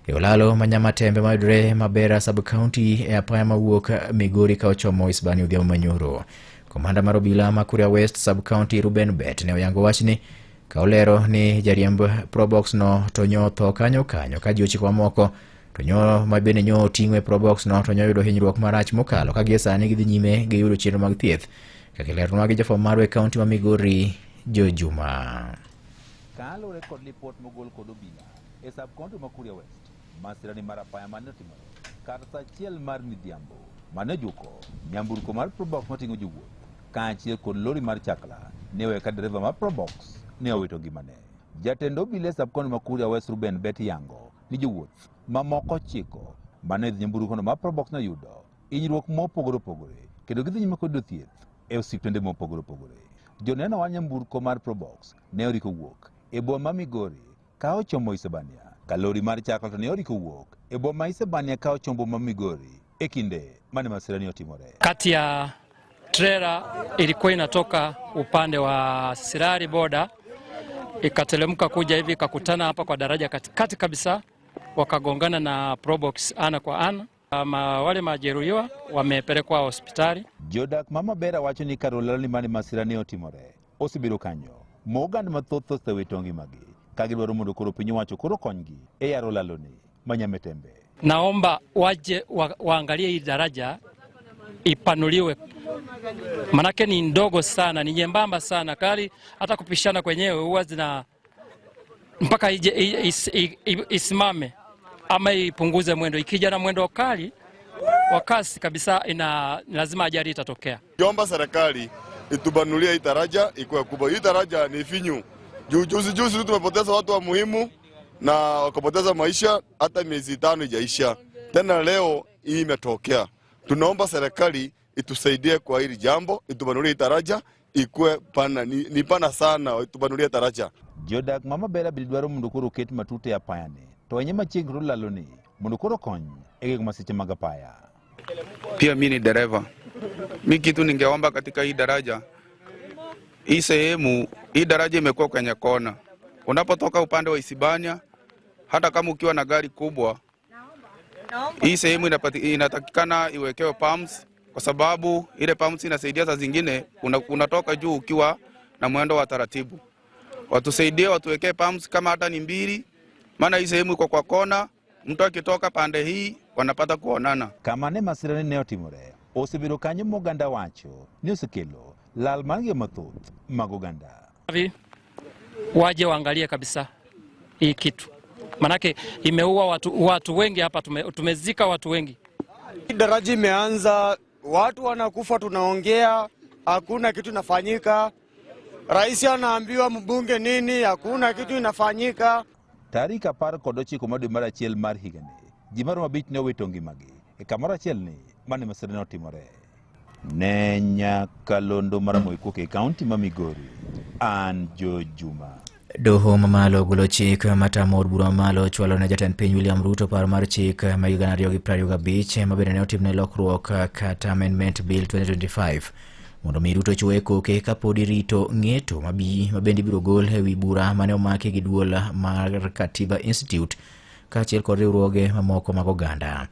A: e Olalo ma Nyamatembe mayudore Mabera sub county e apaya mawuok Migori ka ochomo Hispania odhiambo manyoro. Komanda mar obila ma Kuria West sub county Ruben Bet ne oyango wachni ka olero ni jariemb Probox no to nyotho kanyo ka jochiko mamoko to nyo mabene nyo ting'we Probox no to nyoyudo hinyruok marach mokalo ka giesani gidhi nyime gi yudo chenro mag thieth kaka lerno gi jafwambo mar e kaunti ma Migori Jojuma.
E: Kalore kod lipot mogol kod obila e sub county ma Kuria West masirani mar apaya mane otimore kar sa achiel mar midhiambo mane juko nyamburko mar Probox mating'o jowuoth kaachiel kod lori mar chakla ne owe ka dereva mar Probox ne owito ngimane. Jatend obila e sub county ma Kuria West Ruben Bet yango ni jowuoth mamoko chiko mane dhi nyamburko no mar Probox no yudo hinyruok mopogore opogore kendo gidhi nyime kod thieth e osiptende mopogore opogore. Joneno wa nyamburko mar Probox ne oriko wuok e boma ma Migori ka ochomo Hispania ka lori mar chakla to ne oriko wuok e boma ma Hispania ka ochomo ma Migori e kinde mane masira ni otimore.
F: Kati ya trailer ilikuwa inatoka upande wa Sirari boda ikatelemka kuja hivi ikakutana hapa kwa daraja katikati kabisa, wakagongana na Probox ana kwa ana. Wale majeruhiwa wamepelekwa hospitali.
E: Jodak mama Bera wacho ni Carola ni mane masira ni otimore osibiro kanyo mogand mathoth osewito ngimagi ka gidwaro mondo koro piny wacho koro konygi e yaro laloni ma Nyamatembe.
F: Naomba waje waangalie hii daraja ipanuliwe, manake ni ndogo sana, ni nyembamba sana, kali hata kupishana kwenyewe huwa zina mpaka isimame ama ipunguze mwendo. Ikija na mwendo kali wa kasi kabisa lazima ajali itatokea.
G: Jomba serikali itubanulie hii daraja ikuwe kubwa. Hii daraja ni finyu. Juzi tumepoteza watu wa muhimu na wakapoteza maisha, hata miezi 5 ijaisha. Tena leo hii imetokea. Tunaomba serikali itusaidie kwa hili jambo, itubanulie hii daraja ikue pana, ni pana sana, tupanulie taraja.
E: Jodak mama bela bidwaro mondo koro ket matute apaya ni. To wenye machiegni lalo ni mondo koro kony gik masiche mag apaya.
K: Pia mimi ni dereva. Mimi kitu ningeomba katika hii daraja, hii sehemu, hii daraja imekuwa kwenye kona. Unapotoka upande wa Isibania, hata kama ukiwa na gari kubwa, hii sehemu inatakikana iwekewe pumps, kwa sababu ile pumps inasaidia saa zingine unatoka juu ukiwa na mwendo wa taratibu. Watusaidie, watuwekee pumps kama hata ni 2, maana hii sehemu iko kwa kona, mtu akitoka pande hii wanapata kuonana.
E: Kama ne masirani ne otimore, osebedo kanyo moganda wacho ni osekelo lal mange mathoth mag oganda.
F: Waje waangalie kabisa hii kitu, manake imeua watu wengi hapa, tumezika watu wengi.
L: Daraja imeanza, watu wanakufa, tunaongea, hakuna kitu inafanyika. Rais anaambiwa mbunge nini, hakuna kitu inafanyika.
E: Tarik 19 mar dwe mar achiel mar higani, ji maromo 5 ne owito ngimagi e kamoro achiel ni mane masirani otimore. Ne Nyakalondo mar Moikuok e kaunti ma Migori, an Joe Juma.
A: Doho mamalo golo chik matamo od bura mamalo chwalo ne jatend piny William Ruto paro mar chik ma 2025 mabende ne otimne lokruok kata Amendment Bill 2025 mondo mi Ruto chwe koke kapodi rito ng'eto mabende biro gol e wi bura mane omaki gi duol mar Katiba Institute kaachiel kod riwruoge mamoko mag oganda.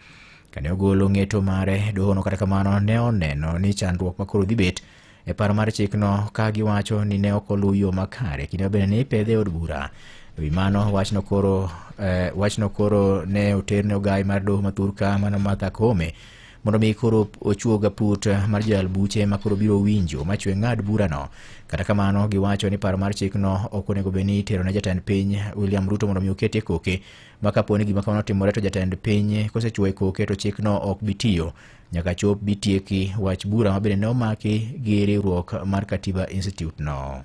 A: Kane ogolo ng'eto mare, dohono kata kamano ne oneno ni chandruok makoro dhi bet e paro mar chikno ka giwacho ni ne ok oluw yo makare kinde mabende ne ipedhe od bura. E wi mano wachno koro ne oterne ogai mar doho ma Thurka Mana Martha Koome mondo mi koro ochuoga put mar jal buche ma koro biro winjo machwe ng'ad burano. Kata kamano giwacho ni paro mar chikno ok onego bed ni itero ne jatend piny William Ruto mondo mi oketie koke, ma kaponi gima kamano timore to jatend piny kosechwoyo koke to chikno ok bitiyo nyaka chop bitieki wach bura mabende ne omaki gi riwruok mar Katiba Institute no.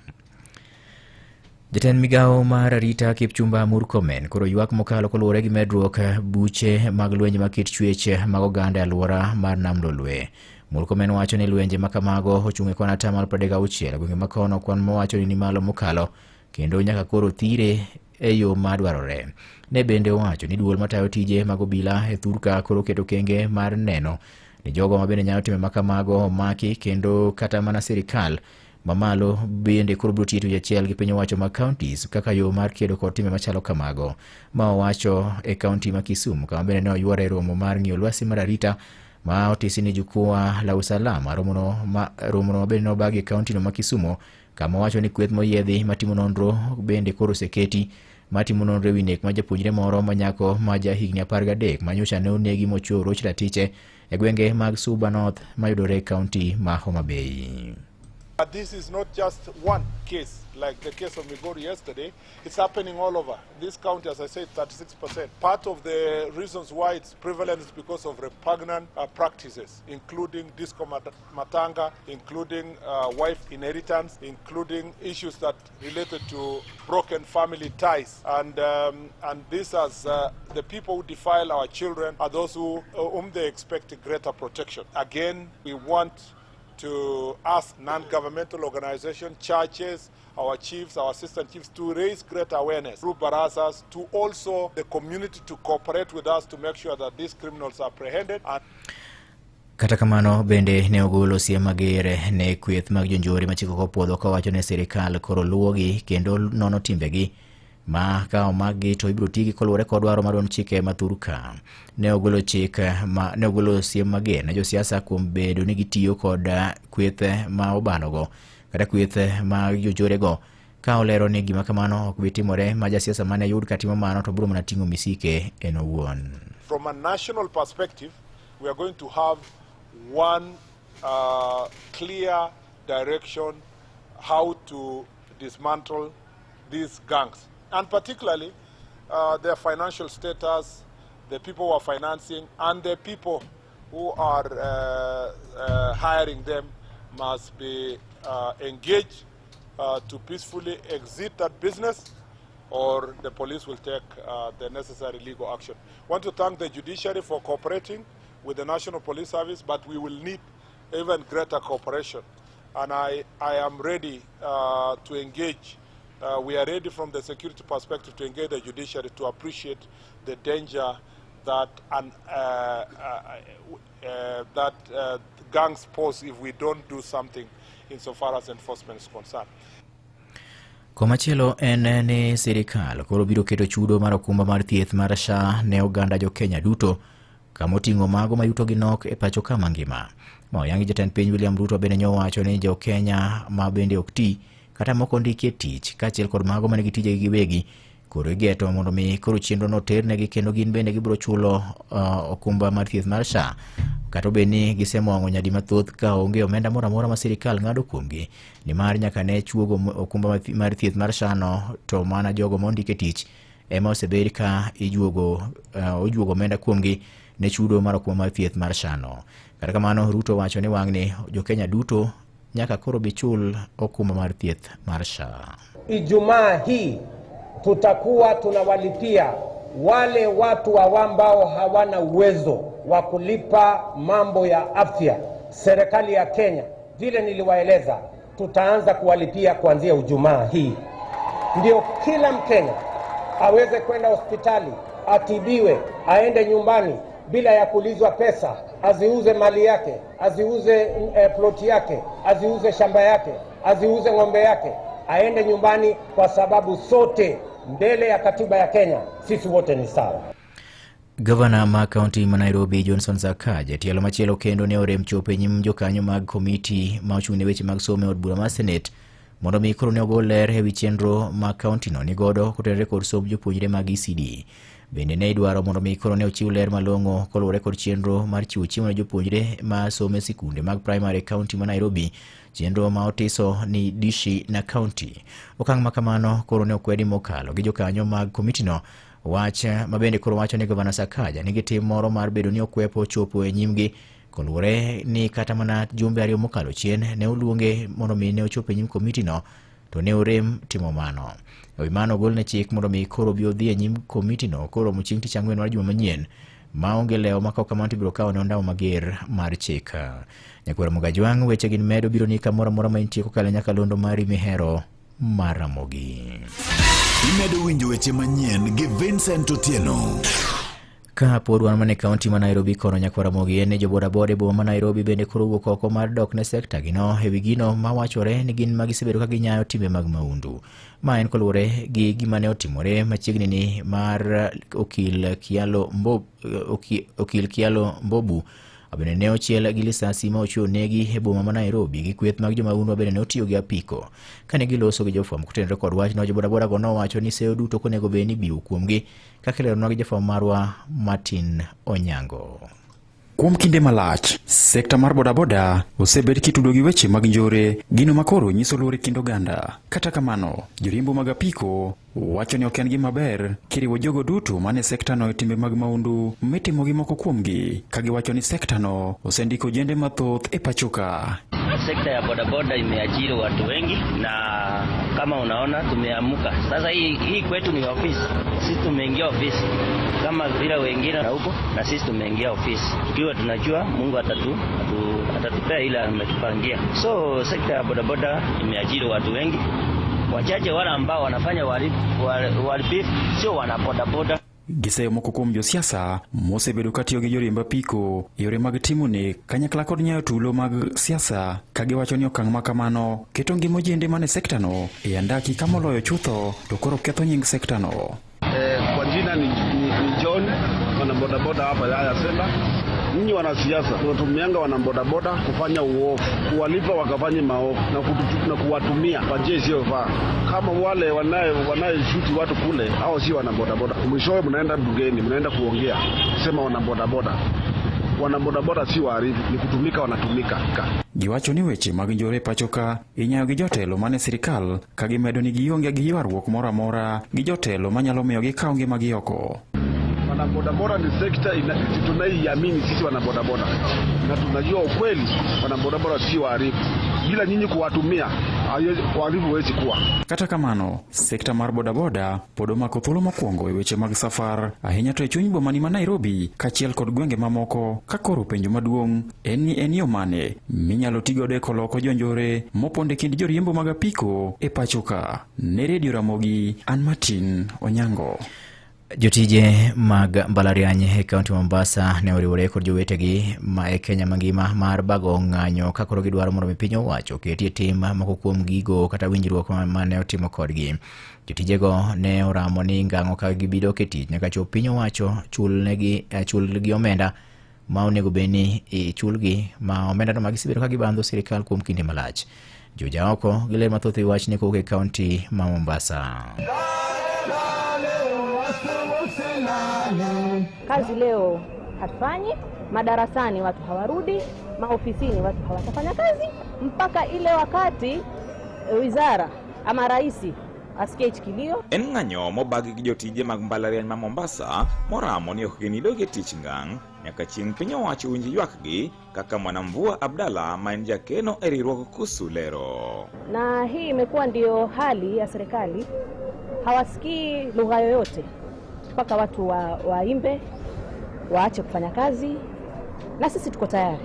A: Jatend migawo mar arita Kipchumba Murkomen koro ywak mokalo koluwore gi medruok buche mag lwenje makit chwech mag oganda alwora mar Nam Lolwe. Murkomen wacho ni lwenje makamago ochung' e kona 36 gwenge makono, kwan mowacho ni malo mokalo kendo nyaka koro thire e yo madwarore. Ne bende owacho ni duol matayo tije mag obila e Thurka koro keto kenge mar neno ni jogo mabende nyalo time makamago omaki, kendo kata mana sirikal mamalo bende koro biro tiyo achiel gi piny owacho mag counties kaka yo mar kedo kod time machalo kamago. Ma owacho e kaunti ma Kisumu kama bende ne oyware romo mar ng'iyo lwasi mar arita ma otisi ni jukwaa la usalama. Romono bende ne obagi e kaunti no ma Kisumu kama owacho ni kweth moyiedhi matimo nonro bende koro oseketi matimo nonro e wi nek ma japuonjre moro manyako ma ja higni 13 manyocha ne onegi mochwo roch ratiche e gwenge mag Suba North mayudore e kaunti ma Homa Bay.
M: But this is not just one case, like the case of Migori yesterday. It's happening all over. This county, as I said, 36%. Part of the reasons why it's prevalent is because of repugnant practices, including disco matanga, including wife inheritance, including issues that related to broken family ties. And this as the people who defile our children are those whom they expect greater protection. Again, we want to ask non-governmental organizations, churches, our chiefs, our assistant chiefs to raise greater awareness through barazas, to also the community to cooperate with us to make sure that these criminals are apprehended.
A: Kata kamano bende ne ogolo siem mager ne kweth mag jonjore machiko kopuodho kawacho ne sirikal koro luwogi kendo nono timbegi ma ka omagi to ibiro tigi koluwore kod dwaro mar chike ma Thurka. Ne ogolo siem mager ne josiasa kuom bedo ni gitiyo kod kweth ma obanogo kata kweth ma jonjorego, ka olero ni gima kamano ok bi timore ma jasiasa mane yud katimo mano to biro mana ting'o misike en owuon.
M: From a national perspective, we are going to have one clear direction how to dismantle these gangs, and particularly their financial status, the people who are financing, and the people who are hiring them must be engaged to peacefully exit that business, or the police will take the necessary legal action. I want to thank the judiciary for cooperating with the National Police Service, but we will need even greater cooperation and I am ready to engage. We are ready from the security perspective to engage the judiciary to appreciate the danger that gangs pose if we don't do something insofar as enforcement is concerned.
A: Komachielo en ni sirikal koro biro keto chudo mar okumba mar thieth mar SHA ne oganda jo Kenya duto kamoting'o mago mayuto gi nok e pacho ka mangima. Maoyangi jatend piny William Ruto bende nyowacho ni jo Kenya ma bende ok ti kata moko ndike tich kaachiel kod mago mane gi tije giwegi koro igeto mondo mi koro chenro no ternegi kendo gin bende gibiro chulo okumba mar thieth mar SHA kata bende ni gisemwang'o nyadi mathoth ka onge omenda moro amora ma sirikal ng'ado kuomgi nimar nyaka ne chuogo okumba mar thieth mar SHA no to mana jogo mondike tich ema osebed ka ojuogo omenda kuomgi ne chudo mar okumba mar thieth mar SHA no. Kata kamano Ruto wacho ni wang'ni jo Kenya duto nyaka koro bichul okumba mar thieth mar SHA.
H: Ijumaa hii tutakuwa tunawalipia wale watu ambao hawana uwezo wa kulipa mambo ya afya. Serikali ya Kenya, vile niliwaeleza, tutaanza kuwalipia kuanzia Ijumaa hii. Ndio kila Mkenya aweze kwenda hospitali, atibiwe, aende nyumbani bila ya kulizwa pesa, aziuze mali yake, aziuze ploti yake, aziuze shamba yake, aziuze ng'ombe yake, aende nyumbani, kwa sababu sote mbele ya katiba ya Kenya sisi wote ni sawa.
A: Gavana ma kaunti ma Nairobi Johnson Sakaja tielo machielo kendo ne orem chope nyim jokanyo mag komiti ma ochung'ne weche mag somo od bura mar Senate mondo mi koro ne ogol ler ewi chenro ma kaunti no nigodo kotenore kod somb jopuonjre mag ECD. Bende ne idwaro mondo mi koro ne ochiw ler malong'o koluwore kod chenro mar chiwo chiemo ne jopuonjre ma somo e sikunde mag primary kaunti ma Nairobi, chenro ma otiso ni dishi na kaunti. Okang' ma kamano koro ne okwedi mokalo gi jokanyo mag komiti no, wach ma bende koro wacho ni Gavana Sakaja nigi tim moro mar bedo ni okwepo chopo e nyimgi koluwore ni kata mana jumbe ariyo mokalo chien ne oluonge mondo mi ne ochopo e nyim komiti no to ne orem timo mano. Ewi mano ogol ne chik mondo mi koro bi odhi e nyim komiti no koro chieng' tich ang'wen mar juma manyien ma onge leo ma kamano tibiro kawo ne ondamo mager mar chik. Nyakwar Mugajwang' weche gin medo biro ni kamoro amora ma intie kokalo nyakalondo mari mihero mar Ramogi.
C: Imedo winjo weche manyien gi Vincent Otieno.
A: Ka pod wan mane kaunti ma Nairobi kono Nyakwar Ramogi en jo bodaboda boma ma Nairobi bende koro wuok oko mar dok ne sekta gino ewi gino ma wachore ni gin magisebedo ka ginyayo timbe mag maundu. Ma en koluwore gi gima ne otimore machiegni ni mar okil Kialo Mbobu abende ne ochiel gi lisasi ma ochuo negi e boma ma Nairobi gi kweth mag jomaundu bende ne otiyo gi apiko kane giloso gi jofwambo kotenore kod wach no. Jo bodaboda go nowacho ni seyo duto konego bed ni biwo kuomgi kaka leronwa gi jafwambo marwa Martin Onyango.
N: Kuom kinde malach, sekta mar bodaboda osebed kitudo gi weche mag njore, gino makoro nyiso luore kind oganda. Kata kamano, joriembo mag apiko wacho ni ok en gima ber kiriwo jogo duto mane sekta no timbe mag maundu mitimo gi moko kuomgi, ka giwacho ni sekta no osendiko jende mathoth e pachoka.
O: Sekta ya bodaboda imeajiri watu wengi na kama unaona tumeamuka. Sasa hii kwetu ni ofisi. Sisi tumeingia ofisi kama vile wengine na huko, na sisi tumeingia ofisi tukiwa tunajua Mungu atatupea ile ametupangia. So sekta ya bodaboda imeajiri watu wengi, wachache wale ambao wanafanya uhalifu sio wana bodaboda.
N: Giseyo moko kuom josiasa mosebedo katiyo gi joriemb apiko yore mag timo ne kanyakla kod nyayo tulo mag siasa, ka giwacho ni okang' ma kamano keto ngima jende mane sekta no e andaki kamoloyo chutho to koro ketho nying sekta no.
S: Kwa jina ni John, wana bodaboda hapa ya Senda. Ninyi wanasiasa tunatumianga wana bodaboda kufanya uovu, kuwalipa wakafanye maovu na kuwatumia kwa njia isiyofaa. Kama wale wanayeshuti watu kule, hao si wana bodaboda. Mwishowe mnaenda bungeni, mnaenda kuongea sema wana bodaboda. Wana bodaboda si wahalifu, ni kutumika, wanatumika.
N: Giwacho ni weche mag njore pachoka inyayo gi jotelo mane sirikal ka gimedo ni gionge gi ywaruok moro amora gi jotelo manyalo miyo gikaw ngimagi oko.
S: Wanabodaboda ni sekta tunaiamini sisi wanabodaboda, na tunajua ukweli wanabodaboda sio wahalifu. Bila nyinyi kuwatumia wahalifu hawezi kuwa.
N: Kata kamano, sekta mar bodaboda pod omako thuolo mokwongo e weche mag safar ahinya to e chuny bomani ma Nairobi kachiel kod gwenge mamoko. Ka koro penjo maduong' en yo mane minyalo tigodo e koloko jonjore moponde kind joriembo mag apiko e pachoka. Ne Radio Ramogi, an Martin Onyango.
A: Jotije mag mbalariany e kaunti Mombasa ne oriwore kod jowetegi ma e Kenya mangima mar bago ng'anyo ka koro gidwaro mondo piny owacho ketie tim moko kuom gigo kata winjruok ma ne otimo kodgi. Jotijego ne oramo ni ng'ango ka gibido ke tich nyaka chop piny owacho chulgi omenda ma onego beni chulgi ma omenda no magisibedo ka gibandho sirikal kuom kinde malach. Joja oko giler mathoth e wach ne kowuok e kaunti ma Mombasa.
B: Kazi leo hatufanyi, madarasani watu hawarudi, maofisini watu hawatafanya kazi mpaka ile wakati wizara ama raisi asikie kilio.
Q: En ng'anyo mobagi gi jotije mag mbalariany ma Mombasa moramo ni ok ginidoge tich ngang' nyaka chieng' piny owacho winji ywakgi kaka Mwanamvua Abdalla ma en jakeno e riwruok KUSU lero.
B: Na hii imekuwa ndio hali ya serikali, hawasikii lugha yoyote mpaka watu waimbe waache kufanya kazi, na sisi tuko tayari,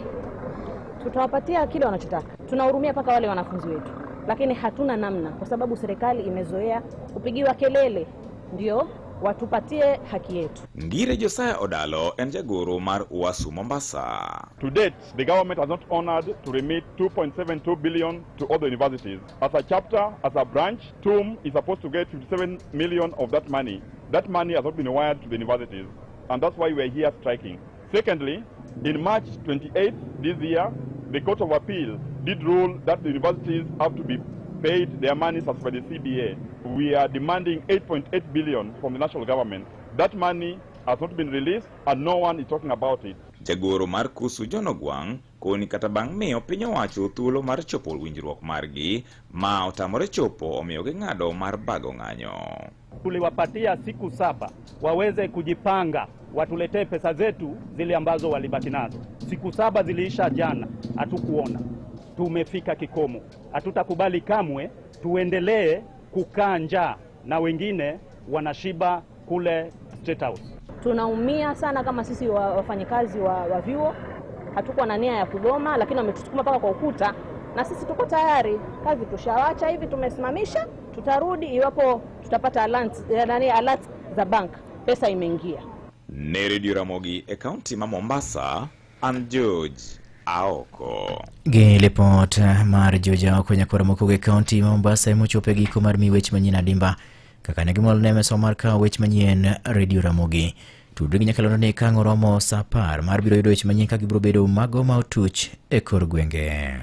B: tutawapatia kile wanachotaka. Tunahurumia mpaka wale wanafunzi wetu, lakini hatuna namna kwa sababu serikali imezoea kupigiwa kelele ndio watupatie haki yetu.
Q: Ngire Josiah Odalo en jagoro mar UASU Mombasa.
V: To date, the government has not honored to remit 2.72 billion to all the universities. As a chapter, as a branch, TUM is supposed to get 57 million of that money. That money has not been wired to the universities, and that's why we're here striking. Secondly, in March 28th this year, the Court of Appeal did rule that the universities have to be paid their money as per the CBA. We are demanding 8.8 billion from the national government. That money has not been released and no one is talking about it.
Q: Jagoro mar KUSU John Ogwang koni kata bang' miyo piny owacho thuolo mar chopo winjruok margi ma otamore chopo omiyo ging'ado mar bago ng'anyo.
W: Tuliwapatia siku 7 waweze kujipanga, watuletee pesa zetu zile ambazo walibaki nazo. Siku 7 ziliisha jana, hatukuona. Tumefika kikomo. Hatutakubali kamwe tuendelee kukaa njaa na wengine wanashiba kule State House.
B: Tunaumia sana kama sisi wafanyikazi wa vyuo, hatukuwa na nia ya kugoma, lakini wametusukuma mpaka kwa ukuta, na sisi tuko tayari. Kazi tushawacha hivi, tumesimamisha, tutarudi iwapo tutapata alert za bank, pesa imeingia.
Q: Ne Radio Ramogi e kaunti ma Mombasa, an George Aoko.
A: Gi report mar George Aoko nyakora moko e kaunti ma Mombasa emochope giko mar miwech manyien adimba kaka ne gimol ne meso mar ka wech manyien Radio Ramogi. Tudri gi nyakalono ne ka ngoromo sa 10 mar biro yudo wech manyien ka gibro bedo mago ma otuch e kor gwenge.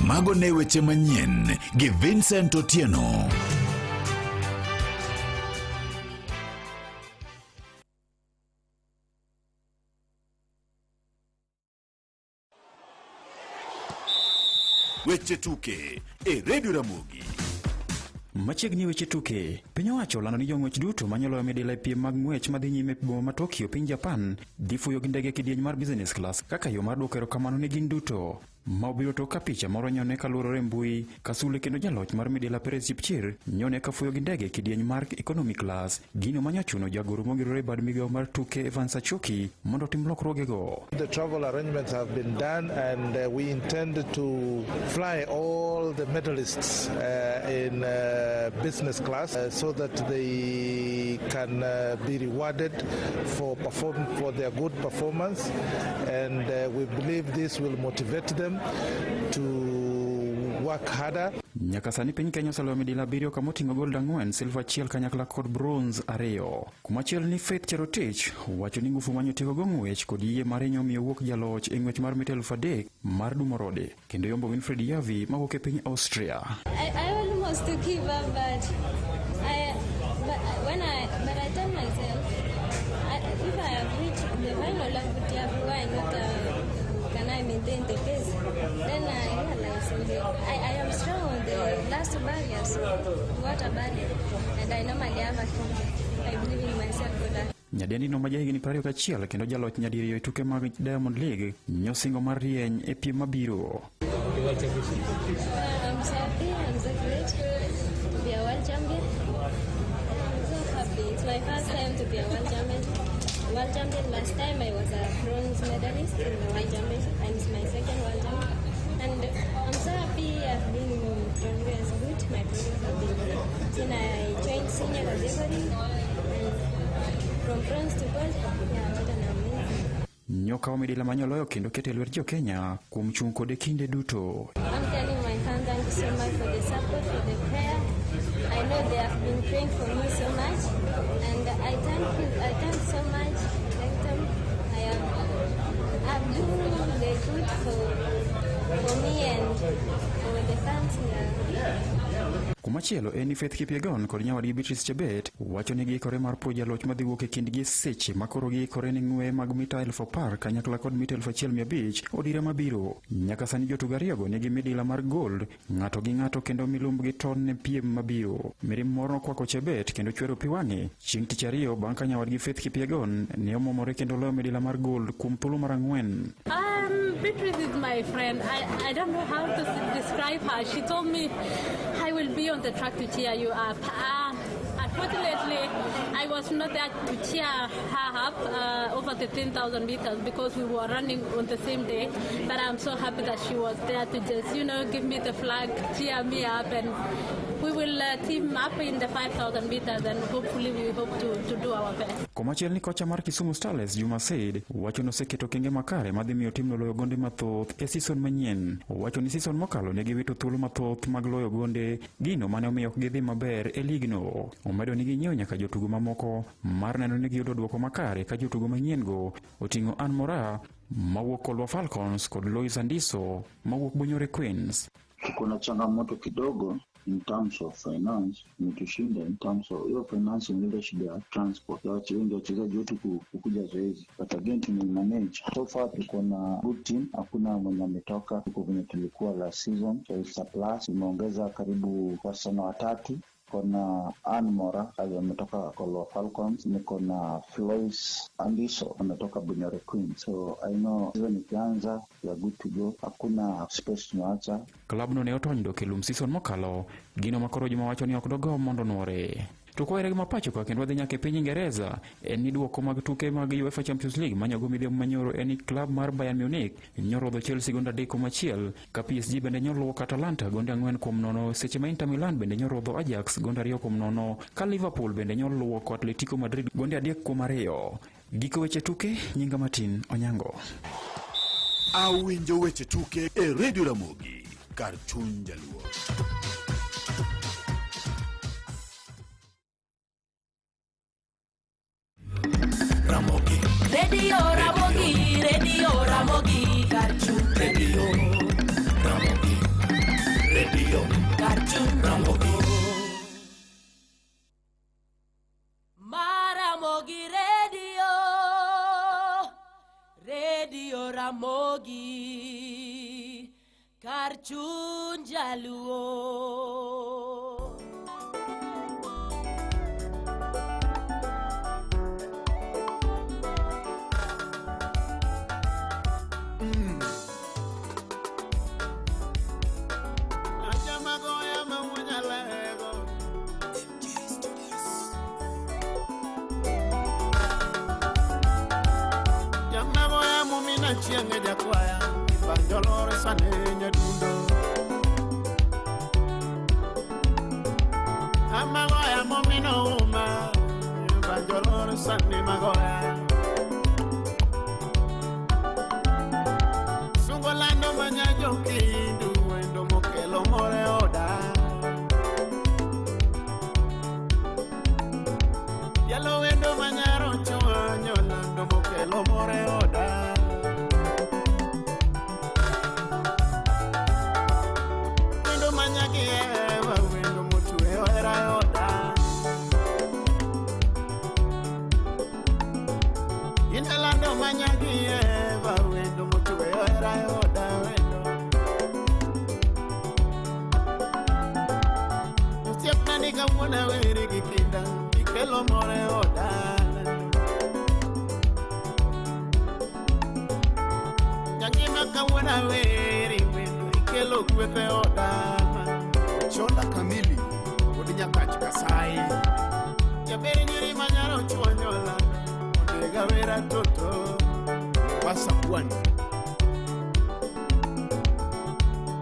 C: Mago ne weche manyien gi Vincent Otieno. Weche tuke e Radio Ramogi.
N: Machiegni weche tuke, piny owacho lando ni jong'wech duto manyalo medela e piem mag ng'wech madhi nyime e boma ma Tokyo piny Japan dhi fuyo gi ndege kidieny mar business class kaka yo mar duoko erokamano ne gin duto. Ma obiro tok ka picha moro nyone kaluorore mbui Kasule kendo jaloch mar midila Perez Chipchir nyone ka fuyo gi ndege kidieny mar economy class gino manyachuno jagoro mogirore bad migao mar tuke Evans Achoki mondo tim lokruogego.
Y: The travel arrangements have been done and we intend to fly all the medalists in business class so that they can be rewarded for their good performance, and we believe this will motivate them to work harder.
N: Nyaka sani piny Kenya oseloyo midila 7 kama oting'o gold 4, silver 1 kanyakla kod bronze 2. Kumachielo ni Faith Cherotich wacho ni ngufu manyo tiego go ng'wech kod yie mar hinyo miyo wuok jaloch e ng'wech mar mita 3,000 mar Dumorode kendo yombo Winfred Yavi mawuok e piny Austria.
D: I almost to give up, but I told myself if I have reached the final of Butiabu, why not can I maintain the pace? Then I realized I am strong on the last barriers, water barrier, and I normally have a I believe in myself for that.
N: Nyadendi no ma jahigni 21 kendo jaloch nyadiriyo e tuke mag Diamond League nyosingo mar rieny e piem mabiro.
D: I'm so happy, I'm so great to be a world champion. I'm so happy. It's my first time to be a world champion. Last time I was a bronze medalist in the world championship, and it's my second world champion. And I'm so happy I've been progress good. My progress has been good. Since I joined senior category, and from bronze to gold, yeah, what an amazing.
N: Nyoka midila manyoloyo kendo kete lwer jo Kenya kuom chung kode kinde duto.
D: I'm telling my fans thank you so much for the support, for the prayer. I know they have been praying for me so much, and I thank so much. Thank them. I'm doing the good for me and for the fans here.
N: Kumachielo eni Faith Kipyegon kod nyawadgi Beatrice Chebet wacho ni giikore mar puojo jaloch madhi wuok e kindgi seche makoro giikore ni ng'we mag mita 1000 kanyakla kod mita 1500 odira mabiro. Nyaka sani jotugo ariyogo nigi midila mar gold ng'ato gi ng'ato kendo milumbgi ton ne piem mabiro. Mirim moro nokwako Chebet kendo chwero pi wang'e chieng' tich ariyo bang' ka nyawadgi Faith Kipyegon ne omomore kendo loyo midila mar gold kuom thuolo mar 4.
I: Beatrice is my friend. I don't know how to describe her. She told me I will be on the track to cheer you up. Unfortunately, I was not there to cheer her up over the 10,000 meters because we were running on the same day. But I'm so happy that she was there to just, give me the flag, cheer me up, and we will team up in the 5,000 meters, and hopefully we hope to do our best.
N: Komachiel ni kocha mar Kisumu Starlets Juma Said wacho ni oseketo kenge makare madhi miyo timno loyo gonde mathoth e season manyien. Wacho ni season mokalo ne giwito thuolo mathoth mag loyo gonde gino mane omiyo ok gidhi maber e ligno. Omedo ni ginyiewo nyaka jotugo mamoko mar neno ni giyudo duoko makare ka jotugo manyien go oting'o Ann Mora mawuok Kolwa Falcons kod Lois Andiso mawuok Bunyore Queens.
P: Kuna changamoto kidogo in terms of finance, nitushinda in terms of your finance and leadership ya transport. Wachezaji wetu kukuja zoezi. But again to manage. So far tuko na good team. Hakuna mwenye ametoka. Tuko venye tulikuwa last season. So it's a plus. Tumeongeza karibu wasichana 3. Kuna Ann Mora ametoka Kolwa Falcons, niko na Lois Andiso ametoka Bunyore Queens. So I know even ikianza we are good to go. Hakuna space tunaacha.
N: Klabu no ne otonydo kelum season mokalo gino makoro Juma wacho ni ok dogo mondo nuore. Tukoere gima pacho ka kendo wadhi nyaka e piny Ingereza en ni duoko mag tuke mag UEFA Champions League manyago midhiambo manyoro en ni klab mar Bayern Munich nyorodho Chelsea gonde 3-1 ka PSG bende nyoluwo Atalanta gonde 4-0 seche ma Inter Milan bende nyorodho Ajax gonde 2-0 ka Liverpool bende nyoluwo ko Atletico Madrid gonde 3-2. Giko weche tuke Nyinga Martin Onyango.
C: Awinjo weche tuke e Radio Ramogi kar chuny jaluo.
U: Ramogi Radio Ramogi Karchu Radio Karchu Ramogi Maramogi Radio Ramogi Karchu Jaluo.
R: Chienge jakwaya Banjolore sane nyadundo Amagoya momino uma Banjolore sane magoya Sungolando manyajo kindu Wendo mokelo mora ohera oda wendo Usiapna nikamwona weri kikinda Ikelo more oda Nyangima kamwona weri wendo Ikelo kwepe oda Chonda kamili Odi nyakach kasai Jaberi nyiri manyaro chuanyola Odega wera toto Wasa puani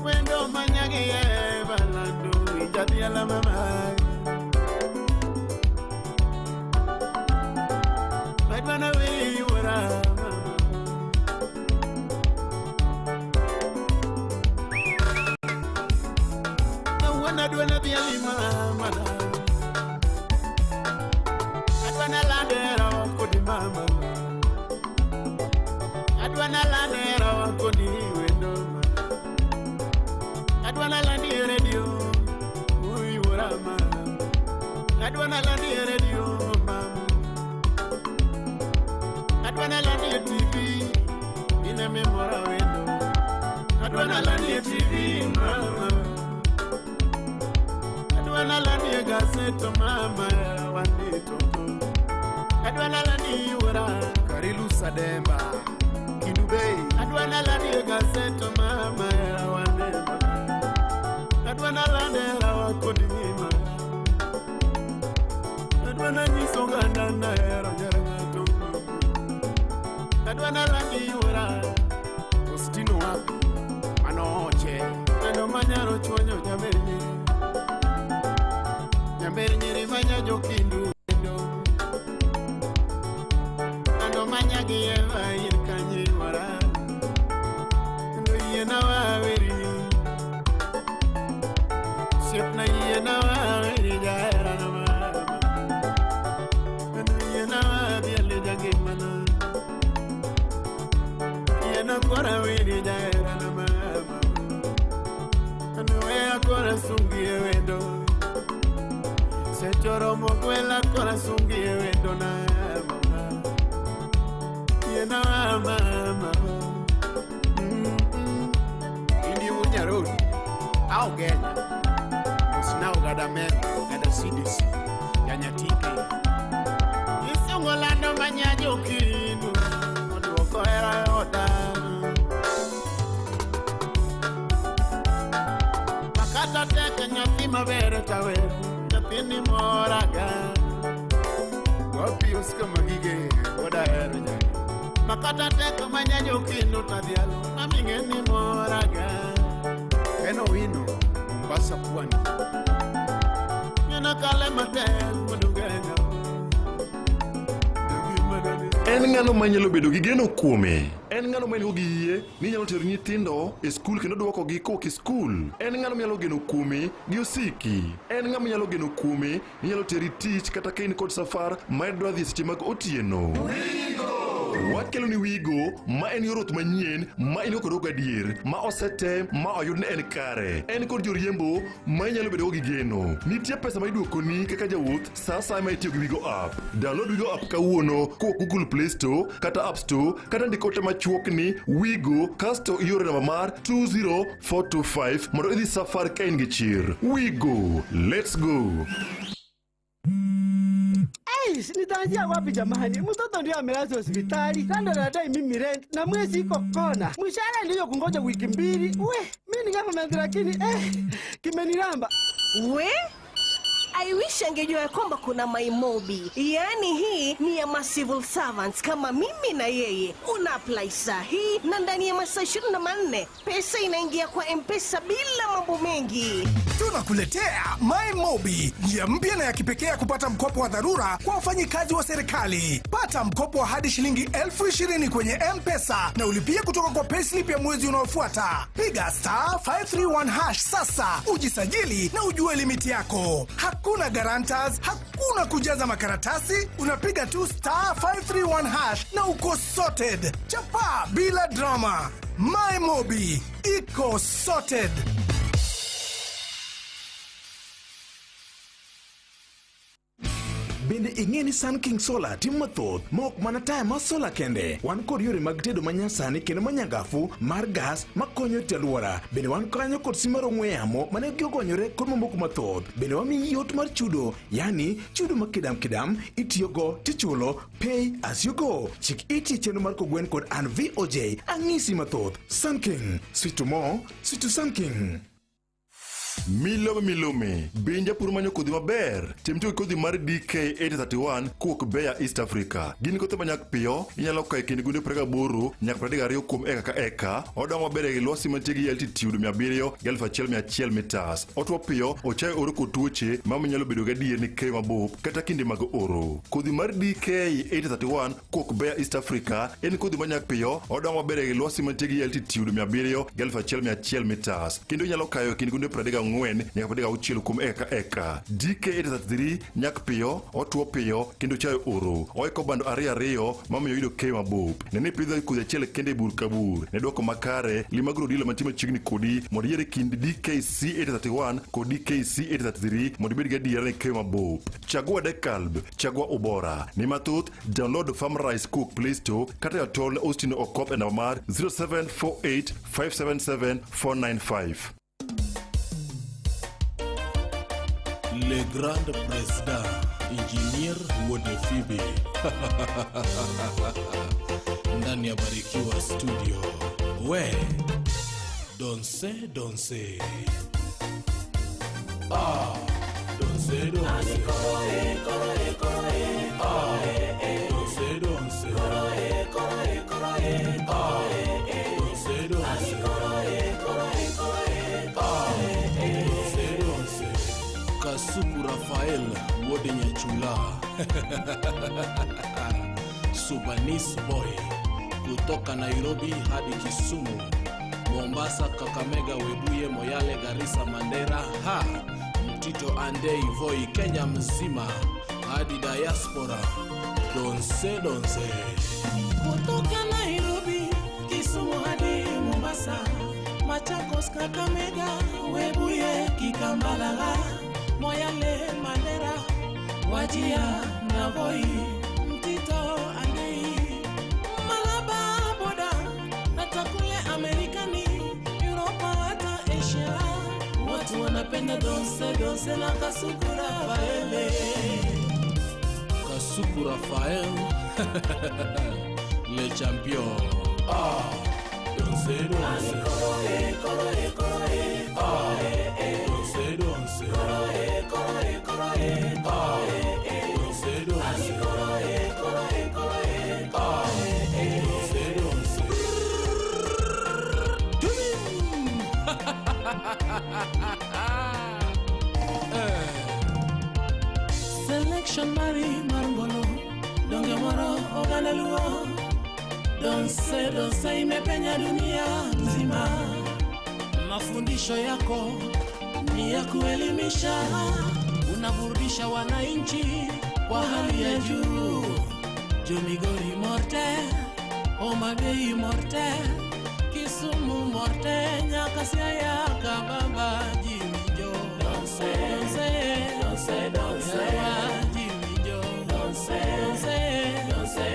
R: Wendo manyagi ye balando Ijadi ala mama Badwana wiri wara Adwana biali mama Adwana landera wakodi mama Adwana landera wakodi wendo Adwana landi radio Ui warama Adwana landi radio mama Adwana landi TV Ine memora wendo Adwana landi TV mama Adwana lani gazeto mama wani toto Adwana lani wara Karilu Sademba Kinubei Adwana lani gazeto mama wani Adwana lani la wakodi mima Adwana nisonga nana era nyaranga tongo Adwana lani wara Ostino wapi Anoche Endo manyaro chuonyo jameri Nyamberi nyiri manya jokindu endo Ando manya giyewa yirkanyi wara Ando yena waweri Siapna yena waweri jaera na mama Ando yena wabiali jangimana Yena kora weri jaera na mama Ando wea kora sungie wendo Sechoro mokwela kora sungie wendo na mama Yena mama Ini unya road Au genya Usina ugada mena Ugada CDC Yanya tike Isi ungolando manyajo kindu Odu wako era yoda Makata teke nyatima vere taweru Pini moraga Wapi uska magige Wada hero nyari Makata teko manyanyo kino tadialo Mamingeni moraga Keno wino Mbasa puani Nyana kale matel Madugenya
G: En ng'ano manyalo bedo gi geno kuome. En ng'ano manyalo gi yie ni nyalo tero nyithindo e skul kendo duoko gi koki skul. En ng'ano manyalo geno kuome gi osiki. En ng'ama nyalo geno kuome ni nyalo teri tich kata kain kod safar ma idwa dhi seche mag otieno. Wakelo ni Wigo ma en yorot manyien ma in kod adier ma osete ma oyud ne en kare. En kod joriembo ma nyalo bedo gi geno. Nitie pesa ma iduoko ni kaka jawuoth sa sa ma itiyo gi Wigo app. Download Wigo app kawuono ko Google Play Store kata App Store kata ndikote machuok ni Wigo kasto iore namba mar 20425 mondo idhi safar ka in gi chir. Wigo, let's go.
J: Nitaanzia wapi jamani? Mtoto ndio amelazwa hospitali. Kando na dai mimi rent na mwezi iko kona. Mshahara ndio kungoja wiki mbili. Mimi ni kama lakini kimeniramba.
K: I wish angejua ya kwamba kuna MyMobi. Yaani hii ni ya civil servants kama mimi na yeye. Una apply sahi na ndani ya masaa 24 pesa inaingia kwa M-Pesa bila mambo mengi.
T: Tunakuletea MyMobi, njia mpya na ya kipekee ya kupata mkopo wa dharura kwa wafanyikazi wa serikali. Pata mkopo wa hadi shilingi 20,000 kwenye M-Pesa na ulipie kutoka kwa payslip ya mwezi unaofuata. Piga *531# sasa ujisajili na ujue limiti yako. Hakuna guarantors, hakuna kujaza makaratasi, unapiga tu *531# na uko sorted. Chapa bila drama. MyMobi, iko sorted.
E: Bende ing'e ni Sun King Solar timo mathoth ma ok mana taya mar solar kende. Wan kod yore mag tedo manyasani kendo manyangafu mar gas makonyo e alwora. Bende wan kanyo kod sim mar ong'we yamo mane gikonyore kod mamoko mathoth. Bende wamiyi yot mar chudo, yani chudo makidam itiyogo tichulo pay as you go. Chik iti chenro mar kogwen kod an VOJ ang'isi mathoth. Sun King, switch to more, switch to Sun King.
G: Milome Binja pur manyo kodhi maber. Temto kodhi mar DK831 kuok Beya East Africa. Gin kothe manyak piyo, inyalo kae kinde gunde 8 nyaka 32 kuom eka ka eka. Odong maber e lwasi mantie gi altitude 700 gi 1100 meters. Otwo piyo, ochayo oro kod tuoche ma nyalo bedo gi adier ni keyo mabup kata kinde mag oro. Kodhi mar DK831 kuok Beya East Africa en kodhi manyak piyo, odong maber e lwasi mantie gi altitude 700 gi 1100 meters. Kendo inyalo kayo kinde gunde 34 nyaka 36 kuom eka. DK833 nyak piyo, otwo piyo kendo chayo oro. Oiko bando 2 mamiyo yudo keyo mabup. Nene pidho kodhi achiel kende bur kabur. Ne dwoko makare, limagro dilo mantie machiegni kodi mondo yiere kind DKC831 kod DKC833 mondo ibed gi adiera ne keyo mabup. Chagua Dekalb, chagua Ubora. Ni mathoth, download Farm Rice Cook Play Store kata yotol Austin Okop e namba mar 0748 577 495.
F: Le Grand Président, Engineer Wodefibi. Ndani ya Barikiwa Studio. We, Donse. Ah, Donse. Ah, Donse. Kasuku Rafael Wode Nyachula. Subanis Boy kutoka Nairobi hadi Kisumu, Mombasa, Kakamega, Webuye, Moyale, Garissa, Mandera, Mtito, Andei, Voi, Kenya mzima hadi diaspora. Donse.
U: Kutoka Nairobi, Kisumu hadi Mombasa, Machakos, Kakamega, Webuye, Kikambalaga, Moyale, Mandera, Wajia, Navoi, Mtito, Andei, Malaba, Boda, Natakule, Amerikani, Europa, hata Asia. Watu wanapenda Donse na Kasuku Rafael.
F: Kasuku Rafael, le champion. Ah, Donse.
U: Selection Mari Marmbolo, Donge Moro Oganaluo. Donse imepenya dunia nzima. Mafundisho yako ni ya kuelimisha, unaburudisha wananchi kwa hali ya juu. Jomigori morte, Omabei morte, Kisumu morte, Nyakasiaya, Kabamba, Jimijo. Donse, Jimijo.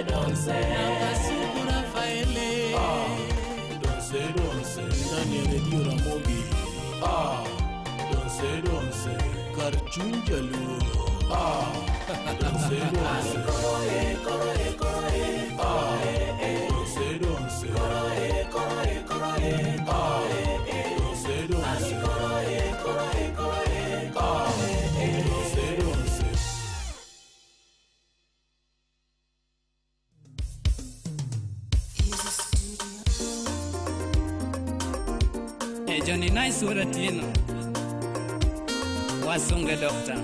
U: Donse, Kasuku Rafaele.
F: Donse, ndani ya redio Ramogi. Donse, Karchunja Luo. Donse.
L: Johnny Nice Uratino Wasunge Doctor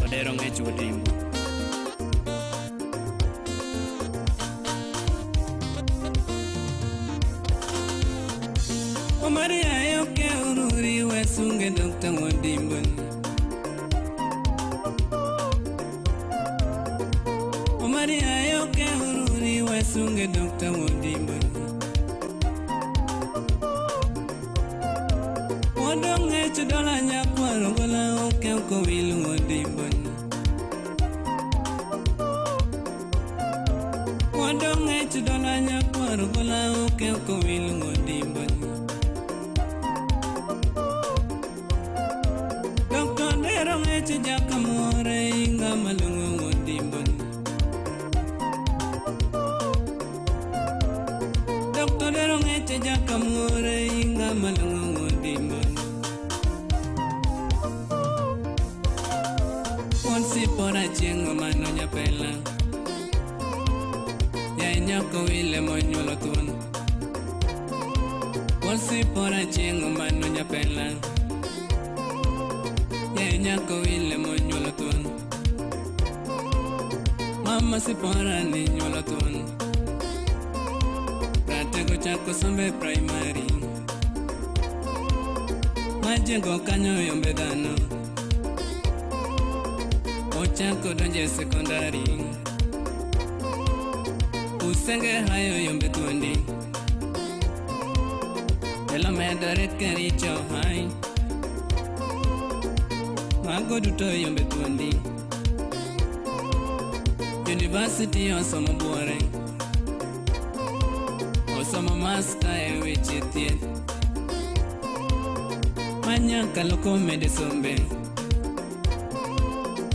L: Odero Ngechu Odimbo Maria yoke ururi Wasunge Doctor Odimbo Maria yoke ururi Wasunge Doctor Odimbo Odonge chudola nyakwaro gola oke uko wilu Odimbo ng'eche jakamore inga malong'o dimbon. Doktor dero ng'eche jakamore inga malong'o dimbon. Ponsi pora chieng'o mano nyapela, yae nyako wile monyuolo thuon. Ponsi pora chieng'o mano nyapela, yae nyako wile monyuolo thuon. Mama sipora ni nyuolo thuon, ratego chako sombe primary, majengo kanyo yombe dhano, ochako donje sekondari, usenge hayo yombe thuondi, elo medore kericho hai, mago duto yombe thuondi. University osomo buore, osomo master e weche thieth, manyaka loko mede sombe,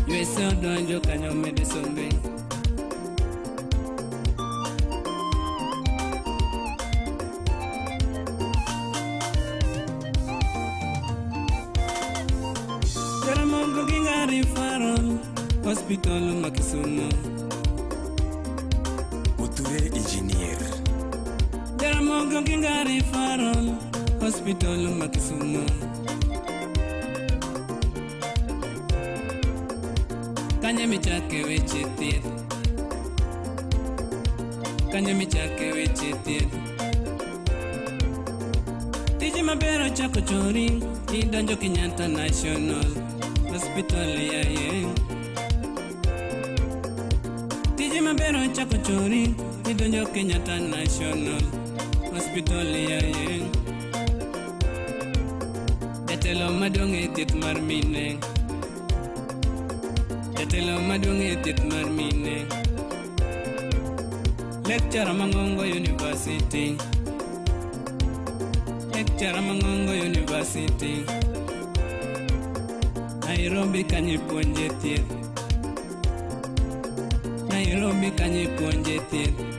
L: USA odonjo kanyo mede sombe. Jaramogo Ginga Referral Hospital ma Kisumu,
E: Muthure engineer.
L: Jaramogo Ginga Referral Hospital ma Kisumu, kanye michake weche thieth, kanye michake weche thieth. Tiji maber ochako chori, idonjo Kenyatta National Hospital yaye. Tiji maber ochako chori, idonjo Kenyatta National Hospital yaye. Jatelo maduong' e thieth mar mine, jatelo maduong' e thieth mar mine, lecturer Mang'ongo University, lecturer Mang'ongo University, Nairobi kanye puonje thieth, Nairobi kanye puonje thieth.